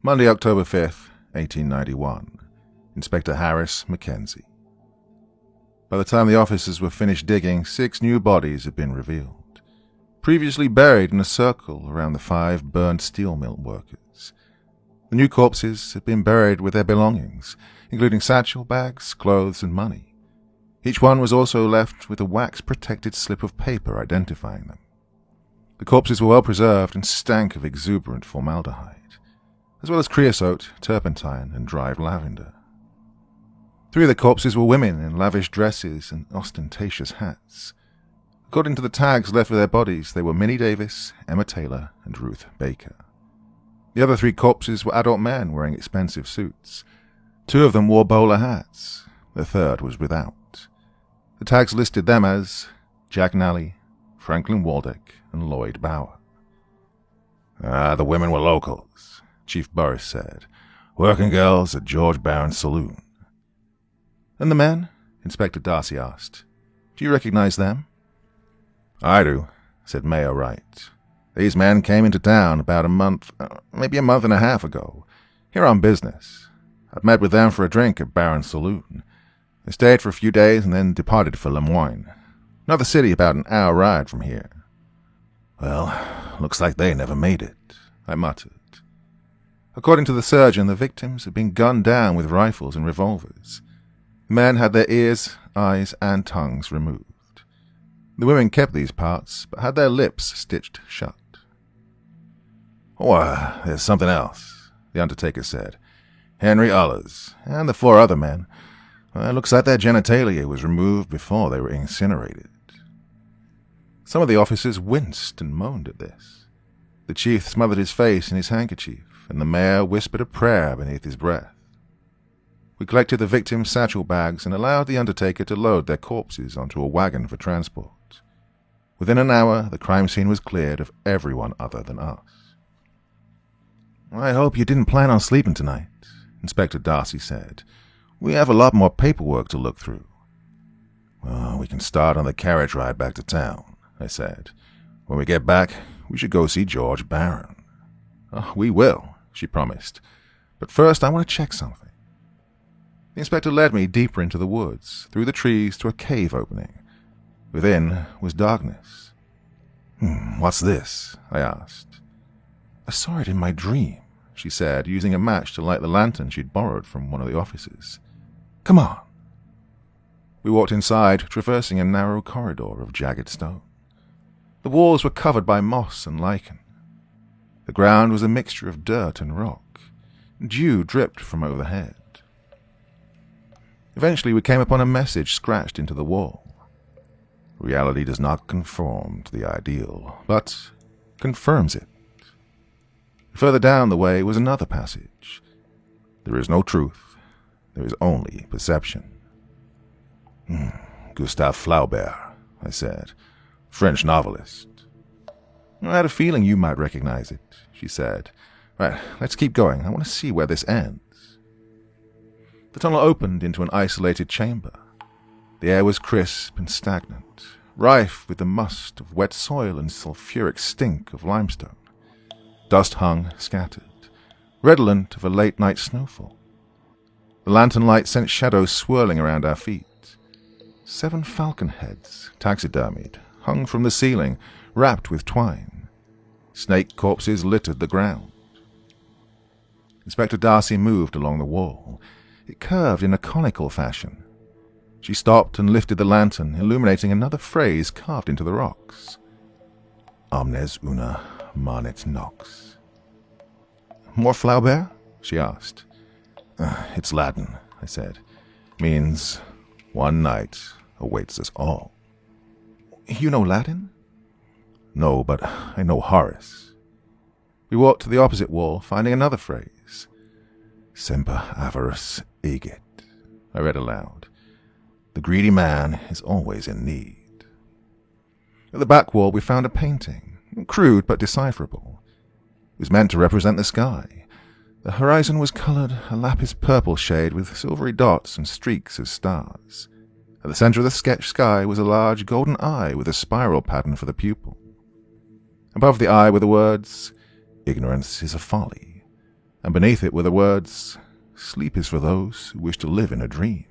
Monday, October 5th, 1891. Inspector Harris Mackenzie. By the time the officers were finished digging, 6 new bodies had been revealed, previously buried in a circle around the 5 burned steel mill workers. The new corpses had been buried with their belongings, including satchel bags, clothes, and money. Each one was also left with a wax-protected slip of paper identifying them. The corpses were well preserved and stank of exuberant formaldehyde, as well as creosote, turpentine, and dried lavender. 3 of the corpses were women in lavish dresses and ostentatious hats. According to the tags left with their bodies, they were Minnie Davis, Emma Taylor, and Ruth Baker. The other 3 corpses were adult men wearing expensive suits. 2 of them wore bowler hats. The third was without. The tags listed them as Jack Nally, Franklin Waldeck, and Lloyd Bauer. The women were locals," Chief Burris said. "Working girls at George Barron's saloon." "And the men?" Inspector Darcy asked. "Do you recognize them?" "I do," said Mayor Wright. "These men came into town about maybe a month and a half ago, here on business. I'd met with them for a drink at Barron's saloon. They stayed for a few days and then departed for Lemoyne, another city about an hour ride from here." "Well, looks like they never made it," I muttered. According to the surgeon, the victims had been gunned down with rifles and revolvers. The men had their ears, eyes, and tongues removed. The women kept these parts, but had their lips stitched shut. There's something else," the undertaker said. "Henry Ullers, and the 4 other men. It looks like their genitalia was removed before they were incinerated." Some of the officers winced and moaned at this. The chief smothered his face in his handkerchief, and the mayor whispered a prayer beneath his breath. We collected the victims' satchel bags and allowed the undertaker to load their corpses onto a wagon for transport. Within an hour, the crime scene was cleared of everyone other than us. "I hope you didn't plan on sleeping tonight," Inspector Darcy said. "We have a lot more paperwork to look through." "Well, we can start on the carriage ride back to town," I said. "When we get back, we should go see George Barron." "Oh, we will," she promised. "But first I want to check something." The inspector led me deeper into the woods, through the trees to a cave opening. Within was darkness. "What's this?" I asked. "I saw it in my dream," she said, using a match to light the lantern she'd borrowed from one of the officers. "Come on." We walked inside, traversing a narrow corridor of jagged stone. The walls were covered by moss and lichen. The ground was a mixture of dirt and rock. Dew dripped from overhead. Eventually we came upon a message scratched into the wall. "Reality does not conform to the ideal, but confirms it." Further down the way was another passage. "There is no truth. There is only perception." "Gustave Flaubert," I said. "French novelist." "I had a feeling you might recognize it," she said. "Right, let's keep going. I want to see where this ends." The tunnel opened into an isolated chamber. The air was crisp and stagnant, rife with the must of wet soil and sulphuric stink of limestone. Dust hung scattered, redolent of a late-night snowfall. The lantern light sent shadows swirling around our feet. 7 falcon heads, taxidermied, hung from the ceiling, wrapped with twine. Snake corpses littered the ground. Inspector Darcy moved along the wall. It curved in a conical fashion. She stopped and lifted the lantern, illuminating another phrase carved into the rocks. "Omnes una manet nox." "More Flaubert?" she asked. "It's Latin," I said. "Means one night awaits us all." "You know Latin?" "No, but I know Horace." We walked to the opposite wall, finding another phrase. "Semper avarus egit," I read aloud. "The greedy man is always in need." At the back wall we found a painting, crude but decipherable. It was meant to represent the sky. The horizon was colored a lapis purple shade with silvery dots and streaks as stars. At the center of the sketched sky was a large golden eye with a spiral pattern for the pupil. Above the eye were the words, "Ignorance is a folly," and beneath it were the words, "Sleep is for those who wish to live in a dream."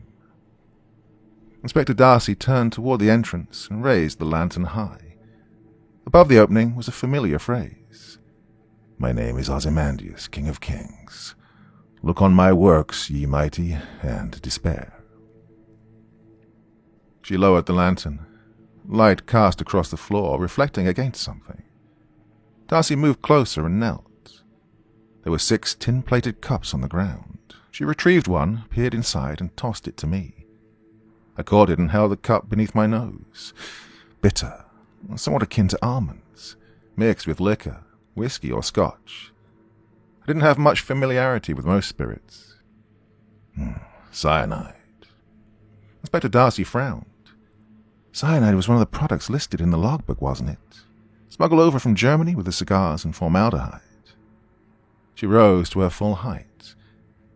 Inspector Darcy turned toward the entrance and raised the lantern high. Above the opening was a familiar phrase. "My name is Ozymandias, King of Kings. Look on my works, ye mighty, and despair." She lowered the lantern. Light cast across the floor, reflecting against something. Darcy moved closer and knelt. There were 6 tin-plated cups on the ground. She retrieved one, peered inside, and tossed it to me. I caught it and held the cup beneath my nose. Bitter, somewhat akin to almonds, mixed with liquor, whiskey or scotch. I didn't have much familiarity with most spirits. Cyanide. Inspector Darcy frowned. Cyanide was one of the products listed in the logbook, wasn't it? Smuggled over from Germany with the cigars and formaldehyde. She rose to her full height,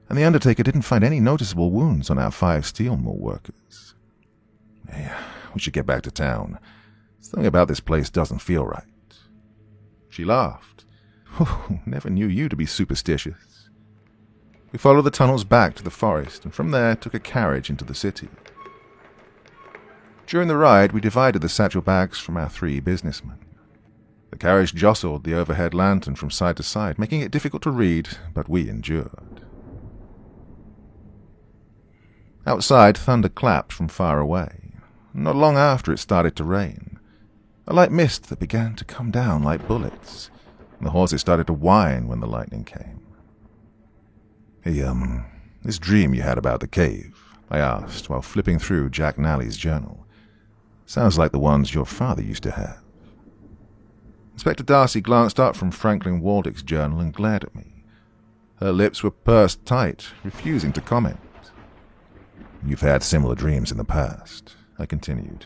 and the undertaker didn't find any noticeable wounds on our 5 steel mill workers. "Hey, we should get back to town. Something about this place doesn't feel right." She laughed. "Never knew you to be superstitious." We followed the tunnels back to the forest, and from there took a carriage into the city. During the ride, we divided the satchel bags from our 3 businessmen. The carriage jostled the overhead lantern from side to side, making it difficult to read, but we endured. Outside, thunder clapped from far away. Not long after, it started to rain. A light mist that began to come down like bullets, and the horses started to whine when the lightning came. "Hey, this dream you had about the cave," I asked while flipping through Jack Nally's journal. "Sounds like the ones your father used to have." Inspector Darcy glanced up from Franklin Waldick's journal and glared at me. Her lips were pursed tight, refusing to comment. You've had similar dreams in the past, I continued,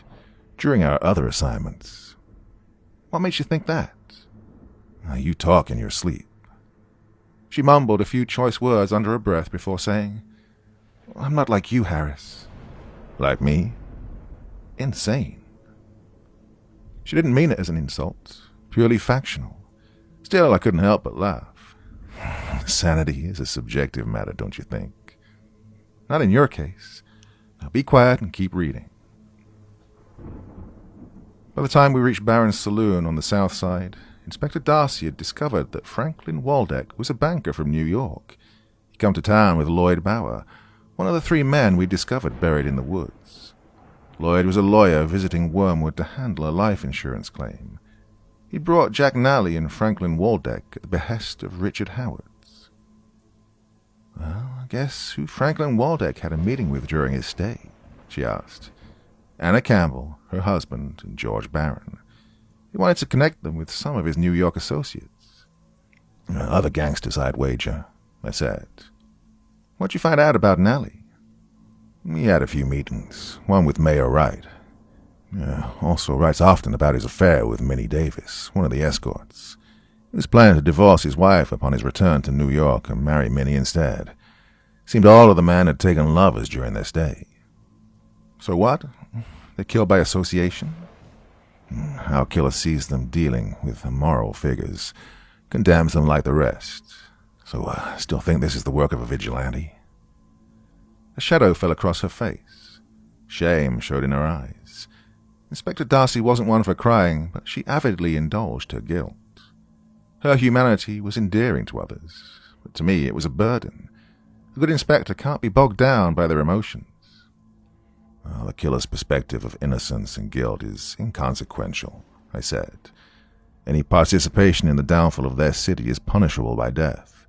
during our other assignments. What makes you think that? You talk in your sleep. She mumbled a few choice words under her breath before saying, I'm not like you, Harris. Like me? Insane. She didn't mean it as an insult, purely factional. Still, I couldn't help but laugh. Sanity is a subjective matter, don't you think? Not in your case. Now be quiet and keep reading. By the time we reached Barron's saloon on the south side, Inspector Darcy had discovered that Franklin Waldeck was a banker from New York. He'd come to town with Lloyd Bower, one of the 3 men we'd discovered buried in the woods. Lloyd was a lawyer visiting Wormwood to handle a life insurance claim. He brought Jack Nally and Franklin Waldeck at the behest of Richard Howard's. Well, I guess who Franklin Waldeck had a meeting with during his stay, she asked. Anna Campbell, her husband, and George Barron. He wanted to connect them with some of his New York associates. Other gangsters, I'd wager, I said. What'd you find out about Nally? He had a few meetings, one with Mayor Wright. Also writes often about his affair with Minnie Davis, one of the escorts. He was planning to divorce his wife upon his return to New York and marry Minnie instead. Seemed all of the men had taken lovers during their stay. So what? They're killed by association? Our killer sees them dealing with immoral figures, condemns them like the rest. So still think this is the work of a vigilante? A shadow fell across her face. Shame showed in her eyes. Inspector Darcy wasn't one for crying, but she avidly indulged her guilt. Her humanity was endearing to others, but to me it was a burden. A good inspector can't be bogged down by their emotions. The killer's perspective of innocence and guilt is inconsequential, I said. Any participation in the downfall of their city is punishable by death.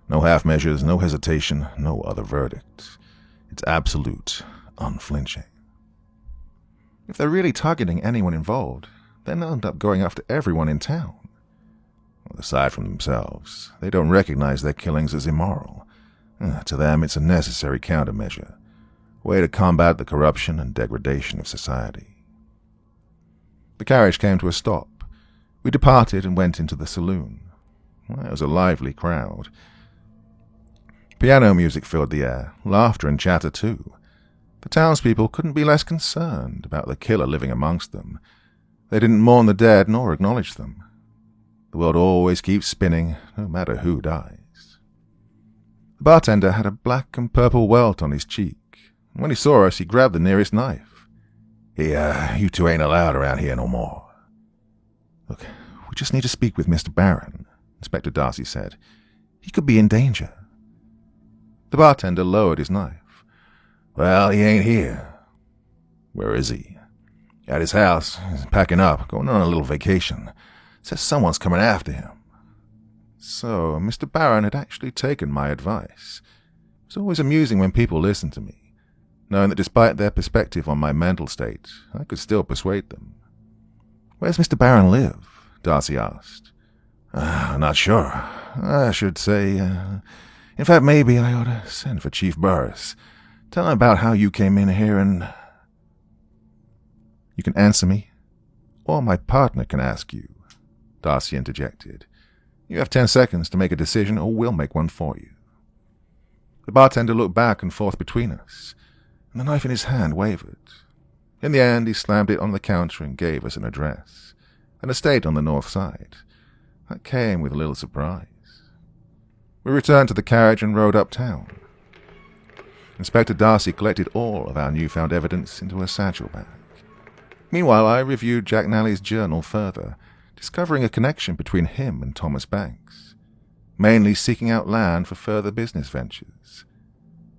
No half measures, no hesitation, no other verdict. It's absolute, unflinching. If they're really targeting anyone involved, then they'll end up going after everyone in town. Aside from themselves, they don't recognize their killings as immoral. To them, it's a necessary countermeasure. Way to combat the corruption and degradation of society. The carriage came to a stop. We departed and went into the saloon. It was a lively crowd. Piano music filled the air, laughter and chatter too. The townspeople couldn't be less concerned about the killer living amongst them. They didn't mourn the dead nor acknowledge them. The world always keeps spinning, no matter who dies. The bartender had a black and purple welt on his cheek. When he saw us, he grabbed the nearest knife. Hey, you two ain't allowed around here no more. Look, we just need to speak with Mr. Barron, Inspector Darcy said. He could be in danger. The bartender lowered his knife. Well, he ain't here. Where is he? At his house. He's packing up, going on a little vacation. Says someone's coming after him. So, Mr. Barron had actually taken my advice. It's always amusing when people listen to me, knowing that despite their perspective on my mental state, I could still persuade them. Where's Mr. Barron live? Darcy asked. Not sure. I should say, in fact, maybe I ought to send for Chief Burris. Tell him about how you came in here and... You can answer me, or my partner can ask you, Darcy interjected. You have 10 seconds to make a decision, or we'll make one for you. The bartender looked back and forth between us, and the knife in his hand wavered. In the end, he slammed it on the counter and gave us an address, an estate on the north side. That came with a little surprise. We returned to the carriage and rode uptown. Inspector Darcy collected all of our newfound evidence into a satchel bag. Meanwhile, I reviewed Jack Nally's journal further, discovering a connection between him and Thomas Banks, mainly seeking out land for further business ventures.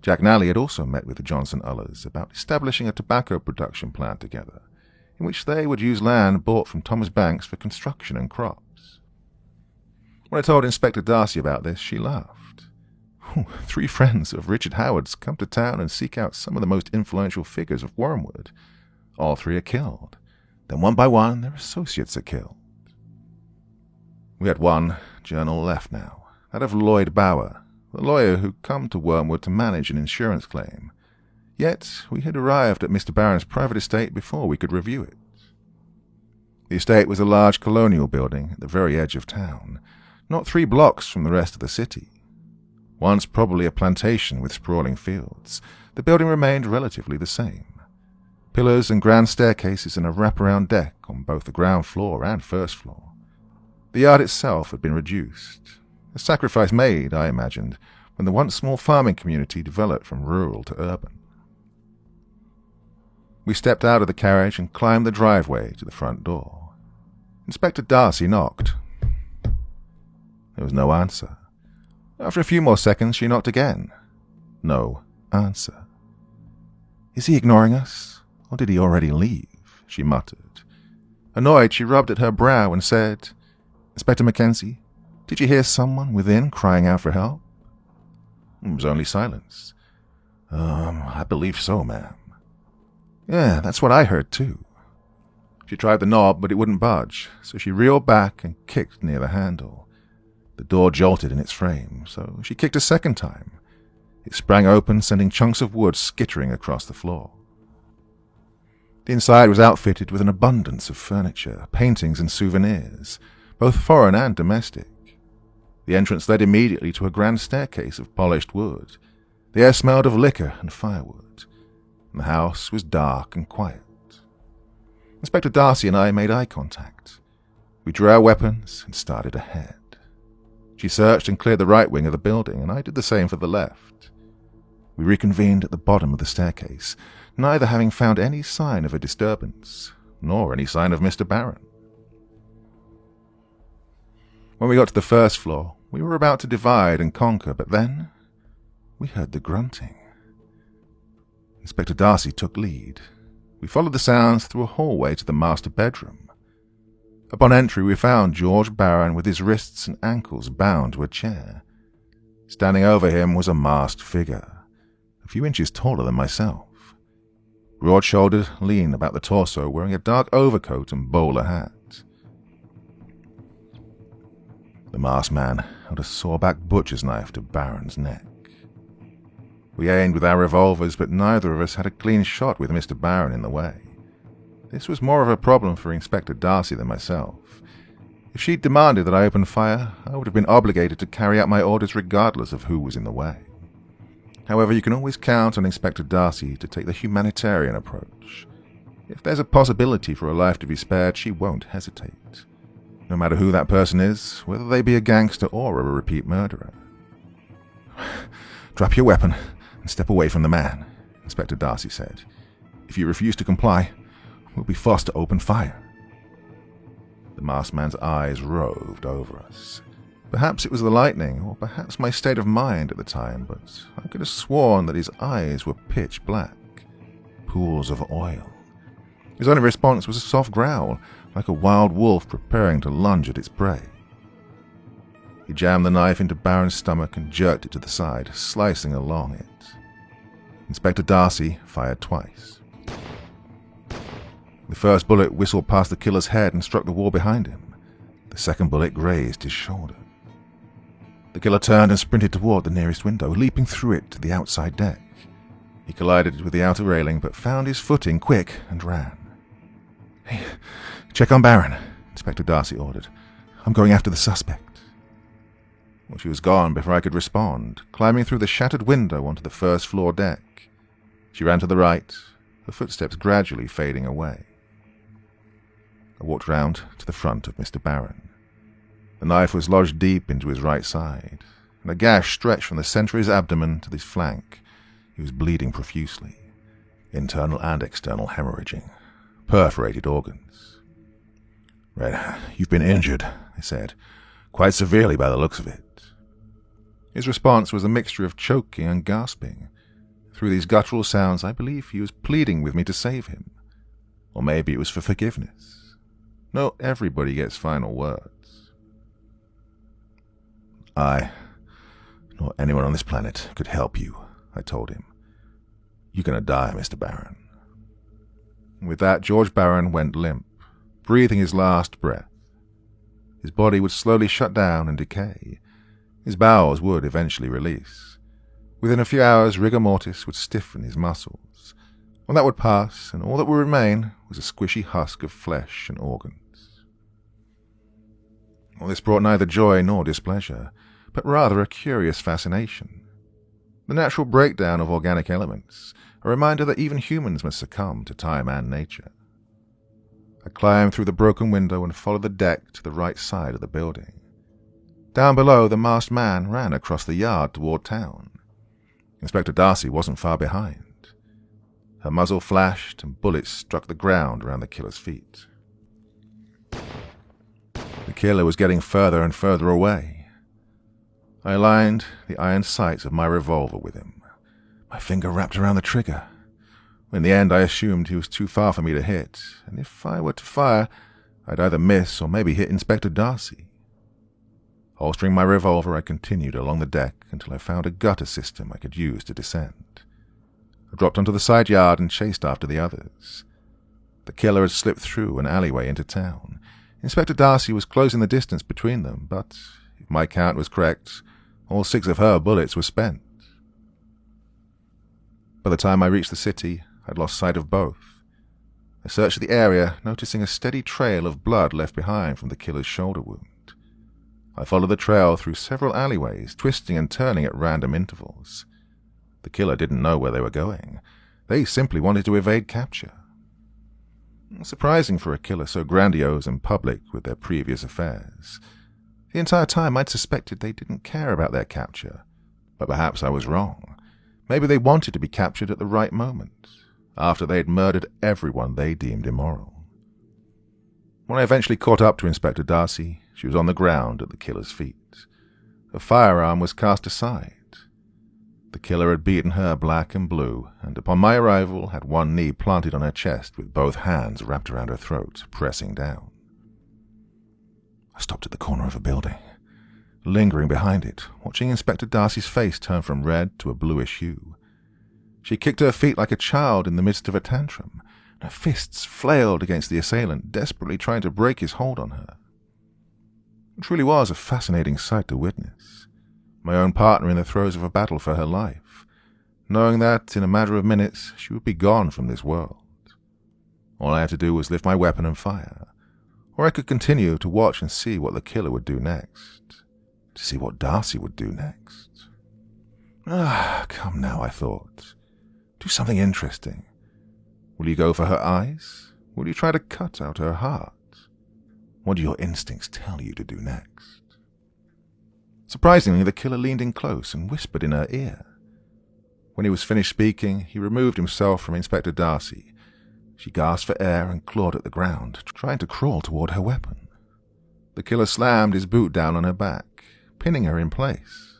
Jack Nally had also met with the Johnson Ullers about establishing a tobacco production plant together, in which they would use land bought from Thomas Banks for construction and crops. When I told Inspector Darcy about this, she laughed. 3 friends of Richard Howard's come to town and seek out some of the most influential figures of Wormwood. All 3 are killed. Then one by one, their associates are killed. We had one journal left now, that of Lloyd Bower, the lawyer who'd come to Wormwood to manage an insurance claim. Yet we had arrived at Mr. Barron's private estate before we could review it. The estate was a large colonial building at the very edge of town, not 3 blocks from the rest of the city. Once probably a plantation with sprawling fields, the building remained relatively the same. Pillars and grand staircases and a wraparound deck on both the ground floor and first floor. The yard itself had been reduced, a sacrifice made, I imagined, when the once small farming community developed from rural to urban. We stepped out of the carriage and climbed the driveway to the front door. Inspector Darcy knocked. There was no answer. After a few more seconds, she knocked again. No answer. "Is he ignoring us? Or did he already leave?" she muttered. Annoyed, she rubbed at her brow and said, "Inspector Mackenzie, did you hear someone within crying out for help?" It was only silence. I believe so, ma'am." "Yeah, that's what I heard, too." She tried the knob, but it wouldn't budge, so she reeled back and kicked near the handle. The door jolted in its frame, so she kicked a second time. It sprang open, sending chunks of wood skittering across the floor. The inside was outfitted with an abundance of furniture, paintings and souvenirs, both foreign and domestic. The entrance led immediately to a grand staircase of polished wood. The air smelled of liquor and firewood, and the house was dark and quiet. Inspector Darcy and I made eye contact. We drew our weapons and started ahead. She searched and cleared the right wing of the building, and I did the same for the left. We reconvened at the bottom of the staircase, neither having found any sign of a disturbance, nor any sign of Mr. Barron. When we got to the first floor, we were about to divide and conquer, but then we heard the grunting. Inspector Darcy took lead. We followed the sounds through a hallway to the master bedroom. Upon entry, we found George Barron with his wrists and ankles bound to a chair. Standing over him was a masked figure, a few inches taller than myself. Broad-shouldered, lean about the torso, wearing a dark overcoat and bowler hat. The masked man held a sawback butcher's knife to Barron's neck. We aimed with our revolvers, but neither of us had a clean shot with Mr. Barron in the way. This was more of a problem for Inspector Darcy than myself. If she'd demanded that I open fire, I would have been obligated to carry out my orders regardless of who was in the way. However, you can always count on Inspector Darcy to take the humanitarian approach. If there's a possibility for a life to be spared, she won't hesitate. No matter who that person is, whether they be a gangster or a repeat murderer. "Drop your weapon and step away from the man," Inspector Darcy said. "If you refuse to comply, we'll be forced to open fire." The masked man's eyes roved over us. Perhaps it was the lightning, or perhaps my state of mind at the time, but I could have sworn that his eyes were pitch black, pools of oil. His only response was a soft growl, like a wild wolf preparing to lunge at its prey. He jammed the knife into Barron's stomach and jerked it to the side, slicing along it. Inspector Darcy fired twice. The first bullet whistled past the killer's head and struck the wall behind him. The second bullet grazed his shoulder. The killer turned and sprinted toward the nearest window, leaping through it to the outside deck. He collided with the outer railing, but found his footing quick and ran. "Hey, check on Barron," Inspector Darcy ordered. "I'm going after the suspect." Well, she was gone before I could respond, climbing through the shattered window onto the first floor deck. She ran to the right, her footsteps gradually fading away. I walked round to the front of Mr. Barron. The knife was lodged deep into his right side, and a gash stretched from the center of his abdomen to his flank. He was bleeding profusely, internal and external hemorrhaging, perforated organs. "Red, you've been injured," I said, "quite severely by the looks of it." His response was a mixture of choking and gasping. Through these guttural sounds, I believe he was pleading with me to save him. Or maybe it was for forgiveness. Not everybody gets final words. "I, nor anyone on this planet, could help you," I told him. "You're going to die, Mr. Barron." With that, George Barron went limp, breathing his last breath. His body would slowly shut down and decay. His bowels would eventually release. Within a few hours, rigor mortis would stiffen his muscles. When that would pass, and all that would remain was a squishy husk of flesh and organs. All this brought neither joy nor displeasure, but rather a curious fascination. The natural breakdown of organic elements, a reminder that even humans must succumb to time and nature. I climbed through the broken window and followed the deck to the right side of the building. Down below, the masked man ran across the yard toward town. Inspector Darcy wasn't far behind. Her muzzle flashed and bullets struck the ground around the killer's feet. The killer was getting further and further away. I aligned the iron sights of my revolver with him, my finger wrapped around the trigger. In the end, I assumed he was too far for me to hit, and if I were to fire, I'd either miss or maybe hit Inspector Darcy. Holstering my revolver, I continued along the deck until I found a gutter system I could use to descend. I dropped onto the side yard and chased after the others. The killer had slipped through an alleyway into town. Inspector Darcy was closing the distance between them, but if my count was correct, all 6 of her bullets were spent. By the time I reached the city, I'd lost sight of both. I searched the area, noticing a steady trail of blood left behind from the killer's shoulder wound. I followed the trail through several alleyways, twisting and turning at random intervals. The killer didn't know where they were going. They simply wanted to evade capture. Surprising for a killer so grandiose and public with their previous affairs. The entire time I'd suspected they didn't care about their capture, but perhaps I was wrong. Maybe they wanted to be captured at the right moment, after they had murdered everyone they deemed immoral. When I eventually caught up to Inspector Darcy, she was on the ground at the killer's feet. Her firearm was cast aside. The killer had beaten her black and blue, and upon my arrival had one knee planted on her chest with both hands wrapped around her throat, pressing down. I stopped at the corner of a building, lingering behind it, watching Inspector Darcy's face turn from red to a bluish hue. She kicked her feet like a child in the midst of a tantrum, and her fists flailed against the assailant, desperately trying to break his hold on her. It truly was a fascinating sight to witness. My own partner in the throes of a battle for her life, knowing that in a matter of minutes she would be gone from this world. All I had to do was lift my weapon and fire, or I could continue to watch and see what the killer would do next, to see what Darcy would do next. Come now, I thought. Do something interesting. Will you go for her eyes? Will you try to cut out her heart? What do your instincts tell you to do next? Surprisingly, the killer leaned in close and whispered in her ear. When he was finished speaking, he removed himself from Inspector Darcy. She gasped for air and clawed at the ground, trying to crawl toward her weapon. The killer slammed his boot down on her back, pinning her in place.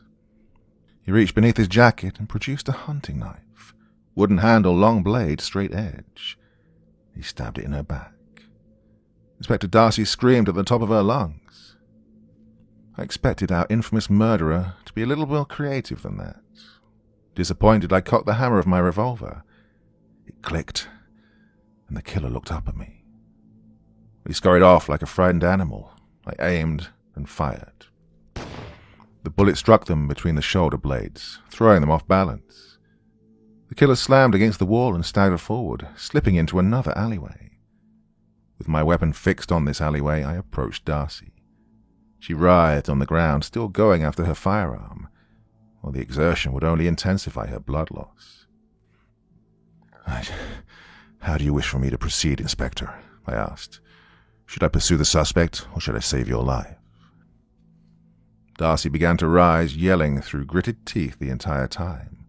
He reached beneath his jacket and produced a hunting knife, wooden handle, long blade, straight edge. He stabbed it in her back. Inspector Darcy screamed at the top of her lungs. I expected our infamous murderer to be a little more creative than that. Disappointed, I cocked the hammer of my revolver. It clicked, and the killer looked up at me. He scurried off like a frightened animal. I aimed and fired. The bullet struck them between the shoulder blades, throwing them off balance. The killer slammed against the wall and staggered forward, slipping into another alleyway. With my weapon fixed on this alleyway, I approached Darcy. She writhed on the ground, still going after her firearm, while the exertion would only intensify her blood loss. How do you wish for me to proceed, Inspector? I asked. Should I pursue the suspect, or should I save your life? Darcy began to rise, yelling through gritted teeth the entire time.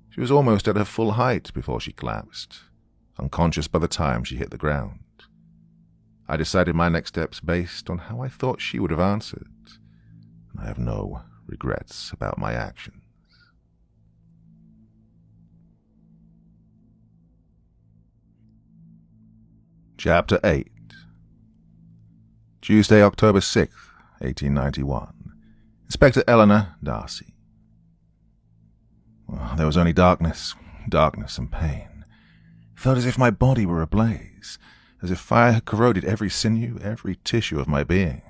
She was almost at her full height before she collapsed, unconscious by the time she hit the ground. I decided my next steps based on how I thought she would have answered, and I have no regrets about my actions. Chapter 8. Tuesday, October 6th, 1891. Inspector Eleanor Darcy. Well, there was only darkness and pain. It felt as if my body were ablaze, as if fire had corroded every sinew, every tissue of my being.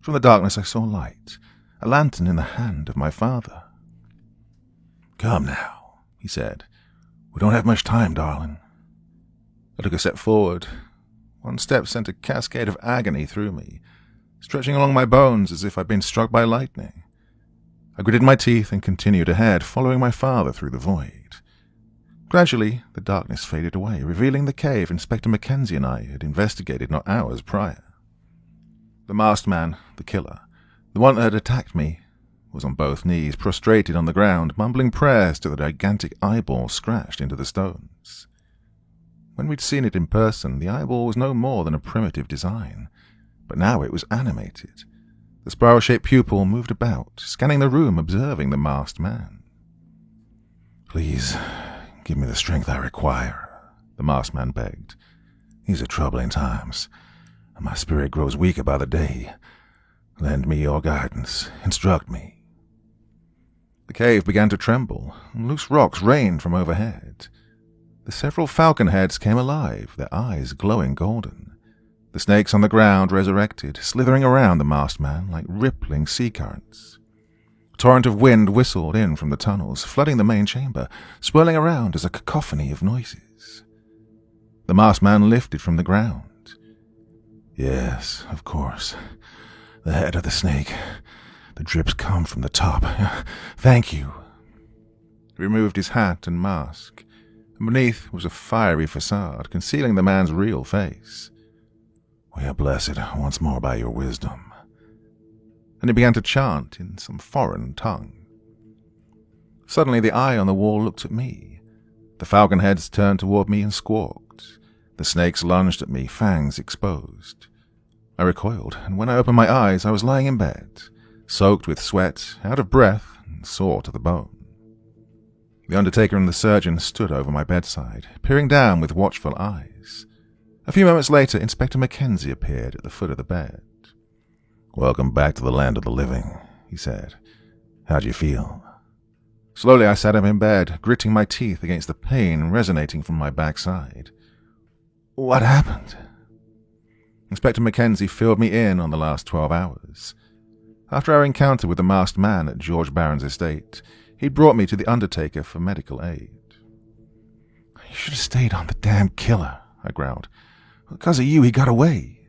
From the darkness I saw light, a lantern in the hand of my father. "Come now," he said. "We don't have much time, darling." I took a step forward. One step sent a cascade of agony through me, stretching along my bones as if I'd been struck by lightning. I gritted my teeth and continued ahead, following my father through the void. Gradually, the darkness faded away, revealing the cave Inspector Mackenzie and I had investigated not hours prior. The masked man, the killer, the one that had attacked me, was on both knees, prostrated on the ground, mumbling prayers to the gigantic eyeball scratched into the stones. When we'd seen it in person, the eyeball was no more than a primitive design, but now it was animated. The spiral-shaped pupil moved about, scanning the room, observing the masked man. "Please, give me the strength I require," the masked man begged. "These are troubling times, and my spirit grows weaker by the day. Lend me your guidance. Instruct me." The cave began to tremble, and loose rocks rained from overhead. The several falcon heads came alive, their eyes glowing golden. The snakes on the ground resurrected, slithering around the masked man like rippling sea currents. A torrent of wind whistled in from the tunnels, flooding the main chamber, swirling around as a cacophony of noises. The masked man lifted from the ground. "Yes, of course. The head of the snake. The drips come from the top. Thank you." He removed his hat and mask. Beneath was a fiery facade, concealing the man's real face. "We are blessed once more by your wisdom." And he began to chant in some foreign tongue. Suddenly the eye on the wall looked at me. The falcon heads turned toward me and squawked. The snakes lunged at me, fangs exposed. I recoiled, and when I opened my eyes, I was lying in bed, soaked with sweat, out of breath, and sore to the bone. The undertaker and the surgeon stood over my bedside, peering down with watchful eyes. A few moments later, Inspector Mackenzie appeared at the foot of the bed. "Welcome back to the land of the living," he said. "How'd you feel?" Slowly I sat up in bed, gritting my teeth against the pain resonating from my backside. "What happened?" Inspector Mackenzie filled me in on the last 12 hours. After our encounter with the masked man at George Barron's estate, he'd brought me to the undertaker for medical aid. "You should have stayed on the damn killer," I growled. "Because of you, he got away."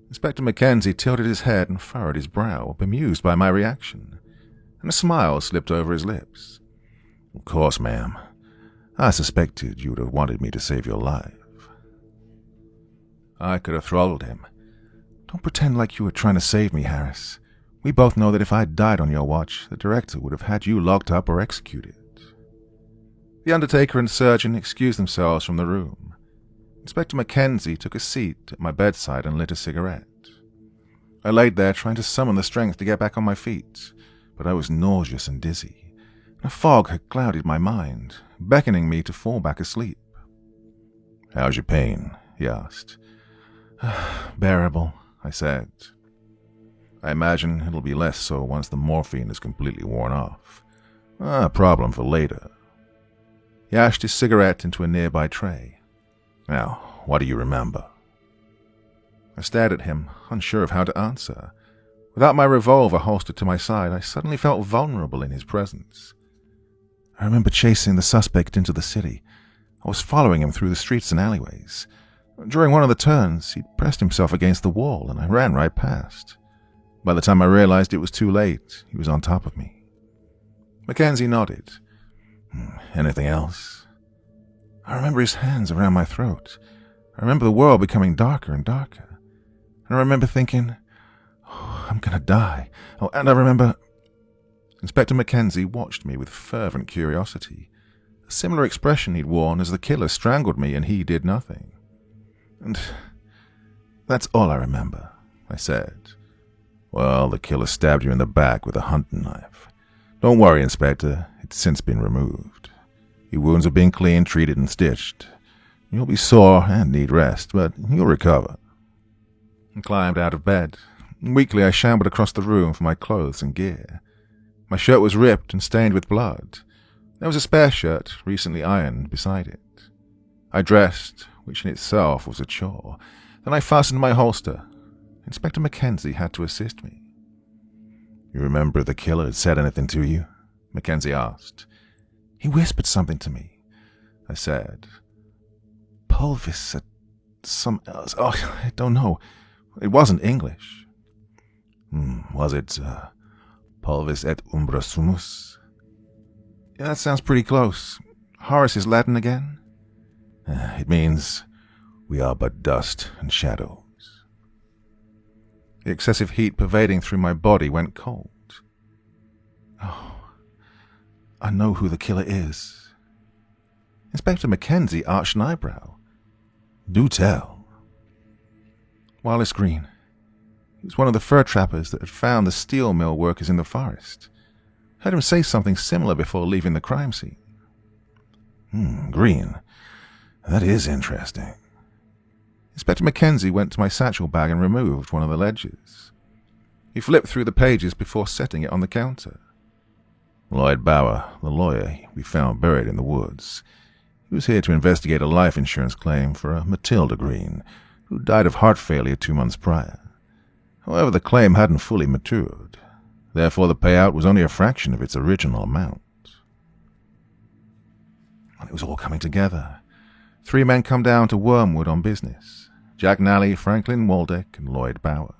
Inspector Mackenzie tilted his head and furrowed his brow, bemused by my reaction, and a smile slipped over his lips. "Of course, ma'am. I suspected you would have wanted me to save your life." I could have throttled him. "Don't pretend like you were trying to save me, Harris. We both know that if I'd died on your watch, the director would have had you locked up or executed." The undertaker and surgeon excused themselves from the room. Inspector Mackenzie took a seat at my bedside and lit a cigarette. I laid there trying to summon the strength to get back on my feet, but I was nauseous and dizzy, and a fog had clouded my mind, beckoning me to fall back asleep. "How's your pain?" he asked. "Bearable," I said. "I imagine it'll be less so once the morphine is completely worn off. A problem for later." He ashed his cigarette into a nearby tray. "Now, what do you remember?" I stared at him, unsure of how to answer. Without my revolver holstered to my side, I suddenly felt vulnerable in his presence. I remember chasing the suspect into the city. I was following him through the streets and alleyways. During one of the turns, he'd pressed himself against the wall, and I ran right past. By the time I realized it was too late, he was on top of me." Mackenzie nodded. "Anything else?" "I remember his hands around my throat. I remember the world becoming darker and darker. And I remember thinking, oh, I'm gonna die. Oh, and I remember..." Inspector Mackenzie watched me with fervent curiosity, a similar expression he'd worn as the killer strangled me and he did nothing. "And that's all I remember," I said. "Well, the killer stabbed you in the back with a hunting knife. Don't worry, Inspector. It's since been removed. Your wounds are being cleaned, treated, and stitched. You'll be sore and need rest, but you'll recover." I climbed out of bed. Weakly, I shambled across the room for my clothes and gear. My shirt was ripped and stained with blood. There was a spare shirt, recently ironed, beside it. I dressed, which in itself was a chore. Then I fastened my holster. Inspector Mackenzie had to assist me. "You remember if the killer had said anything to you?" Mackenzie asked. He whispered something to me, I said. Pulvis at some else. Oh, I don't know. It wasn't English. Was it Pulvis et umbra sumus? Yeah, that sounds pretty close. Horace is Latin again? It means we are but dust and shadows. The excessive heat pervading through my body went cold. Oh, I know who the killer is. Inspector Mackenzie arched an eyebrow. Do tell. Wallace Green. He was one of the fur trappers that had found the steel mill workers in the forest. Heard him say something similar before leaving the crime scene. Green. That is interesting. Inspector Mackenzie went to my satchel bag and removed one of the ledgers. He flipped through the pages before setting it on the counter. Lloyd Bauer, the lawyer we found buried in the woods. He was here to investigate a life insurance claim for a Matilda Green, who died of heart failure 2 months prior. However, the claim hadn't fully matured. Therefore, the payout was only a fraction of its original amount. And it was all coming together. 3 men come down to Wormwood on business. Jack Nally, Franklin Waldeck, and Lloyd Bauer.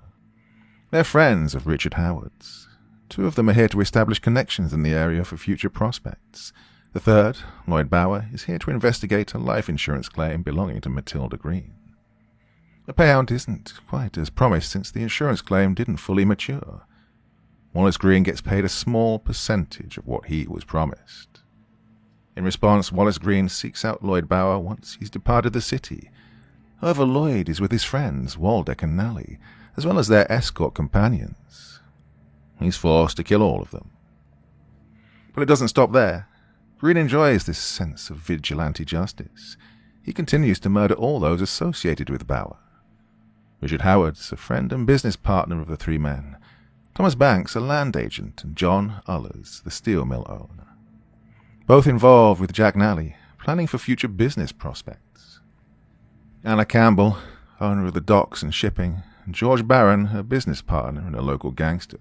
They're friends of Richard Howard's. 2 of them are here to establish connections in the area for future prospects. The third, Lloyd Bauer, is here to investigate a life insurance claim belonging to Matilda Green. The payout isn't quite as promised since the insurance claim didn't fully mature. Wallace Green gets paid a small percentage of what he was promised. In response, Wallace Green seeks out Lloyd Bauer once he's departed the city. However, Lloyd is with his friends, Waldeck and Nally, as well as their escort companions. He's forced to kill all of them. But it doesn't stop there. Green enjoys this sense of vigilante justice. He continues to murder all those associated with Bauer. Richard Howard's a friend and business partner of the 3 men. Thomas Banks, a land agent, and John Ullers, the steel mill owner. Both involved with Jack Nally, planning for future business prospects. Anna Campbell, owner of the docks and shipping, and George Barron, her business partner and a local gangster.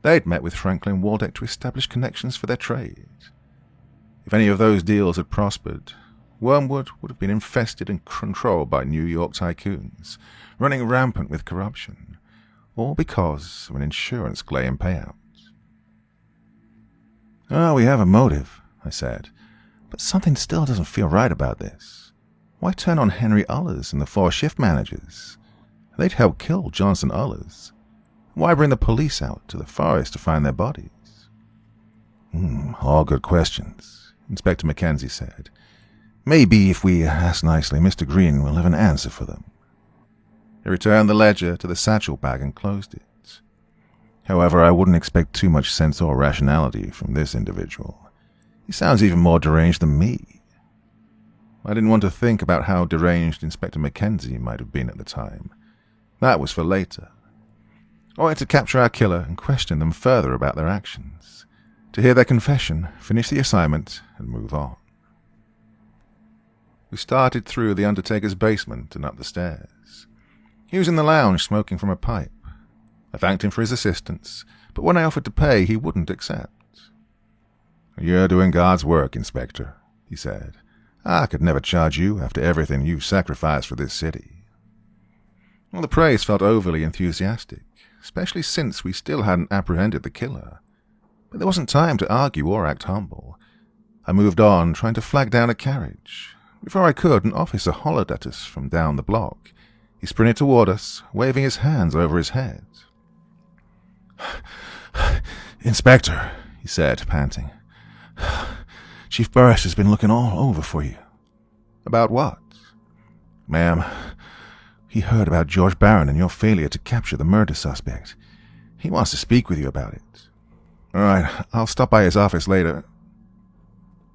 They'd met with Franklin Waldeck to establish connections for their trade. If any of those deals had prospered, Wormwood would have been infested and controlled by New York tycoons, running rampant with corruption, all because of an insurance claim payout. We have a motive, I said, but something still doesn't feel right about this. Why turn on Henry Ullers and the 4 shift managers? They'd help kill Johnson Ullers. Why bring the police out to the forest to find their bodies? All good questions, Inspector Mackenzie said. Maybe if we ask nicely, Mr. Green will have an answer for them. He returned the ledger to the satchel bag and closed it. However, I wouldn't expect too much sense or rationality from this individual. He sounds even more deranged than me. I didn't want to think about how deranged Inspector Mackenzie might have been at the time. That was for later. I wanted to capture our killer and question them further about their actions, to hear their confession, finish the assignment, and move on. We started through the undertaker's basement and up the stairs. He was in the lounge smoking from a pipe. I thanked him for his assistance, but when I offered to pay, he wouldn't accept. "You're doing God's work, Inspector," he said. "I could never charge you after everything you've sacrificed for this city." Well, the praise felt overly enthusiastic, especially since we still hadn't apprehended the killer. But there wasn't time to argue or act humble. I moved on, trying to flag down a carriage. Before I could, an officer hollered at us from down the block. He sprinted toward us, waving his hands over his head. "Inspector," he said, panting. "Chief Burris has been looking all over for you." "About what?" "Ma'am, he heard about George Barron and your failure to capture the murder suspect. He wants to speak with you about it." "All right, I'll stop by his office later."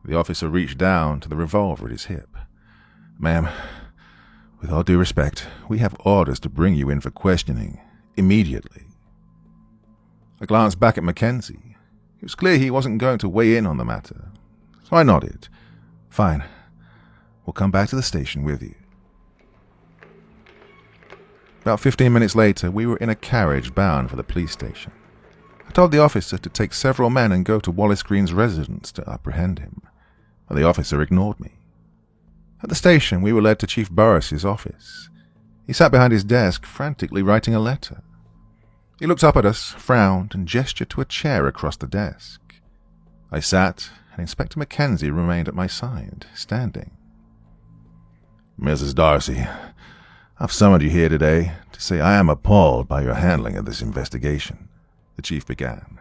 The officer reached down to the revolver at his hip. "Ma'am, with all due respect, we have orders to bring you in for questioning, immediately." I glanced back at Mackenzie. It was clear he wasn't going to weigh in on the matter, so I nodded. "Fine. We'll come back to the station with you." About 15 minutes later, we were in a carriage bound for the police station. I told the officer to take several men and go to Wallace Green's residence to apprehend him, but the officer ignored me. At the station, we were led to Chief Burris's office. He sat behind his desk, frantically writing a letter. He looked up at us, frowned, and gestured to a chair across the desk. I sat, and Inspector Mackenzie remained at my side, standing. Mrs. Darcy, I've summoned you here today to say I am appalled by your handling of this investigation, the chief began.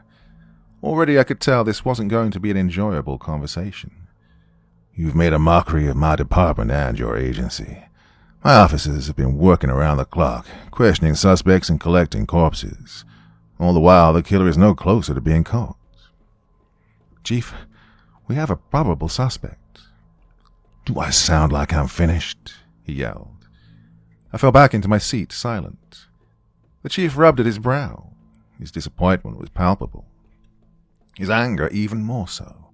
Already I could tell this wasn't going to be an enjoyable conversation. You've made a mockery of my department and your agency. My officers have been working around the clock, questioning suspects and collecting corpses. All the while, the killer is no closer to being caught. Chief, we have a probable suspect. Do I sound like I'm finished? He yelled. I fell back into my seat, silent. The chief rubbed at his brow. His disappointment was palpable. His anger even more so.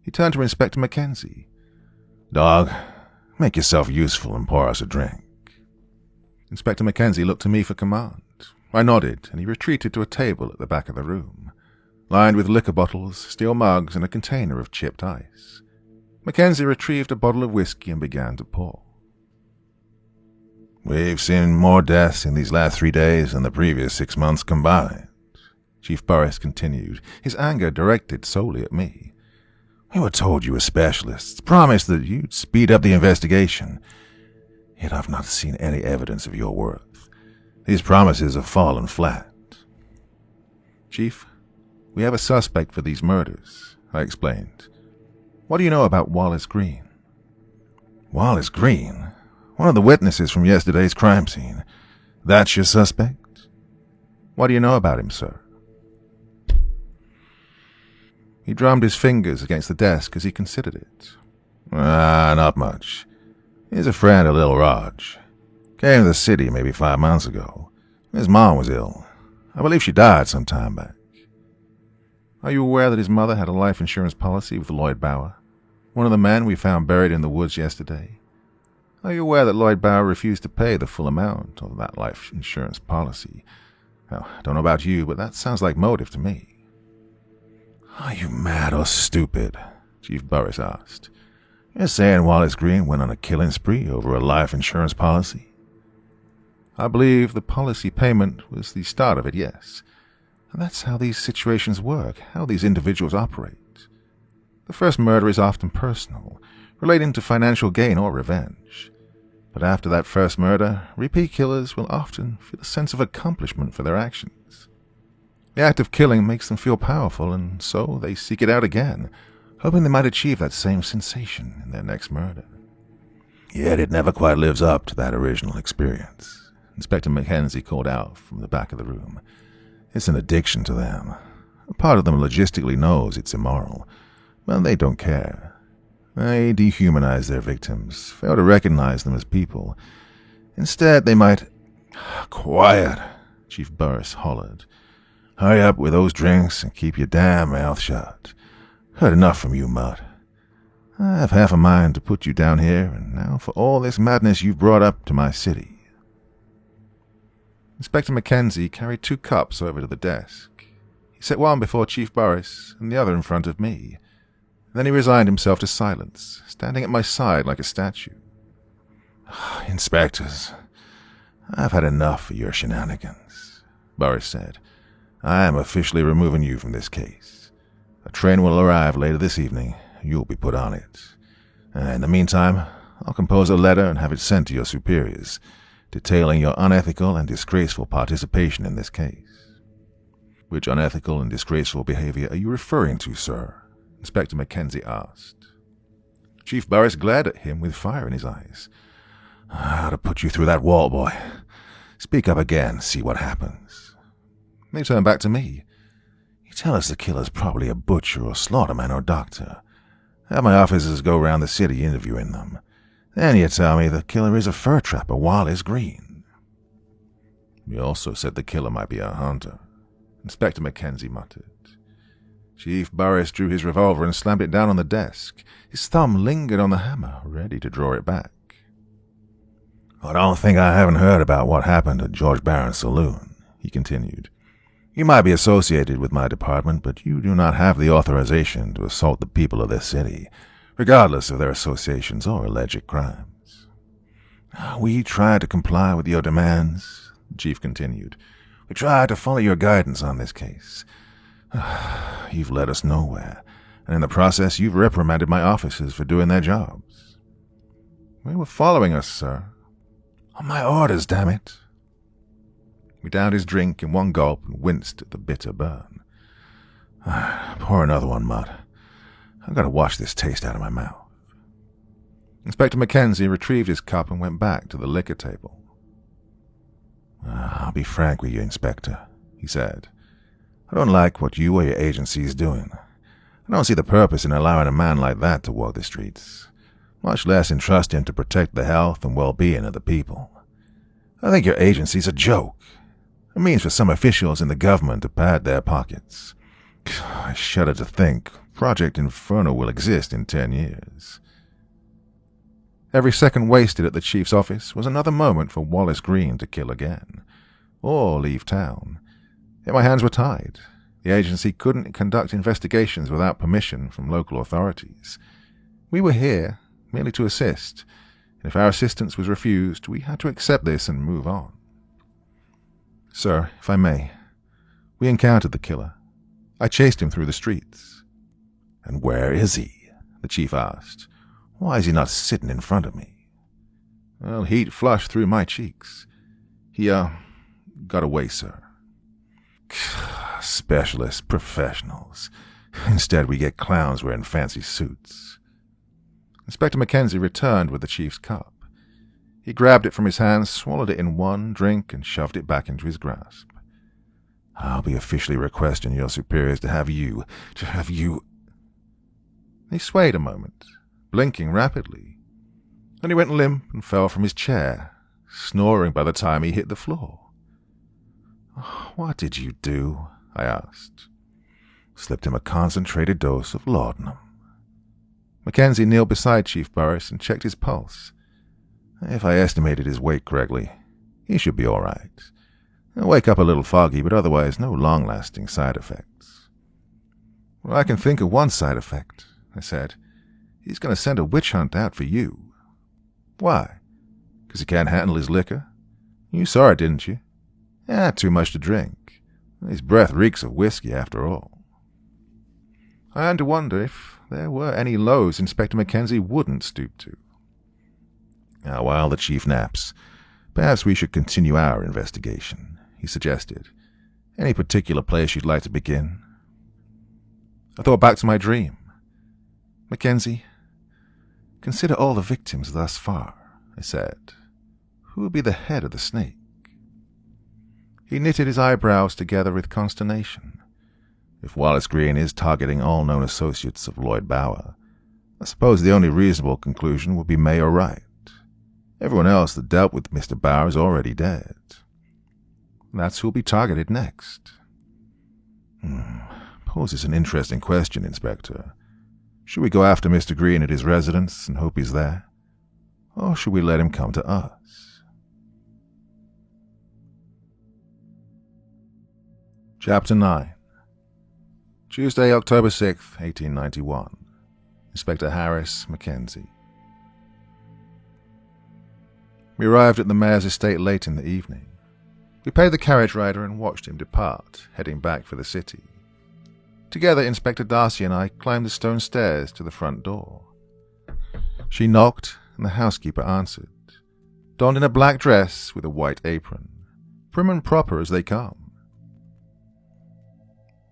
He turned to Inspector Mackenzie. Dog, make yourself useful and pour us a drink. Inspector Mackenzie looked to me for command. I nodded, and he retreated to a table at the back of the room, lined with liquor bottles, steel mugs, and a container of chipped ice. Mackenzie retrieved a bottle of whiskey and began to pour. We've seen more deaths in these last 3 days than the previous 6 months combined, Chief Burris continued, his anger directed solely at me. We were told you were specialists, promised that you'd speed up the investigation. Yet I've not seen any evidence of your worth. These promises have fallen flat. Chief, we have a suspect for these murders, I explained. What do you know about Wallace Green? Wallace Green? One of the witnesses from yesterday's crime scene. That's your suspect? What do you know about him, sir? He drummed his fingers against the desk as he considered it. Not much. He's a friend of Little Raj. Came to the city maybe 5 months ago. His mom was ill. I believe she died some time back. Are you aware that his mother had a life insurance policy with Lloyd Bauer, one of the men we found buried in the woods yesterday? Are you aware that Lloyd Bauer refused to pay the full amount of that life insurance policy? Now, I don't know about you, but that sounds like motive to me. Are you mad or stupid? Chief Burris asked. You're saying Wallace Green went on a killing spree over a life insurance policy? I believe the policy payment was the start of it, yes. And that's how these situations work, how these individuals operate. The first murder is often personal, relating to financial gain or revenge. But after that first murder, repeat killers will often feel a sense of accomplishment for their actions. The act of killing makes them feel powerful, and so they seek it out again, hoping they might achieve that same sensation in their next murder. Yet it never quite lives up to that original experience, Inspector Mackenzie called out from the back of the room. It's an addiction to them. A part of them logistically knows it's immoral, but they don't care. They dehumanize their victims, fail to recognize them as people. Instead, they might... Quiet, Chief Burris hollered. Hurry up with those drinks and keep your damn mouth shut. Heard enough from you, Mutt. I have half a mind to put you down here, and now for all this madness you've brought up to my city. Inspector Mackenzie carried 2 cups over to the desk. He set one before Chief Burris and the other in front of me. Then he resigned himself to silence, standing at my side like a statue. Inspectors, I've had enough of your shenanigans, Burris said. I am officially removing you from this case. A train will arrive later this evening. You'll be put on it. In the meantime, I'll compose a letter and have it sent to your superiors, detailing your unethical and disgraceful participation in this case. Which unethical and disgraceful behavior are you referring to, sir? Inspector Mackenzie asked. Chief Burris glared at him with fire in his eyes. I ought to put you through that wall, boy. Speak up again, see what happens. They turned back to me. You tell us the killer's probably a butcher or slaughterman or doctor. Have my officers go around the city interviewing them. Then you tell me the killer is a fur trapper, Wallace Green. You also said the killer might be a hunter, Inspector Mackenzie muttered. Chief Burris drew his revolver and slammed it down on the desk. His thumb lingered on the hammer, ready to draw it back. I don't think I haven't heard about what happened at George Barron's saloon, he continued. You might be associated with my department, but you do not have the authorization to assault the people of this city, regardless of their associations or alleged crimes. We try to comply with your demands, the chief continued. We try to follow your guidance on this case. You've led us nowhere, and in the process you've reprimanded my officers for doing their jobs. They were following us, sir. On my orders, damn it. He downed his drink in one gulp and winced at the bitter burn. Pour another one, Mutt. I've got to wash this taste out of my mouth. Inspector Mackenzie retrieved his cup and went back to the liquor table. I'll be frank with you, Inspector, he said. I don't like what you or your agency is doing. I don't see the purpose in allowing a man like that to walk the streets, much less entrust him to protect the health and well-being of the people. I think your agency's a joke. A means for some officials in the government to pad their pockets. I shudder to think Project Inferno will exist in 10 years. Every second wasted at the chief's office was another moment for Wallace Green to kill again, or leave town. Yet my hands were tied. The agency couldn't conduct investigations without permission from local authorities. We were here merely to assist, and if our assistance was refused, we had to accept this and move on. Sir, if I may, we encountered the killer. I chased him through the streets. And where is he? The chief asked. Why is he not sitting in front of me? Well, heat flushed through my cheeks. He, got away, sir. Specialists, professionals. Instead, we get clowns wearing fancy suits. Inspector Mackenzie returned with the chief's cup. He grabbed it from his hand, swallowed it in one drink, and shoved it back into his grasp. I'll be officially requesting your superiors to have you. He swayed a moment, blinking rapidly. Then he went limp and fell from his chair, snoring by the time he hit the floor. What did you do? I asked. Slipped him a concentrated dose of laudanum. Mackenzie kneeled beside Chief Burris and checked his pulse. If I estimated his weight correctly, he should be all right. He'll wake up a little foggy, but otherwise no long-lasting side effects. Well, I can think of one side effect, I said. He's going to send a witch hunt out for you. Why? Because he can't handle his liquor? You saw it, didn't you? Too much to drink. His breath reeks of whiskey, after all. I had to wonder if there were any lows Inspector Mackenzie wouldn't stoop to. Now, while the chief naps, perhaps we should continue our investigation, he suggested. Any particular place you'd like to begin? I thought back to my dream. Mackenzie, consider all the victims thus far, I said. Who would be the head of the snake? He knitted his eyebrows together with consternation. If Wallace Green is targeting all known associates of Lloyd Bower, I suppose the only reasonable conclusion would be Mayor Wright. Everyone else that dealt with Mr. Bower is already dead. That's who'll be targeted next. Poses an interesting question, Inspector. Should we go after Mr. Green at his residence and hope he's there? Or should we let him come to us? Chapter 9. Tuesday, October 6th, 1891. Inspector Harris, Mackenzie. We arrived at the mayor's estate late in the evening. We paid the carriage rider and watched him depart, heading back for the city. Together, Inspector Darcy and I climbed the stone stairs to the front door. She knocked, and the housekeeper answered, donned in a black dress with a white apron, prim and proper as they come.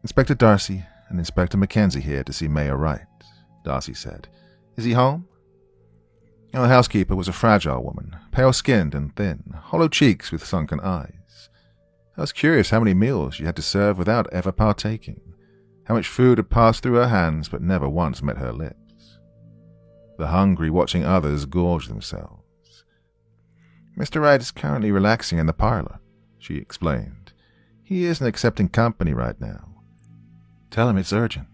Inspector Darcy and Inspector Mackenzie here to see Mayor Wright, Darcy said. Is he home? The housekeeper was a fragile woman, pale-skinned and thin, hollow cheeks with sunken eyes. I was curious how many meals she had to serve without ever partaking, how much food had passed through her hands but never once met her lips. The hungry watching others gorge themselves. Mr. Wright is currently relaxing in the parlor, she explained. He isn't accepting company right now. Tell him it's urgent.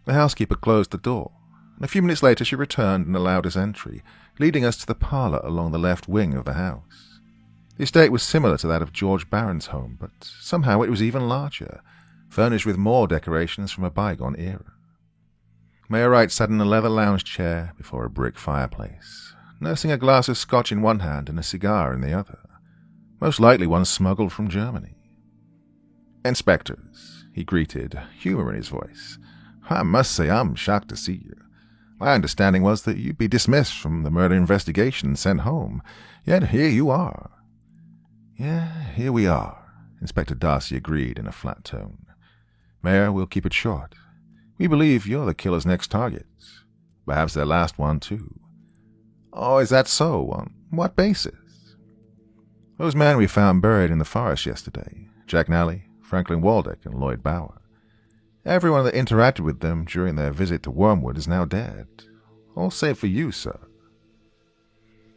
The housekeeper closed the door, and a few minutes later she returned and allowed us entry, leading us to the parlor along the left wing of the house. The estate was similar to that of George Barron's home, but somehow it was even larger, furnished with more decorations from a bygone era. Mayor Wright sat in a leather lounge chair before a brick fireplace, nursing a glass of scotch in one hand and a cigar in the other, most likely one smuggled from Germany. "Inspectors," he greeted, humor in his voice. "I must say I'm shocked to see you. My understanding was that you'd be dismissed from the murder investigation and sent home, yet here you are." "Yeah, here we are," Inspector Darcy agreed in a flat tone. "Mayor, we'll keep it short. We believe you're the killer's next target. Perhaps their last one, too." "Oh, is that so? On what basis?" "Those men we found buried in the forest yesterday, Jack Nally, Franklin Waldeck, and Lloyd Bower. Everyone that interacted with them during their visit to Wormwood is now dead. All save for you, sir."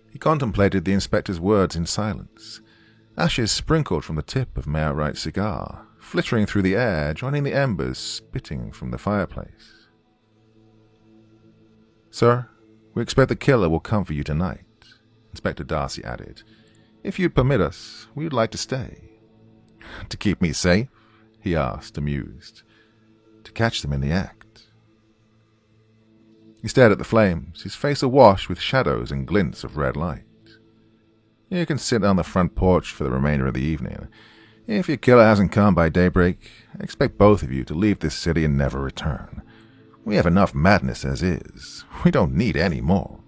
He contemplated the inspector's words in silence. Ashes sprinkled from the tip of Mayor Wright's cigar, flittering through the air, joining the embers spitting from the fireplace. "Sir, we expect the killer will come for you tonight," Inspector Darcy added. "If you'd permit us, we'd like to stay." "To keep me safe?" he asked, amused. "To catch them in the act." He stared at the flames, his face awash with shadows and glints of red light. "You can sit on the front porch for the remainder of the evening. If your killer hasn't come by daybreak, I expect both of you to leave this city and never return. We have enough madness as is. We don't need any more."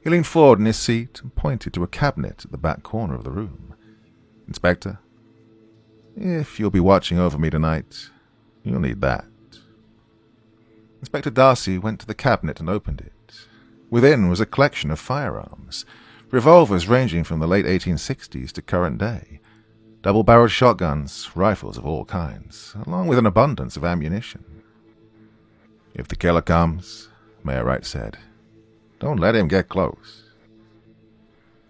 He leaned forward in his seat and pointed to a cabinet at the back corner of the room. "Inspector, if you'll be watching over me tonight, you'll need that." Inspector Darcy went to the cabinet and opened it. Within was a collection of firearms, revolvers ranging from the late 1860s to current day, double-barreled shotguns, rifles of all kinds, along with an abundance of ammunition. "If the killer comes," Mayor Wright said, "don't let him get close."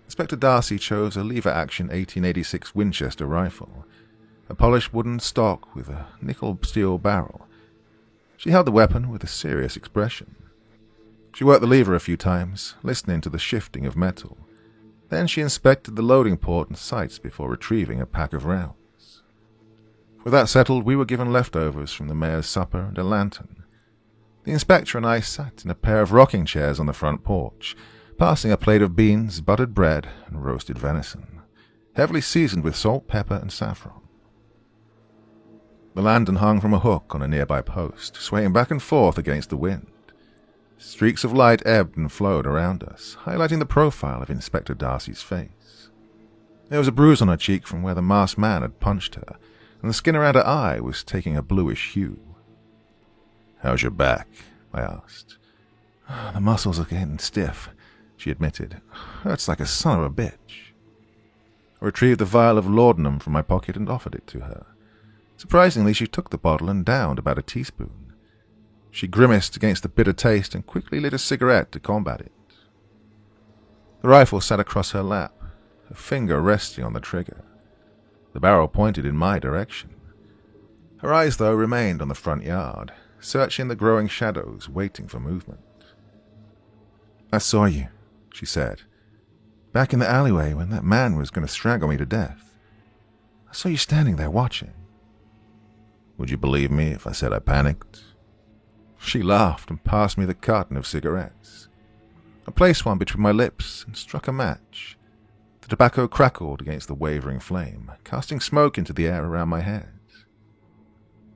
Inspector Darcy chose a lever-action 1886 Winchester rifle, a polished wooden stock with a nickel steel barrel. She held the weapon with a serious expression. She worked the lever a few times, listening to the shifting of metal. Then she inspected the loading port and sights before retrieving a pack of rounds. With that settled, we were given leftovers from the mayor's supper and a lantern. The inspector and I sat in a pair of rocking chairs on the front porch, passing a plate of beans, buttered bread, and roasted venison, heavily seasoned with salt, pepper, and saffron. The lantern hung from a hook on a nearby post, swaying back and forth against the wind. Streaks of light ebbed and flowed around us, highlighting the profile of Inspector Darcy's face. There was a bruise on her cheek from where the masked man had punched her, and the skin around her eye was taking a bluish hue. "How's your back?" I asked. "The muscles are getting stiff," she admitted. "Hurts like a son of a bitch." I retrieved the vial of laudanum from my pocket and offered it to her. Surprisingly, she took the bottle and downed about a teaspoon. She grimaced against the bitter taste and quickly lit a cigarette to combat it. The rifle sat across her lap, her finger resting on the trigger. The barrel pointed in my direction. Her eyes, though, remained on the front yard, searching the growing shadows, waiting for movement. "I saw you," she said, "back in the alleyway when that man was going to strangle me to death. I saw you standing there watching." "Would you believe me if I said I panicked?" She laughed and passed me the carton of cigarettes. I placed one between my lips and struck a match. The tobacco crackled against the wavering flame, casting smoke into the air around my head.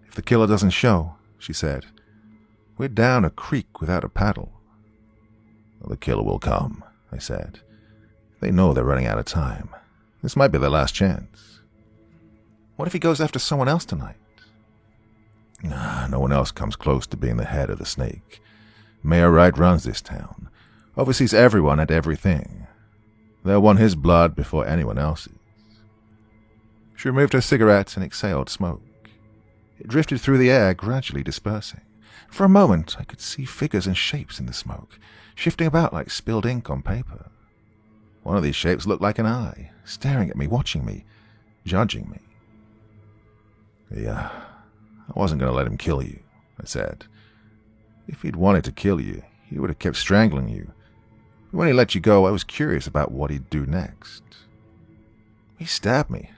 "If the killer doesn't show," she said, "we're down a creek without a paddle." "Well, the killer will come," I said. "They know they're running out of time. This might be their last chance." "What if he goes after someone else tonight?" "No one else comes close to being the head of the snake. Mayor Wright runs this town, oversees everyone and everything. They'll want his blood before anyone else's." She removed her cigarette and exhaled smoke. It drifted through the air, gradually dispersing. For a moment, I could see figures and shapes in the smoke, shifting about like spilled ink on paper. One of these shapes looked like an eye, staring at me, watching me, judging me. I wasn't going to let him kill you," I said. "If he'd wanted to kill you, he would have kept strangling you. But when he let you go, I was curious about what he'd do next." He stabbed me.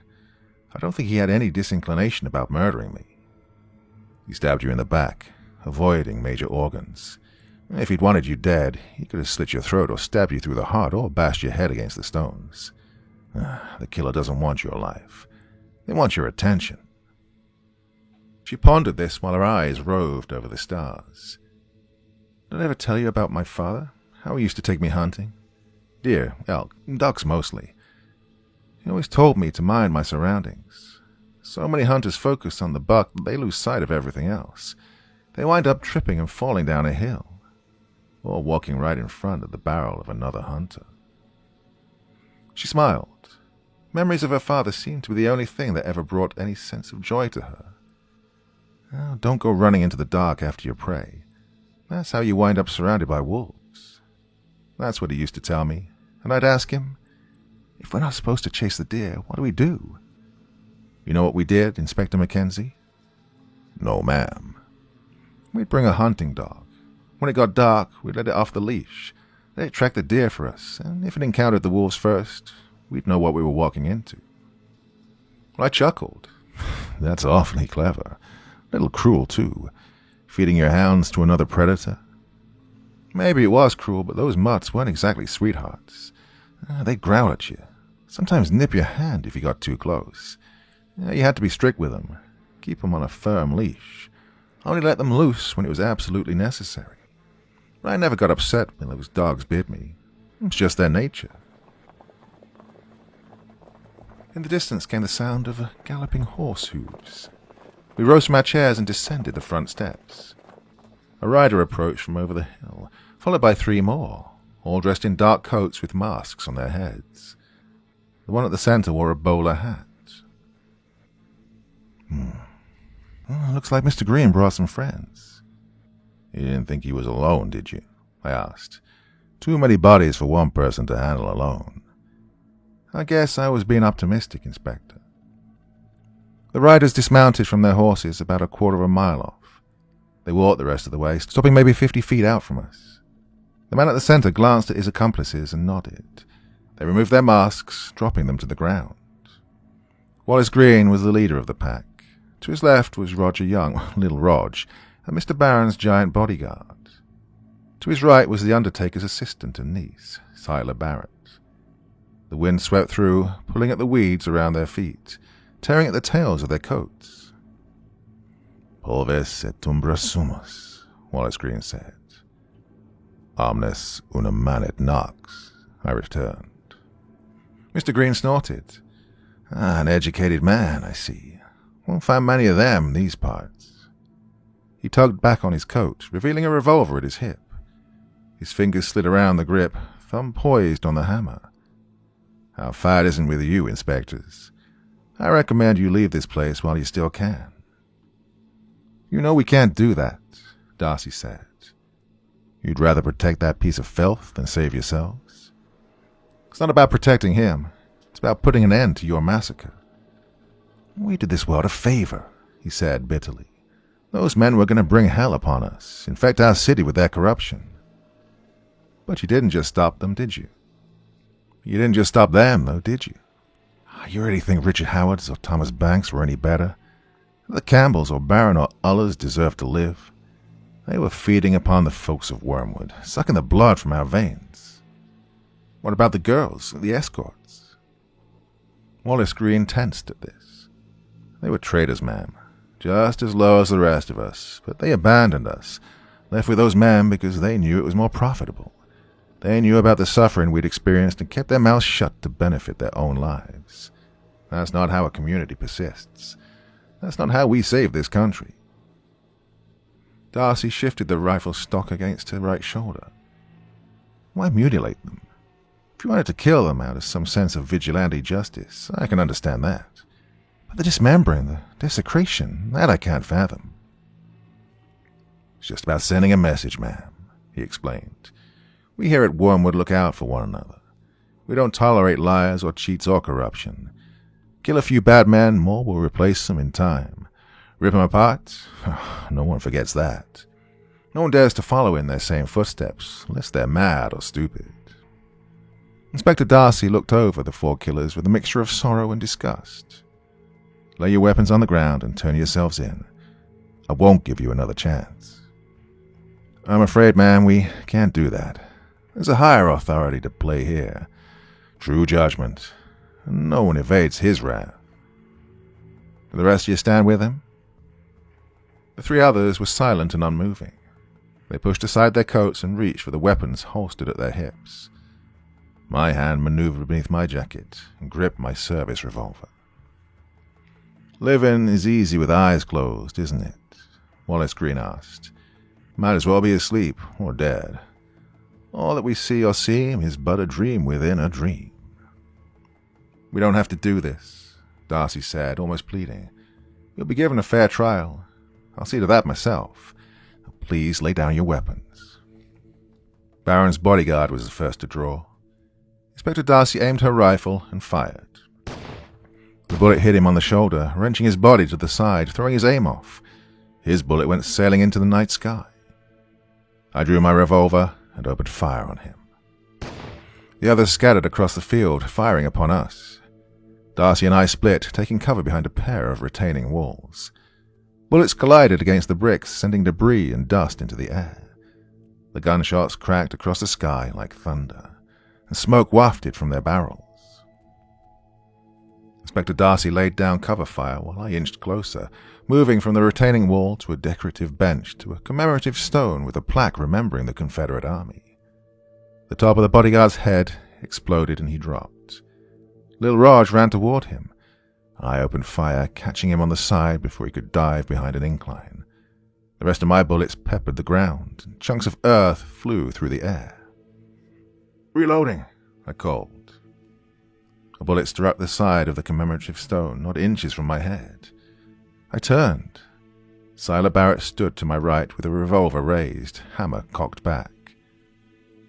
I don't think he had any disinclination about murdering me. He stabbed you in the back, avoiding major organs. If he'd wanted you dead, he could have slit your throat or stabbed you through the heart or bashed your head against the stones. The killer doesn't want your life. They want your attention. She pondered this while her eyes roved over the stars. Did I ever tell you about my father? How he used to take me hunting? Deer, elk, ducks mostly. He always told me to mind my surroundings. So many hunters focus on the buck that they lose sight of everything else. They wind up tripping and falling down a hill, or walking right in front of the barrel of another hunter. She smiled. Memories of her father seemed to be the only thing that ever brought any sense of joy to her. Oh, don't go running into the dark after your prey. That's how you wind up surrounded by wolves. That's what he used to tell me, and I'd ask him, if we're not supposed to chase the deer, what do we do? You know what we did, Inspector Mackenzie? No, ma'am. We'd bring a hunting dog. When it got dark, we'd let it off the leash. Let it track the deer for us, and if it encountered the wolves first, we'd know what we were walking into. Well, I chuckled. That's awfully clever. A little cruel, too. Feeding your hounds to another predator. Maybe it was cruel, but those mutts weren't exactly sweethearts. They'd growl at you. Sometimes nip your hand if you got too close. You had to be strict with them. Keep them on a firm leash. Only let them loose when it was absolutely necessary. But I never got upset when those dogs bit me. It's just their nature. In the distance came the sound of galloping horse hooves. We rose from our chairs and descended the front steps. A rider approached from over the hill, followed by 3 more, all dressed in dark coats with masks on their heads. The one at the center wore a bowler hat. Looks like Mr. Green brought some friends. You didn't think he was alone, did you? I asked. Too many bodies for one person to handle alone. I guess I was being optimistic, Inspector. The riders dismounted from their horses about a quarter of a mile off. They walked the rest of the way, stopping maybe 50 feet out from us. The man at the center glanced at his accomplices and nodded. They removed their masks, dropping them to the ground. Wallace Green was the leader of the pack. To his left was Roger Young, Little Rog, and Mr. Barron's giant bodyguard. To his right was the Undertaker's assistant and niece, Siler Barrett. The wind swept through, pulling at the weeds around their feet, tearing at the tails of their coats. Pulvis et umbra sumus, Wallace Green said. Omnes unum manet nox, I returned. Mr. Green snorted. An educated man, I see. Won't find many of them in these parts. He tugged back on his coat, revealing a revolver at his hip. His fingers slid around the grip, thumb poised on the hammer. Our fight isn't with you, inspectors. I recommend you leave this place while you still can. You know we can't do that, Darcy said. You'd rather protect that piece of filth than save yourselves? It's not about protecting him. It's about putting an end to your massacre. We did this world a favor, he said bitterly. Those men were going to bring hell upon us, infect our city with their corruption. But you didn't just stop them, did you? You didn't just stop them, though, did you? You really think Richard Howard's or Thomas Banks were any better? The Campbells or Barron or Ullers deserved to live. They were feeding upon the folks of Wormwood, sucking the blood from our veins. What about the girls, the escorts? Wallace Green tensed at this. They were traitors, ma'am, just as low as the rest of us, but they abandoned us, left with those men because they knew it was more profitable. They knew about the suffering we'd experienced and kept their mouths shut to benefit their own lives. That's not how a community persists. That's not how we save this country. Darcy shifted the rifle stock against her right shoulder. Why mutilate them? If you wanted to kill them out of some sense of vigilante justice, I can understand that. But the dismembering, the desecration, that I can't fathom. It's just about sending a message, ma'am, he explained. We here at Wormwood look out for one another. We don't tolerate liars or cheats or corruption. Kill a few bad men, more will replace them in time. Rip them apart? No one forgets that. No one dares to follow in their same footsteps, unless they're mad or stupid. Inspector Darcy looked over the four killers with a mixture of sorrow and disgust. "Lay your weapons on the ground and turn yourselves in. I won't give you another chance." "I'm afraid, ma'am, we can't do that. There's a higher authority to play here. True judgment. And no one evades his wrath. Do the rest of you stand with him?" The three others were silent and unmoving. They pushed aside their coats and reached for the weapons holstered at their hips. My hand maneuvered beneath my jacket and gripped my service revolver. "Living is easy with eyes closed, isn't it?" Wallace Green asked. "Might as well be asleep or dead. All that we see or seem is but a dream within a dream." "We don't have to do this," Darcy said, almost pleading. "You'll be given a fair trial. I'll see to that myself. Please lay down your weapons." Baron's bodyguard was the first to draw. Inspector Darcy aimed her rifle and fired. The bullet hit him on the shoulder, wrenching his body to the side, throwing his aim off. His bullet went sailing into the night sky. I drew my revolver and opened fire on him. The others scattered across the field, firing upon us. Darcy and I split, taking cover behind a pair of retaining walls. Bullets collided against the bricks, sending debris and dust into the air. The gunshots cracked across the sky like thunder, and smoke wafted from their barrels. Inspector Darcy laid down cover fire while I inched closer, moving from the retaining wall to a decorative bench to a commemorative stone with a plaque remembering the Confederate Army. The top of the bodyguard's head exploded and he dropped. Lil Raj ran toward him. I opened fire, catching him on the side before he could dive behind an incline. The rest of my bullets peppered the ground, and chunks of earth flew through the air. "Reloading," I called. A bullet struck the side of the commemorative stone, not inches from my head. I turned. Siler Barrett stood to my right with a revolver raised, hammer cocked back.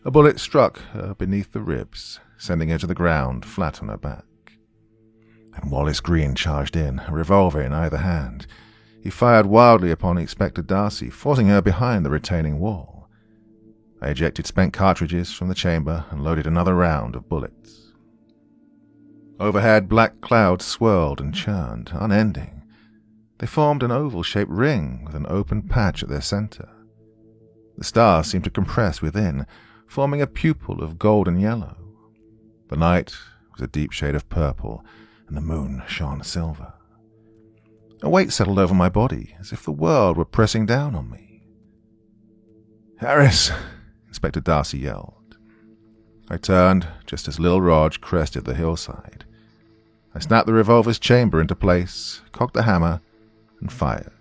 A bullet struck her beneath the ribs, sending her to the ground, flat on her back. And Wallace Green charged in, a revolver in either hand. He fired wildly upon Inspector Darcy, forcing her behind the retaining wall. I ejected spent cartridges from the chamber and loaded another round of bullets. Overhead, black clouds swirled and churned, unending. They formed an oval-shaped ring with an open patch at their center. The stars seemed to compress within, forming a pupil of golden yellow. The night was a deep shade of purple, and the moon shone silver. A weight settled over my body, as if the world were pressing down on me. "Harris!" Inspector Darcy yelled. I turned just as Lil Raj crested the hillside. I snapped the revolver's chamber into place, cocked the hammer, and fired.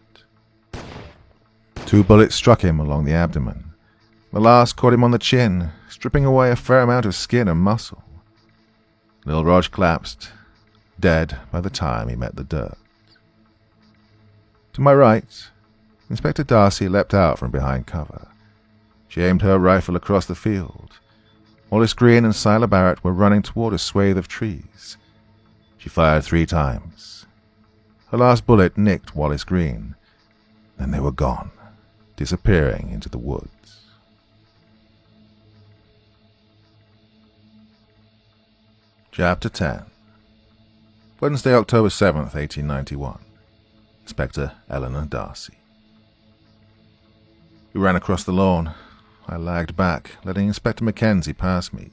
2 bullets struck him along the abdomen. The last caught him on the chin, stripping away a fair amount of skin and muscle. Lil Raj collapsed, dead by the time he met the dirt. To my right, Inspector Darcy leapt out from behind cover. She aimed her rifle across the field. Wallace Green and Siler Barrett were running toward a swathe of trees. She fired 3 times. Her last bullet nicked Wallace Green. Then they were gone, disappearing into the woods. Chapter 10. Wednesday, October 7th, 1891. Inspector Eleanor Darcy. We ran across the lawn. I lagged back, letting Inspector Mackenzie pass me.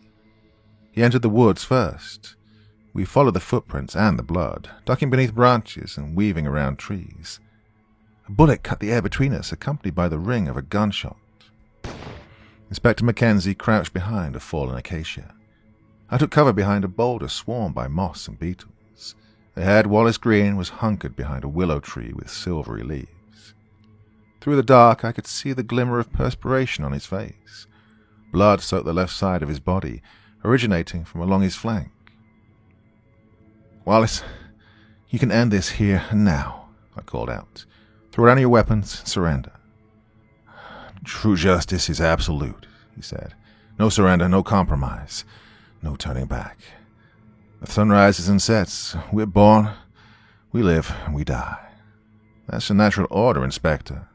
He entered the woods first. We followed the footprints and the blood, ducking beneath branches and weaving around trees. A bullet cut the air between us, accompanied by the ring of a gunshot. Inspector Mackenzie crouched behind a fallen acacia. I took cover behind a boulder swarmed by moss and beetles. Ahead, Wallace Green was hunkered behind a willow tree with silvery leaves. Through the dark, I could see the glimmer of perspiration on his face. Blood soaked the left side of his body, originating from along his flank. "Wallace, you can end this here and now," I called out. "Throw down your weapons, surrender." "True justice is absolute," he said. "No surrender, no compromise, no turning back. The sun rises and sets. We're born, we live, and we die. That's the natural order, Inspector."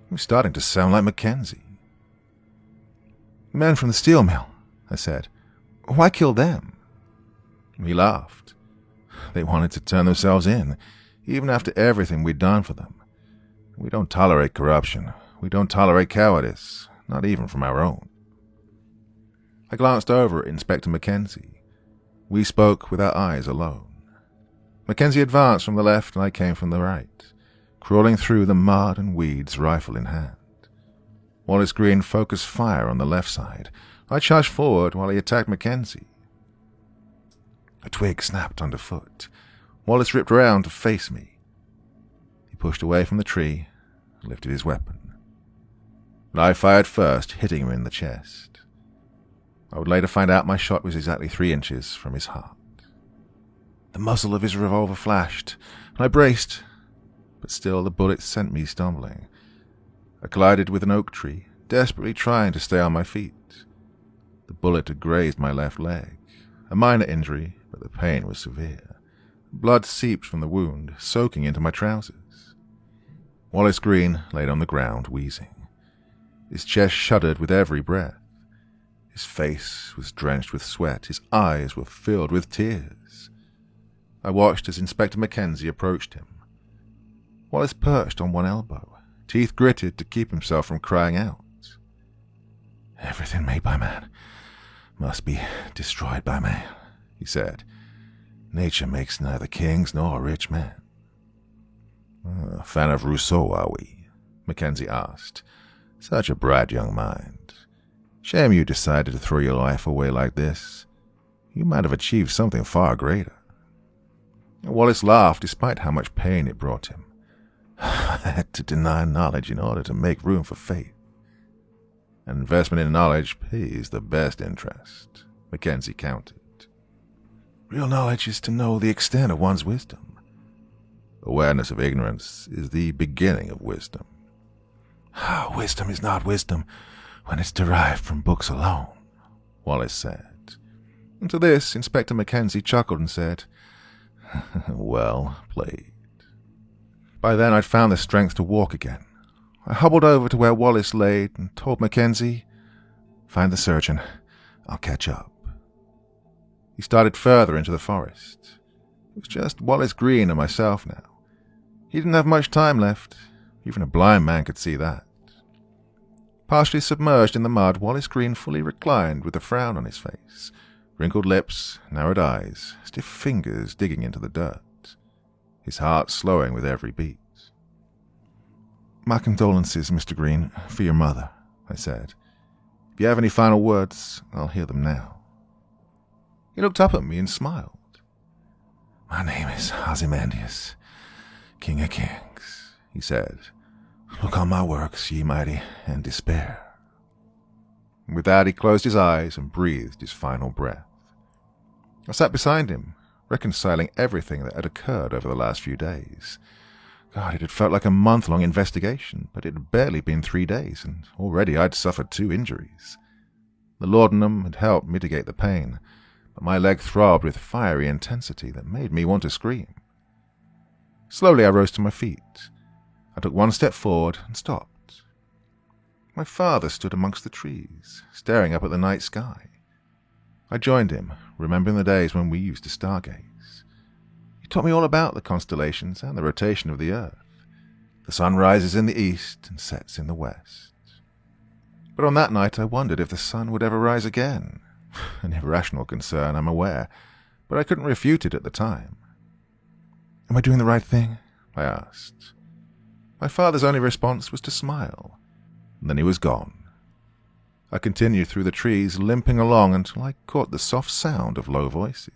He was starting to sound like Mackenzie. "The men from the steel mill," I said. Why kill them? He laughed. They wanted to turn themselves in, even after everything we'd done for them. We don't tolerate corruption. We don't tolerate cowardice, not even from our own. I glanced over at Inspector Mackenzie. We spoke with our eyes alone. Mackenzie advanced from the left and I came from the right, crawling through the mud and weeds, rifle in hand. Wallace Green focused fire on the left side. I charged forward while he attacked Mackenzie. A twig snapped underfoot. Wallace ripped around to face me. He pushed away from the tree and lifted his weapon. But I fired first, hitting him in the chest. I would later find out my shot was exactly 3 inches from his heart. The muzzle of his revolver flashed, and I braced, but still the bullet sent me stumbling. I collided with an oak tree, desperately trying to stay on my feet. The bullet had grazed my left leg, a minor injury, but the pain was severe. Blood seeped from the wound, soaking into my trousers. Wallace Green laid on the ground, wheezing. His chest shuddered with every breath. His face was drenched with sweat. His eyes were filled with tears. I watched as Inspector Mackenzie approached him. Wallace perched on one elbow, teeth gritted to keep himself from crying out. "Everything made by man must be destroyed by man," he said. "Nature makes neither kings nor rich men." "A fan of Rousseau, are we?" Mackenzie asked. "Such a bright young mind. Shame you decided to throw your life away like this. You might have achieved something far greater." Wallace laughed despite how much pain it brought him. "I had to deny knowledge in order to make room for faith. An investment in knowledge pays the best interest," Mackenzie countered. "Real knowledge is to know the extent of one's wisdom. Awareness of ignorance is the beginning of wisdom." "Wisdom is not wisdom when it's derived from books alone," Wallace said. And to this, Inspector Mackenzie chuckled and said, "Well played." By then I'd found the strength to walk again. I hobbled over to where Wallace lay and told Mackenzie, "Find the surgeon. I'll catch up." He started further into the forest. It was just Wallace Green and myself now. He didn't have much time left. Even a blind man could see that. Partially submerged in the mud, Wallace Green fully reclined with a frown on his face, wrinkled lips, narrowed eyes, stiff fingers digging into the dirt, his heart slowing with every beat. "My condolences, Mr. Green, for your mother," I said. "If you have any final words, I'll hear them now." He looked up at me and smiled. "My name is Ozymandias, King of Kings," he said. "Look on my works, ye mighty, and despair." With that, he closed his eyes and breathed his final breath. I sat beside him, reconciling everything that had occurred over the last few days. God, it had felt like a month-long investigation, but it had barely been 3 days, and already I'd suffered 2 injuries. The laudanum had helped mitigate the pain, but my leg throbbed with fiery intensity that made me want to scream. Slowly I rose to my feet. I took 1 step forward and stopped. My father stood amongst the trees, staring up at the night sky. I joined him, remembering the days when we used to stargaze. He taught me all about the constellations and the rotation of the earth. The sun rises in the east and sets in the west. But on that night I wondered if the sun would ever rise again. An irrational concern, I'm aware, but I couldn't refute it at the time. "Am I doing the right thing?" I asked. My father's only response was to smile, and then he was gone. I continued through the trees, limping along until I caught the soft sound of low voices.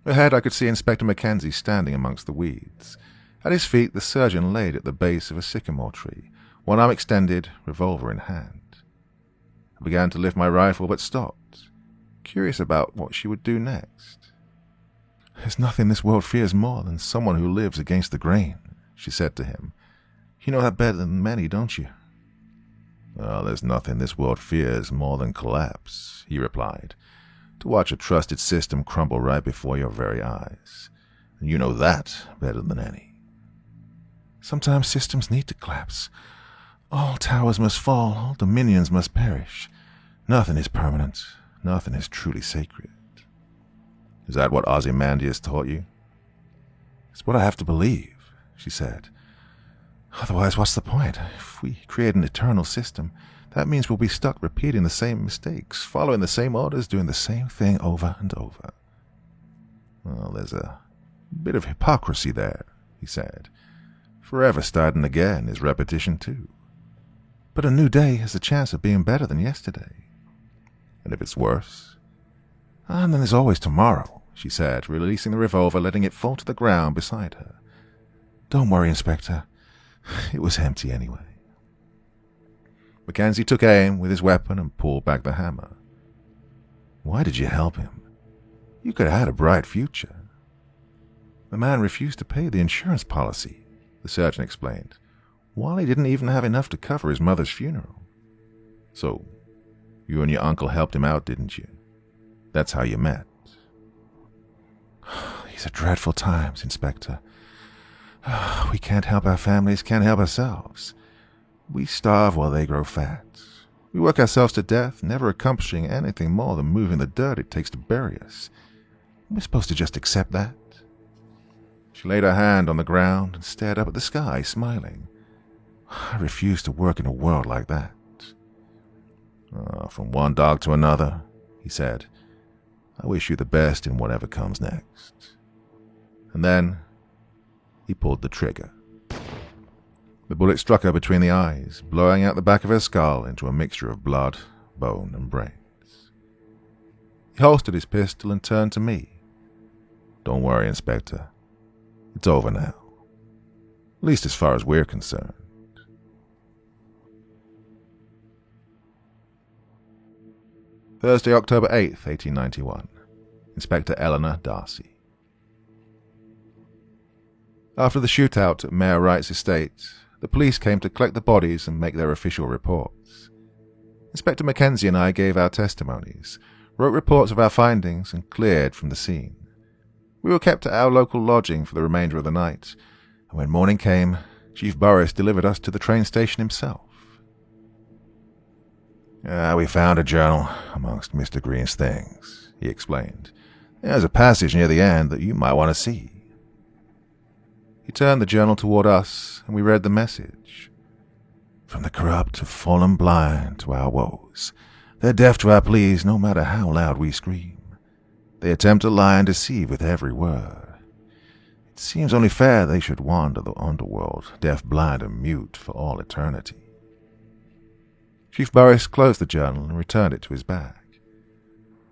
Ahead I could see Inspector Mackenzie standing amongst the weeds. At his feet the surgeon laid at the base of a sycamore tree, one arm extended, revolver in hand. I began to lift my rifle but stopped, curious about what she would do next. "There's nothing this world fears more than someone who lives against the grain," she said to him. "You know that better than many, don't you?" "Well, there's nothing this world fears more than collapse," he replied. "To watch a trusted system crumble right before your very eyes. And you know that better than any." "Sometimes systems need to collapse. All towers must fall, all dominions must perish. Nothing is permanent. Nothing is truly sacred. Is that what Ozymandias taught you? It's what I have to believe, she said. Otherwise, what's the point? If we create an eternal system, that means we'll be stuck repeating the same mistakes, following the same orders, doing the same thing over and over. Well, there's a bit of hypocrisy there, he said. Forever starting again is repetition too. But a new day has a chance of being better than yesterday. And if it's worse? And then there's always tomorrow, she said, releasing the revolver, letting it fall to the ground beside her. Don't worry, Inspector. It was empty anyway. Mackenzie took aim with his weapon and pulled back the hammer. Why did you help him? You could have had a bright future. The man refused to pay the insurance policy, the surgeon explained. Wally didn't even have enough to cover his mother's funeral. So, you and your uncle helped him out, didn't you? That's how you met. These are dreadful times, Inspector. We can't help our families, can't help ourselves. We starve while they grow fat. We work ourselves to death, never accomplishing anything more than moving the dirt it takes to bury us. We're supposed to just accept that? She laid her hand on the ground and stared up at the sky, smiling. I refuse to work in a world like that. From one dog to another, he said. I wish you the best in whatever comes next. And then he pulled the trigger. The bullet struck her between the eyes, blowing out the back of her skull into a mixture of blood, bone, and brains. He holstered his pistol and turned to me. Don't worry, Inspector. It's over now. At least as far as we're concerned. Thursday, October 8th, 1891. Inspector Eleanor Darcy. After the shootout at Mayor Wright's estate, the police came to collect the bodies and make their official reports. Inspector Mackenzie and I gave our testimonies, wrote reports of our findings, and cleared from the scene. We were kept at our local lodging for the remainder of the night, and when morning came, Chief Burris delivered us to the train station himself. We found a journal amongst Mr. Green's things, he explained. There's a passage near the end that you might want to see. He turned the journal toward us, and we read the message. From the corrupt to fallen blind to our woes, they're deaf to our pleas no matter how loud we scream. They attempt to lie and deceive with every word. It seems only fair they should wander the underworld, deaf, blind, and mute for all eternity. Chief Burris closed the journal and returned it to his bag.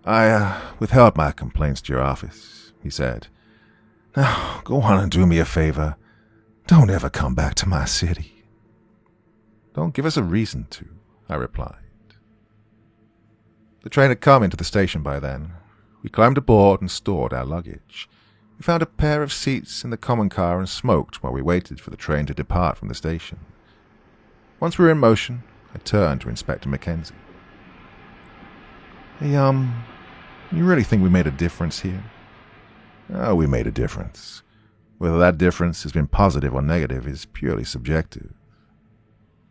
I withheld my complaints to your office, he said. Now, go on and do me a favor. Don't ever come back to my city. Don't give us a reason to, I replied. The train had come into the station by then. We climbed aboard and stored our luggage. We found a pair of seats in the common car and smoked while we waited for the train to depart from the station. Once we were in motion, I turned to Inspector Mackenzie. Hey, you really think we made a difference here? Oh, we made a difference. Whether that difference has been positive or negative is purely subjective.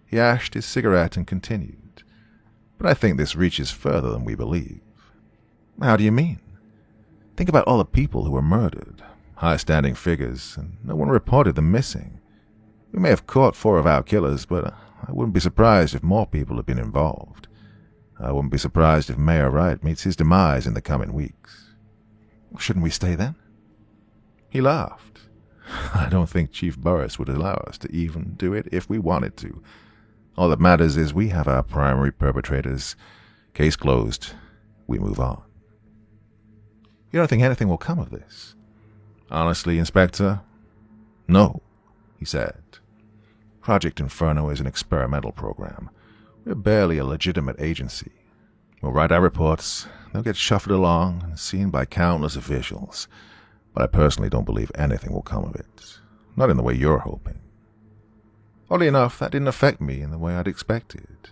He ashed his cigarette and continued. But I think this reaches further than we believe. How do you mean? Think about all the people who were murdered, high-standing figures, and no one reported them missing. We may have caught 4 of our killers, but I wouldn't be surprised if more people had been involved. I wouldn't be surprised if Mayor Wright meets his demise in the coming weeks. Shouldn't we stay then? He laughed. I don't think Chief Burris would allow us to even do it if we wanted to. All that matters is we have our primary perpetrators. Case closed. We move on. You don't think anything will come of this? Honestly, Inspector, no, he said. Project Inferno is an experimental program. We're barely a legitimate agency. We'll write our reports, they'll get shuffled along and seen by countless officials, but I personally don't believe anything will come of it. Not in the way you're hoping. Oddly enough, that didn't affect me in the way I'd expected.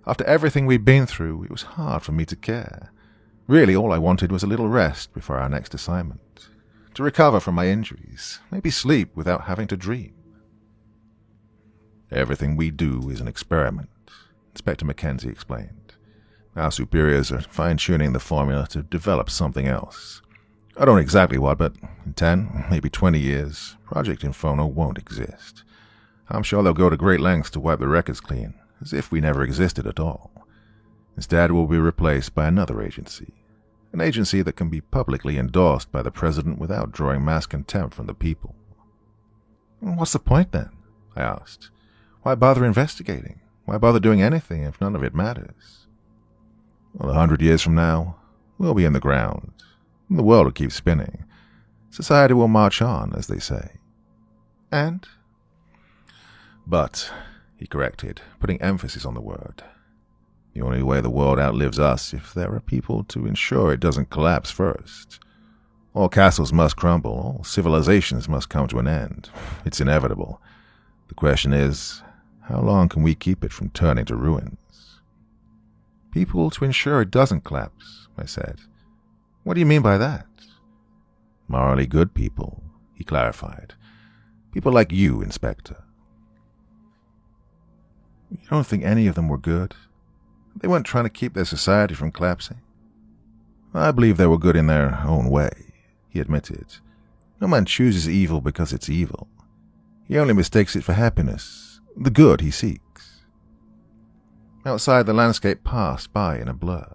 After everything we'd been through, it was hard for me to care. Really, all I wanted was a little rest before our next assignment. To recover from my injuries, maybe sleep without having to dream. Everything we do is an experiment, Inspector Mackenzie explained. Our superiors are fine-tuning the formula to develop something else. I don't know exactly what, but in 10, maybe 20 years, Project Inferno won't exist. I'm sure they'll go to great lengths to wipe the records clean, as if we never existed at all. Instead, we'll be replaced by another agency. An agency that can be publicly endorsed by the president without drawing mass contempt from the people. What's the point then? I asked. Why bother investigating? Why bother doing anything if none of it matters? Well, 100 years from now, we'll be in the ground, and the world will keep spinning. Society will march on, as they say. And? But, he corrected, putting emphasis on the word. The only way the world outlives us if there are people to ensure it doesn't collapse first. All castles must crumble, all civilizations must come to an end. It's inevitable. The question is, how long can we keep it from turning to ruins? People to ensure it doesn't collapse, I said. What do you mean by that? Morally good people, he clarified. People like you, Inspector. You don't think any of them were good? They weren't trying to keep their society from collapsing. I believe they were good in their own way, he admitted. No man chooses evil because it's evil. He only mistakes it for happiness, the good he seeks. Outside, the landscape passed by in a blur.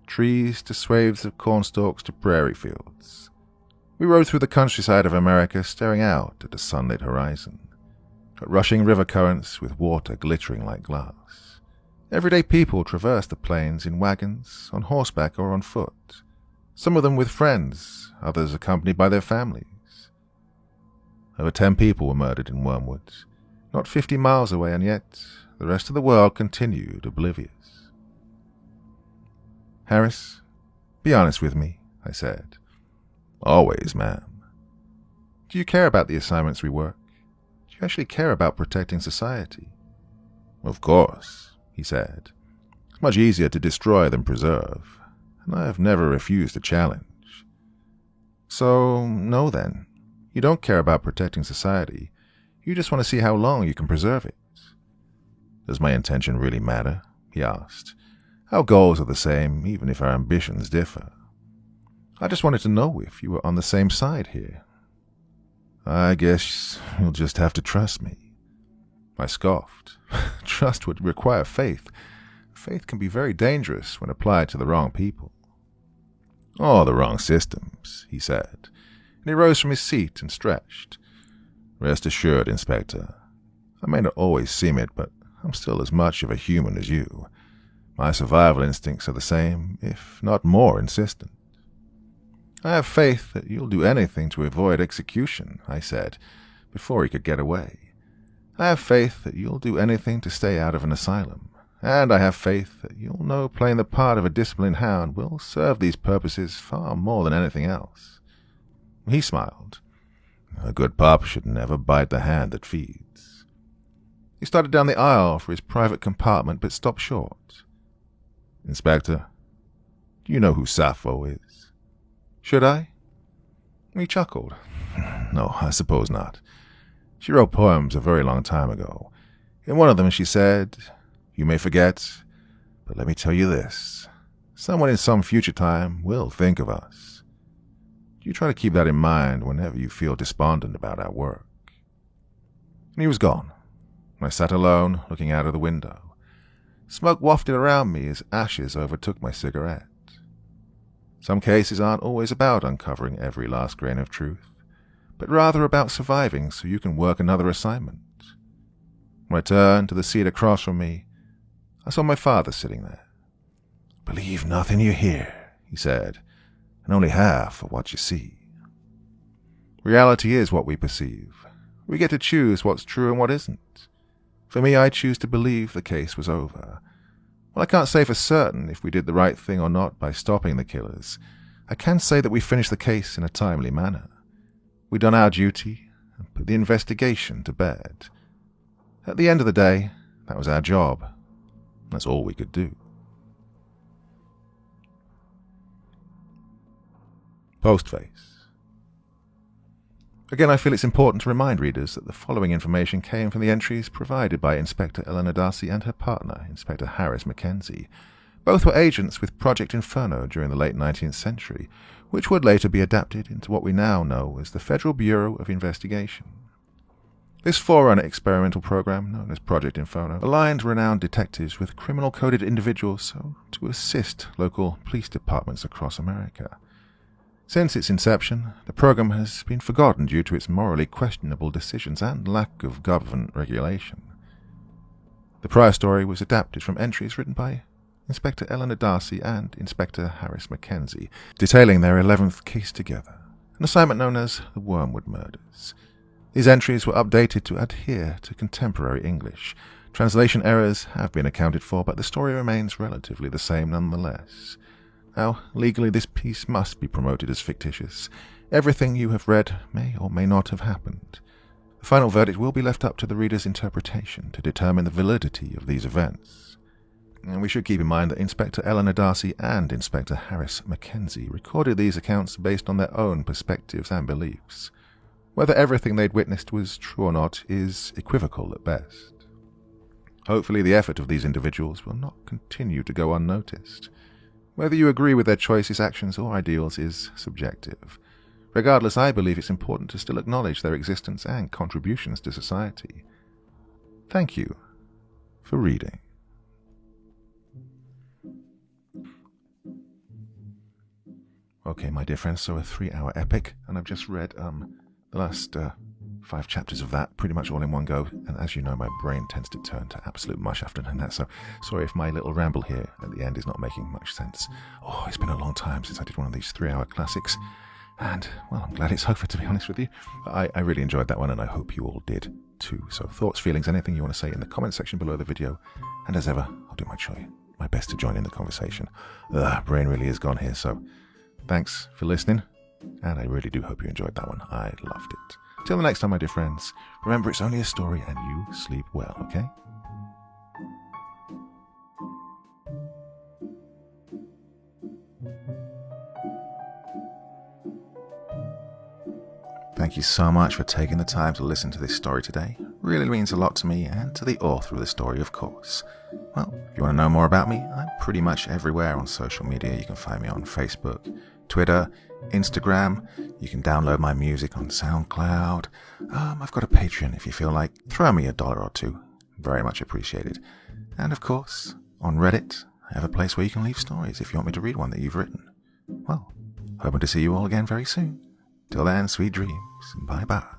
Trees to swathes of cornstalks to prairie fields. We rode through the countryside of America, staring out at the sunlit horizon, at rushing river currents with water glittering like glass. Everyday people traversed the plains in wagons, on horseback or on foot, some of them with friends, others accompanied by their families. Over 10 people were murdered in Wormwood, not 50 miles away, and yet the rest of the world continued oblivious. Harris, be honest with me, I said. Always, ma'am. Do you care about the assignments we work? Do you actually care about protecting society? Of course, he said. It's much easier to destroy than preserve, and I have never refused a challenge. So, no then. You don't care about protecting society. You just want to see how long you can preserve it. Does my intention really matter? He asked. Our goals are the same, even if our ambitions differ. I just wanted to know if you were on the same side here. I guess you'll just have to trust me. I scoffed. Trust would require faith. Faith can be very dangerous when applied to the wrong people. Or the wrong systems, he said, and he rose from his seat and stretched. Rest assured, Inspector. I may not always seem it, but I'm still as much of a human as you. My survival instincts are the same, if not more insistent. I have faith that you'll do anything to avoid execution, I said, before he could get away. I have faith that you'll do anything to stay out of an asylum, and I have faith that you'll know playing the part of a disciplined hound will serve these purposes far more than anything else. He smiled. A good pup should never bite the hand that feeds. He started down the aisle for his private compartment, but stopped short. Inspector, do you know who Sappho is? Should I? He chuckled. No, I suppose not. She wrote poems a very long time ago. In one of them she said, "You may forget, but let me tell you this. Someone in some future time will think of us." You try to keep that in mind whenever you feel despondent about our work. And he was gone. I sat alone, looking out of the window. Smoke wafted around me as ashes overtook my cigarette. Some cases aren't always about uncovering every last grain of truth, but rather about surviving so you can work another assignment. When I turned to the seat across from me, I saw my father sitting there. "Believe nothing you hear," he said, "and only half of what you see." Reality is what we perceive. We get to choose what's true and what isn't. For me, I choose to believe the case was over. Well, I can't say for certain if we did the right thing or not by stopping the killers. I can say that we finished the case in a timely manner. We done our duty and put the investigation to bed. At the end of the day, that was our job. That's all we could do. Postface. Again, I feel it's important to remind readers that the following information came from the entries provided by Inspector Eleanor Darcy and her partner, Inspector Harris Mackenzie, Both were agents with Project Inferno during the late 19th century, which would later be adapted into what we now know as the Federal Bureau of Investigation. This forerunner experimental program, known as Project Inferno, aligned renowned detectives with criminal-coded individuals so to assist local police departments across America. Since its inception, the program has been forgotten due to its morally questionable decisions and lack of government regulation. The prior story was adapted from entries written by Inspector Eleanor Darcy and Inspector Harris Mackenzie, detailing their 11th case together, an assignment known as the Wormwood Murders. These entries were updated to adhere to contemporary English. Translation errors have been accounted for, but the story remains relatively the same nonetheless. Now, legally this piece must be promoted as fictitious. Everything you have read may or may not have happened. The final verdict will be left up to the reader's interpretation to determine the validity of these events. And we should keep in mind that Inspector Eleanor Darcy and Inspector Harris Mackenzie recorded these accounts based on their own perspectives and beliefs. Whether everything they'd witnessed was true or not is equivocal at best. Hopefully the effort of these individuals will not continue to go unnoticed. Whether you agree with their choices, actions, or ideals is subjective. Regardless, I believe it's important to still acknowledge their existence and contributions to society. Thank you for reading. Okay, my dear friends, so a 3-hour epic, and I've just read the last 5 chapters of that, pretty much all in one go, and as you know, my brain tends to turn to absolute mush after doing that, so sorry if my little ramble here at the end is not making much sense. Oh, it's been a long time since I did one of these 3-hour classics, and, well, I'm glad it's over, to be honest with you. I really enjoyed that one, and I hope you all did too. So thoughts, feelings, anything you want to say in the comment section below the video, and as ever, I'll do my best to join in the conversation. Brain really is gone here, so thanks for listening, and I really do hope you enjoyed that one. I loved it. Till the next time, my dear friends, remember it's only a story and you sleep well, okay? Thank you so much for taking the time to listen to this story today. It really means a lot to me and to the author of the story, of course. Well, if you want to know more about me, I'm pretty much everywhere on social media. You can find me on Facebook, Twitter, Instagram. You can download my music on SoundCloud. I've got a Patreon if you feel like. Throw me $1 or $2. Very much appreciated. And of course, on Reddit, I have a place where you can leave stories if you want me to read one that you've written. Well, hoping to see you all again very soon. Till then, sweet dreams. Bye-bye.